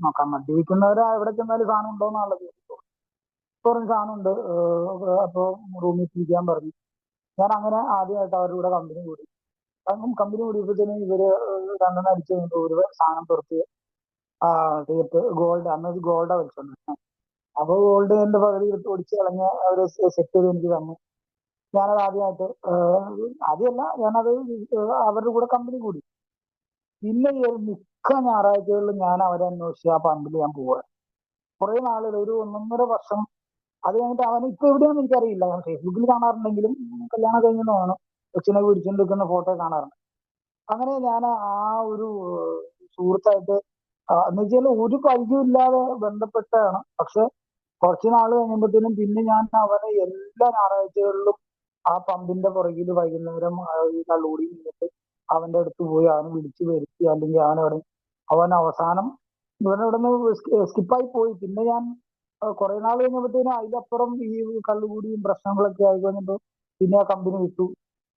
നോക്കാം മദ്യപിക്കുന്നവരെ എവിടെ ചെന്നാലും സാധനം ഉണ്ടോന്നാണുള്ളത്. പറഞ്ഞ സാധനം ഉണ്ട്, അപ്പോൾ റൂമിൽ ഇരിക്കാൻ പറഞ്ഞു. ഞാൻ അങ്ങനെ ആദ്യമായിട്ട് അവരുടെ കൂടെ കമ്പനി കൂടി. കമ്പനി കൂടിയപ്പോഴത്തേനും ഇവര് രണ്ടെണ്ണം അടിച്ചു കഴിഞ്ഞപ്പോൾ ഒരു സാധനം പുറത്ത് തീർത്ത് ഗോൾഡ്, അന്ന് ഗോൾഡാ വലിച്ചോണ്ട്. അപ്പൊ ഗോൾഡ് എന്റെ പകുതി ഒടിച്ച് കളഞ്ഞ് അവര് സെറ്റ് ചെയ്ത് എനിക്ക് തന്നു. ഞാനത് ആദ്യമല്ല ഞാനത് അവരുടെ കൂടെ കമ്പനി കൂടി. പിന്നെ മിക്ക ഞായറാഴ്ചകളിലും ഞാൻ അവരെ അന്വേഷിച്ച് ആ പമ്പിൽ ഞാൻ പോവാറ്. കുറെ നാളുകൾ, ഒരു 1.5 വർഷം. അത് കഴിഞ്ഞിട്ട് അവൻ ഇപ്പൊ എവിടെയാണെന്ന് എനിക്കറിയില്ല. ഞാൻ ഫേസ്ബുക്കിൽ കാണാറുണ്ടെങ്കിലും കല്യാണം കഴിഞ്ഞതാണ് കൊച്ചിനെ പിടിച്ചുകൊണ്ട് നിൽക്കുന്ന ഫോട്ടോ കാണാറുണ്ട്. അങ്ങനെ ഞാൻ ആ ഒരു സുഹൃത്തായിട്ട് എന്ന് വെച്ചാൽ ഒരു പരിചയമില്ലാതെ ബന്ധപ്പെട്ടാണ്. പക്ഷെ കുറച്ച് നാൾ കഴിയുമ്പോഴത്തേനും പിന്നെ ഞാൻ അവനെ എല്ലാ ഞായറാഴ്ചകളിലും ആ പമ്പിന്റെ പുറകിൽ വൈകുന്നേരം ഈ കള്ളുകൂടി നിന്നിട്ട് അവന്റെ അടുത്ത് പോയി അവനെ വിളിച്ചു വരുത്തി, അല്ലെങ്കിൽ അവൻ അവസാനം ഇവനവിടെ നിന്ന് സ്കിപ്പായി പോയി. പിന്നെ ഞാൻ കുറെ നാൾ കഴിഞ്ഞപ്പോഴത്തേനും അതിലപ്പുറം ഈ കള്ളുകൂടിയും പ്രശ്നങ്ങളൊക്കെ ആയി കഴിഞ്ഞപ്പോൾ പിന്നെ ആ കമ്പനി വിട്ടു.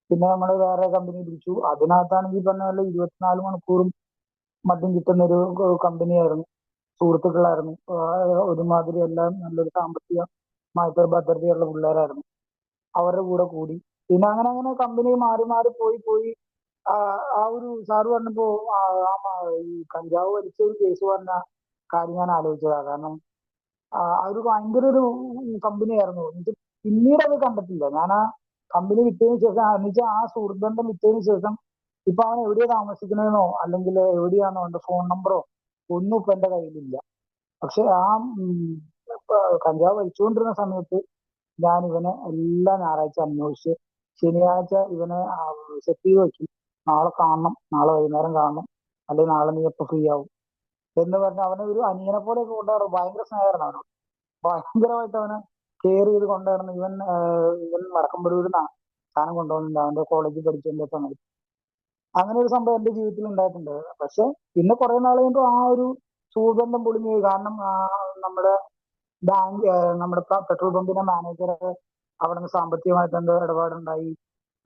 പിന്നെ നമ്മൾ വേറെ കമ്പനി പിടിച്ചു. അതിനകത്താണെങ്കിൽ പറഞ്ഞ പോലെ 24 മണിക്കൂറും മദ്യം കിട്ടുന്ന ഒരു കമ്പനിയായിരുന്നു. സുഹൃത്തുക്കളായിരുന്നു, ഒരുമാതിരി എല്ലാം നല്ലൊരു സാമ്പത്തികമായിട്ട് ഭദ്രതയുള്ള പിള്ളേരായിരുന്നു. അവരുടെ കൂടെ കൂടി. പിന്നെ അങ്ങനെ അങ്ങനെ കമ്പനി മാറി മാറി പോയി. ആ ഒരു സാറ് പറഞ്ഞപ്പോ ഈ കഞ്ചാവ് വലിച്ച ഒരു കേസ് പറഞ്ഞ കാര്യം ഞാൻ ആലോചിച്ചതാ. കാരണം ഒരു ഭയങ്കര ഒരു കമ്പനിയായിരുന്നു. എനിക്ക് പിന്നീട് അത് കണ്ടിട്ടില്ല. ഞാൻ ആ കമ്പനി വിട്ടതിന് ശേഷം എന്നുവെച്ചാൽ ആ സുഹൃത്ത് ബന്ധം വിട്ടതിന് ശേഷം ഇപ്പൊ അവൻ എവിടെയാ താമസിക്കണെന്നോ അല്ലെങ്കിൽ എവിടെയാണോ അവന്റെ ഫോൺ നമ്പറോ ഒന്നും ഇപ്പൊ എന്റെ കയ്യിലില്ല. പക്ഷെ ആ കഞ്ചാവ് വലിച്ചുകൊണ്ടിരുന്ന സമയത്ത് ഞാൻ ഇവനെ എല്ലാ ഞായറാഴ്ച അന്വേഷിച്ച് ശനിയാഴ്ച ഇവനെ സെറ്റ് ചെയ്ത് വെക്കും. നാളെ കാണണം, നാളെ വൈകുന്നേരം കാണണം, അല്ലെങ്കിൽ നാളെ നീ എപ്പോ ഫ്രീ ആവും എന്ന് പറഞ്ഞ് അവനെ ഒരു അനിയനെ പോലെ കൊണ്ടുവരാറ്. ഭയങ്കര സ്നേഹമായിരുന്നു അവനോട്. ഭയങ്കരമായിട്ട് അവനെ കെയർ ചെയ്ത് കൊണ്ടുവരണം. ഇവൻ വടക്കമ്പരൂരിന്നാണ് സാധനം കൊണ്ടുപോകുന്നുണ്ട് അവന്റെ കോളേജിൽ പഠിച്ചതിന്റെ സമയത്ത്. അങ്ങനെ ഒരു സംഭവം എന്റെ ജീവിതത്തിൽ ഉണ്ടായിട്ടുണ്ട്. പക്ഷെ പിന്നെ കുറെ നാൾ കഴിയുമ്പോൾ ആ ഒരു സുഹൃബന്ധം പൊളിഞ്ഞു പോയി. കാരണം നമ്മുടെ നമ്മുടെ പെട്രോൾ പമ്പിന്റെ മാനേജർ അവിടെ നിന്ന് സാമ്പത്തികമായിട്ട് എന്തോ ഇടപാടുണ്ടായി.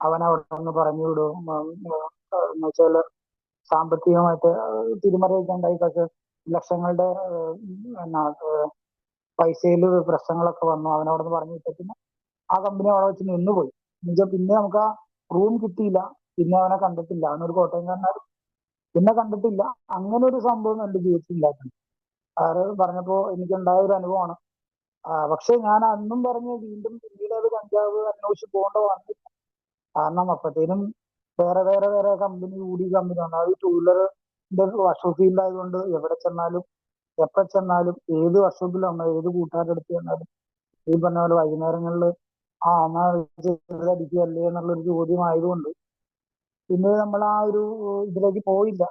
അവൻ അവിടെ നിന്ന് പറഞ്ഞു വിടും എന്ന് വെച്ചാല് സാമ്പത്തികമായിട്ട് തിരിമറിയൊക്കെ ഉണ്ടായി. പക്ഷെ ലക്ഷങ്ങളുടെ പൈസയിൽ പ്രശ്നങ്ങളൊക്കെ വന്നു. അവനവിടെ നിന്ന് പറഞ്ഞു വിട്ട പിന്നെ ആ കമ്പനി അവിടെ വെച്ച് നിന്നുപോയി. എന്നുവെച്ചാൽ പിന്നെ നമുക്ക് ആ റൂം കിട്ടിയില്ല. പിന്നെ അവനെ കണ്ടിട്ടില്ല. അവനൊരു കോട്ടയംകാരനായിരുന്നു. പിന്നെ കണ്ടിട്ടില്ല. അങ്ങനെ ഒരു സംഭവം എന്റെ ജീവിതത്തിൽ ഉണ്ടായിട്ടുണ്ട്. അത് പറഞ്ഞപ്പോ എനിക്കുണ്ടായ ഒരു അനുഭവമാണ്. പക്ഷെ ഞാൻ അന്നും പറഞ്ഞ് വീണ്ടും പിന്നീട് അത് കഞ്ചാവ് അന്വേഷിച്ച് പോകേണ്ട വന്നില്ല. കാരണം അപ്പത്തേനും വേറെ കമ്പനി കമ്പനി വന്നു. അത് ടൂ വീലറിന്റെ വർക്ക്ഷോപ്പ് ഫീൽഡ് ആയതുകൊണ്ട് എവിടെ ചെന്നാലും എപ്പോ ചെന്നാലും ഏത് വർക്ക്ഷോപ്പിൽ വന്നാൽ ഏത് കൂട്ടുകാരുടെ അടുത്ത് ചെന്നാലും ഈ പറഞ്ഞ പോലെ വൈകുന്നേരങ്ങളിൽ എന്നാ അടിക്കുകയല്ലേ എന്നുള്ളൊരു ചോദ്യം ആയതുകൊണ്ട് പിന്നെ നമ്മൾ ആ ഒരു ഇതിലേക്ക് പോയില്ല.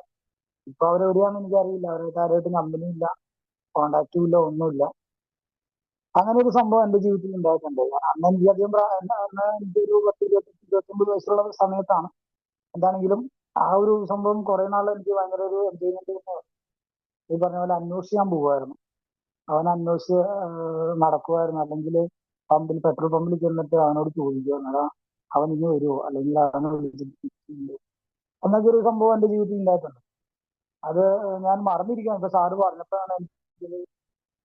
ഇപ്പൊ അവരെവിടെയാണെന്ന് എനിക്കറിയില്ല. അവരുടെ ആരുമായിട്ടും കമ്പനി ഇല്ല, കോണ്ടാക്റ്റും ഇല്ല, ഒന്നുമില്ല. അങ്ങനെ ഒരു സംഭവം എന്റെ ജീവിതത്തിൽ ഉണ്ടായിട്ടുണ്ട്. അന്ന് എനിക്കധികം എനിക്കൊരു 10-29 വയസ്സുള്ള സമയത്താണ്. എന്താണെങ്കിലും ആ ഒരു സംഭവം കുറെ നാൾ എനിക്ക് ഭയങ്കര ഒരു എൻജോയ്മെന്റ് തന്നെയായിരുന്നു. ഈ പറഞ്ഞ പോലെ അന്വേഷിക്കാൻ പോവുമായിരുന്നു. അവൻ അന്വേഷിച്ച് നടക്കുമായിരുന്നു. അല്ലെങ്കിൽ പെട്രോൾ പമ്പിൽ ചെന്നിട്ട് അവനോട് ചോദിക്കുമായിരുന്നു, അവൻ ഇനി വരുമോ, അല്ലെങ്കിൽ അവനെ വിളിച്ചിട്ടുണ്ട് എന്നൊക്കെ ഒരു സംഭവം എന്റെ ജീവിതത്തിൽ ഉണ്ടായിട്ടുണ്ട്. അത് ഞാൻ മറന്നിരിക്കുകയാണ്. ഇപ്പൊ സാറ് പറഞ്ഞപ്പോഴാണ് എനിക്ക്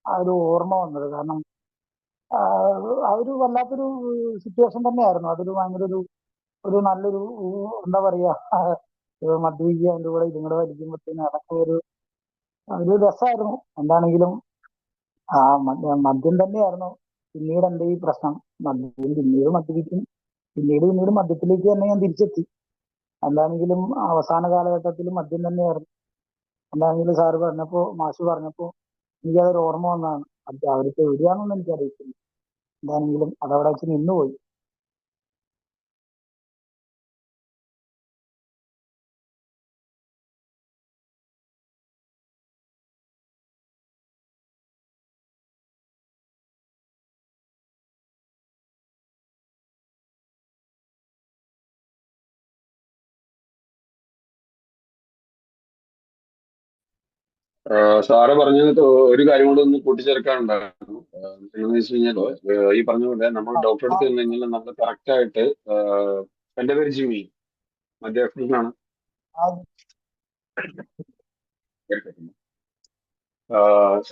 ആ ഒരു ഓർമ്മ വന്നത്. കാരണം ആ ഒരു വല്ലാത്തൊരു സിറ്റുവേഷൻ തന്നെയായിരുന്നു. അതൊരു ഭയങ്കര ഒരു ഒരു നല്ലൊരു എന്താ പറയാ മദ്യപിക്കുക, അതിന്റെ കൂടെ ഇതും കൂടെ വലിക്കുമ്പോഴത്തേനും അതൊക്കെ ഒരു രസമായിരുന്നു. എന്താണെങ്കിലും ആ മദ്യം തന്നെയായിരുന്നു പിന്നീട് എന്റെ ഈ പ്രശ്നം. പിന്നീട് മദ്യപിക്കും, പിന്നീട് മദ്യത്തിലേക്ക് തന്നെ ഞാൻ തിരിച്ചെത്തി. എന്താണെങ്കിലും അവസാന കാലഘട്ടത്തിൽ മദ്യം തന്നെയായിരുന്നു. എന്താണെങ്കിലും സാറ് പറഞ്ഞപ്പോ, മാഷ് പറഞ്ഞപ്പോ എനിക്കതൊരു ഓർമ്മ വന്നതാണ്. അത് അവർക്ക് എവിടെയാണെന്ന് എനിക്കറിയത്തില്ല. എന്താണെങ്കിലും അതവിടെ വെച്ച് നിന്നുപോയി. സാറ് പറഞ്ഞത് ഒരു കാര്യം കൂടെ ഒന്ന് കൂട്ടിച്ചേർക്കാനുണ്ടായിരുന്നു. എന്താണെന്ന് വെച്ച് കഴിഞ്ഞാല് ഈ പറഞ്ഞ പോലെ നമ്മൾ ഡോക്ടറെ അടുത്ത് ചെന്ന് കഴിഞ്ഞാൽ നമ്മൾ കറക്റ്റ് ആയിട്ട് എന്റെ പേര് ജിമ്മി, മധ്യാഫ്രിക്കനാണ്.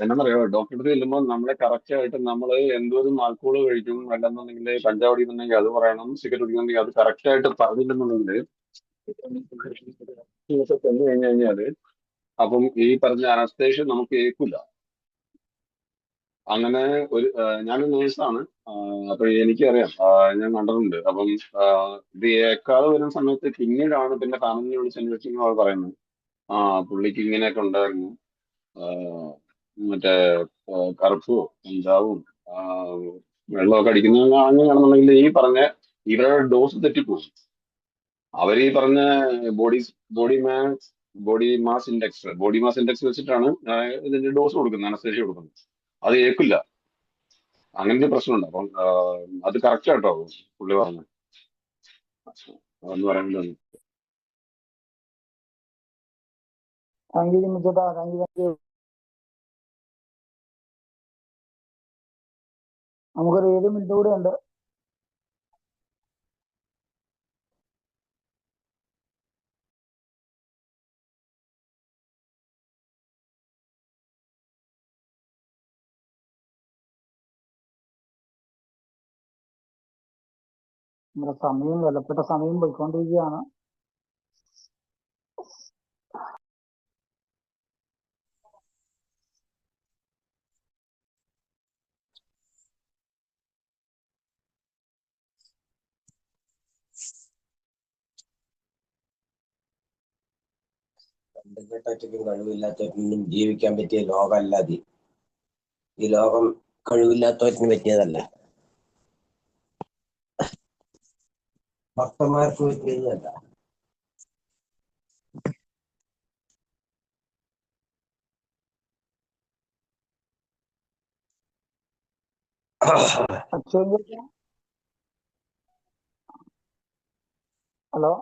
എന്നറിയോ, ഡോക്ടറെ അടുത്ത് ചെല്ലുമ്പോൾ നമ്മളെ കറക്റ്റ് ആയിട്ട് നമ്മൾ എന്തോരം ആൽക്കോള് കഴിക്കും, അല്ലെന്നുണ്ടെങ്കിൽ കഞ്ചാവ് അടിക്കുന്നുണ്ടെങ്കിൽ അത് പറയണം, സിഗരറ്റ് കുടിക്കുന്നുണ്ടെങ്കിൽ അത് കറക്റ്റ് ആയിട്ട് പറഞ്ഞില്ലെന്നുണ്ടെങ്കിൽ ചെന്ന് കഴിഞ്ഞു കഴിഞ്ഞാല് അപ്പം ഈ പറഞ്ഞ അനസ്തേഷ്യ നമുക്ക് ഏൽക്കില്ല. അങ്ങനെ ഞാനൊരു നേഴ്സാണ്. അപ്പൊ എനിക്കറിയാം, ഞാൻ കണ്ടിട്ടുണ്ട്. അപ്പം ഇത് ഏക്കാതെ വരുന്ന സമയത്ത് പിന്നീടാണ് പിന്നെ ഫാമിലിനെ വിളിച്ച് അന്വേഷിക്കുമ്പോൾ അവർ പറയുന്നത് ആ പുള്ളിക്ക് ഇങ്ങനെയൊക്കെ ഉണ്ടായിരുന്നു. ആ, മറ്റേ കറുപ്പും കഞ്ചാവും ആ, വെള്ളമൊക്കെ അടിക്കുന്ന അങ്ങനെയാണെന്നുണ്ടെങ്കിൽ ഈ പറഞ്ഞ ഇവരുടെ ഡോസ് തെറ്റിപ്പോകും. അവർ ഈ പറഞ്ഞ body body mass body mass index വെച്ചിട്ടാണ് ഇതിന്റെ ഡോസ് കൊടുക്കുന്നത്, അനസ്തേഷ്യ കൊടുക്കുന്നത്. അത് ഏക്കില്ല. അങ്ങനത്തെ പ്രശ്നമുണ്ട്. അപ്പം അത് കറക്റ്റ് ആട്ടോ പുള്ളി പറഞ്ഞു. അതെന്ന് പറയുന്നത് താങ്ക് യു ജിമ്മിച്ചേട്ടാ, താങ്ക് യു. നമുക്കൊരു 7 മിനിറ്റ് കൂടെ ഉണ്ട്. നമ്മുടെ സമയം, വിലപ്പെട്ട സമയം പോയിക്കൊണ്ടിരിക്കുകയാണ്. കണ്ടുകെട്ടൊറ്റയ്ക്കും കഴിവില്ലാത്തവനും ജീവിക്കാൻ പറ്റിയ ലോകമല്ല അത്. ഈ ലോകം കഴിവില്ലാത്തവറ്റിന് പറ്റിയതല്ല, ഭക്തന്മാർക്ക് പറ്റിയതല്ല. അക്ഷയ് ചേട്ടാ, ഹലോ.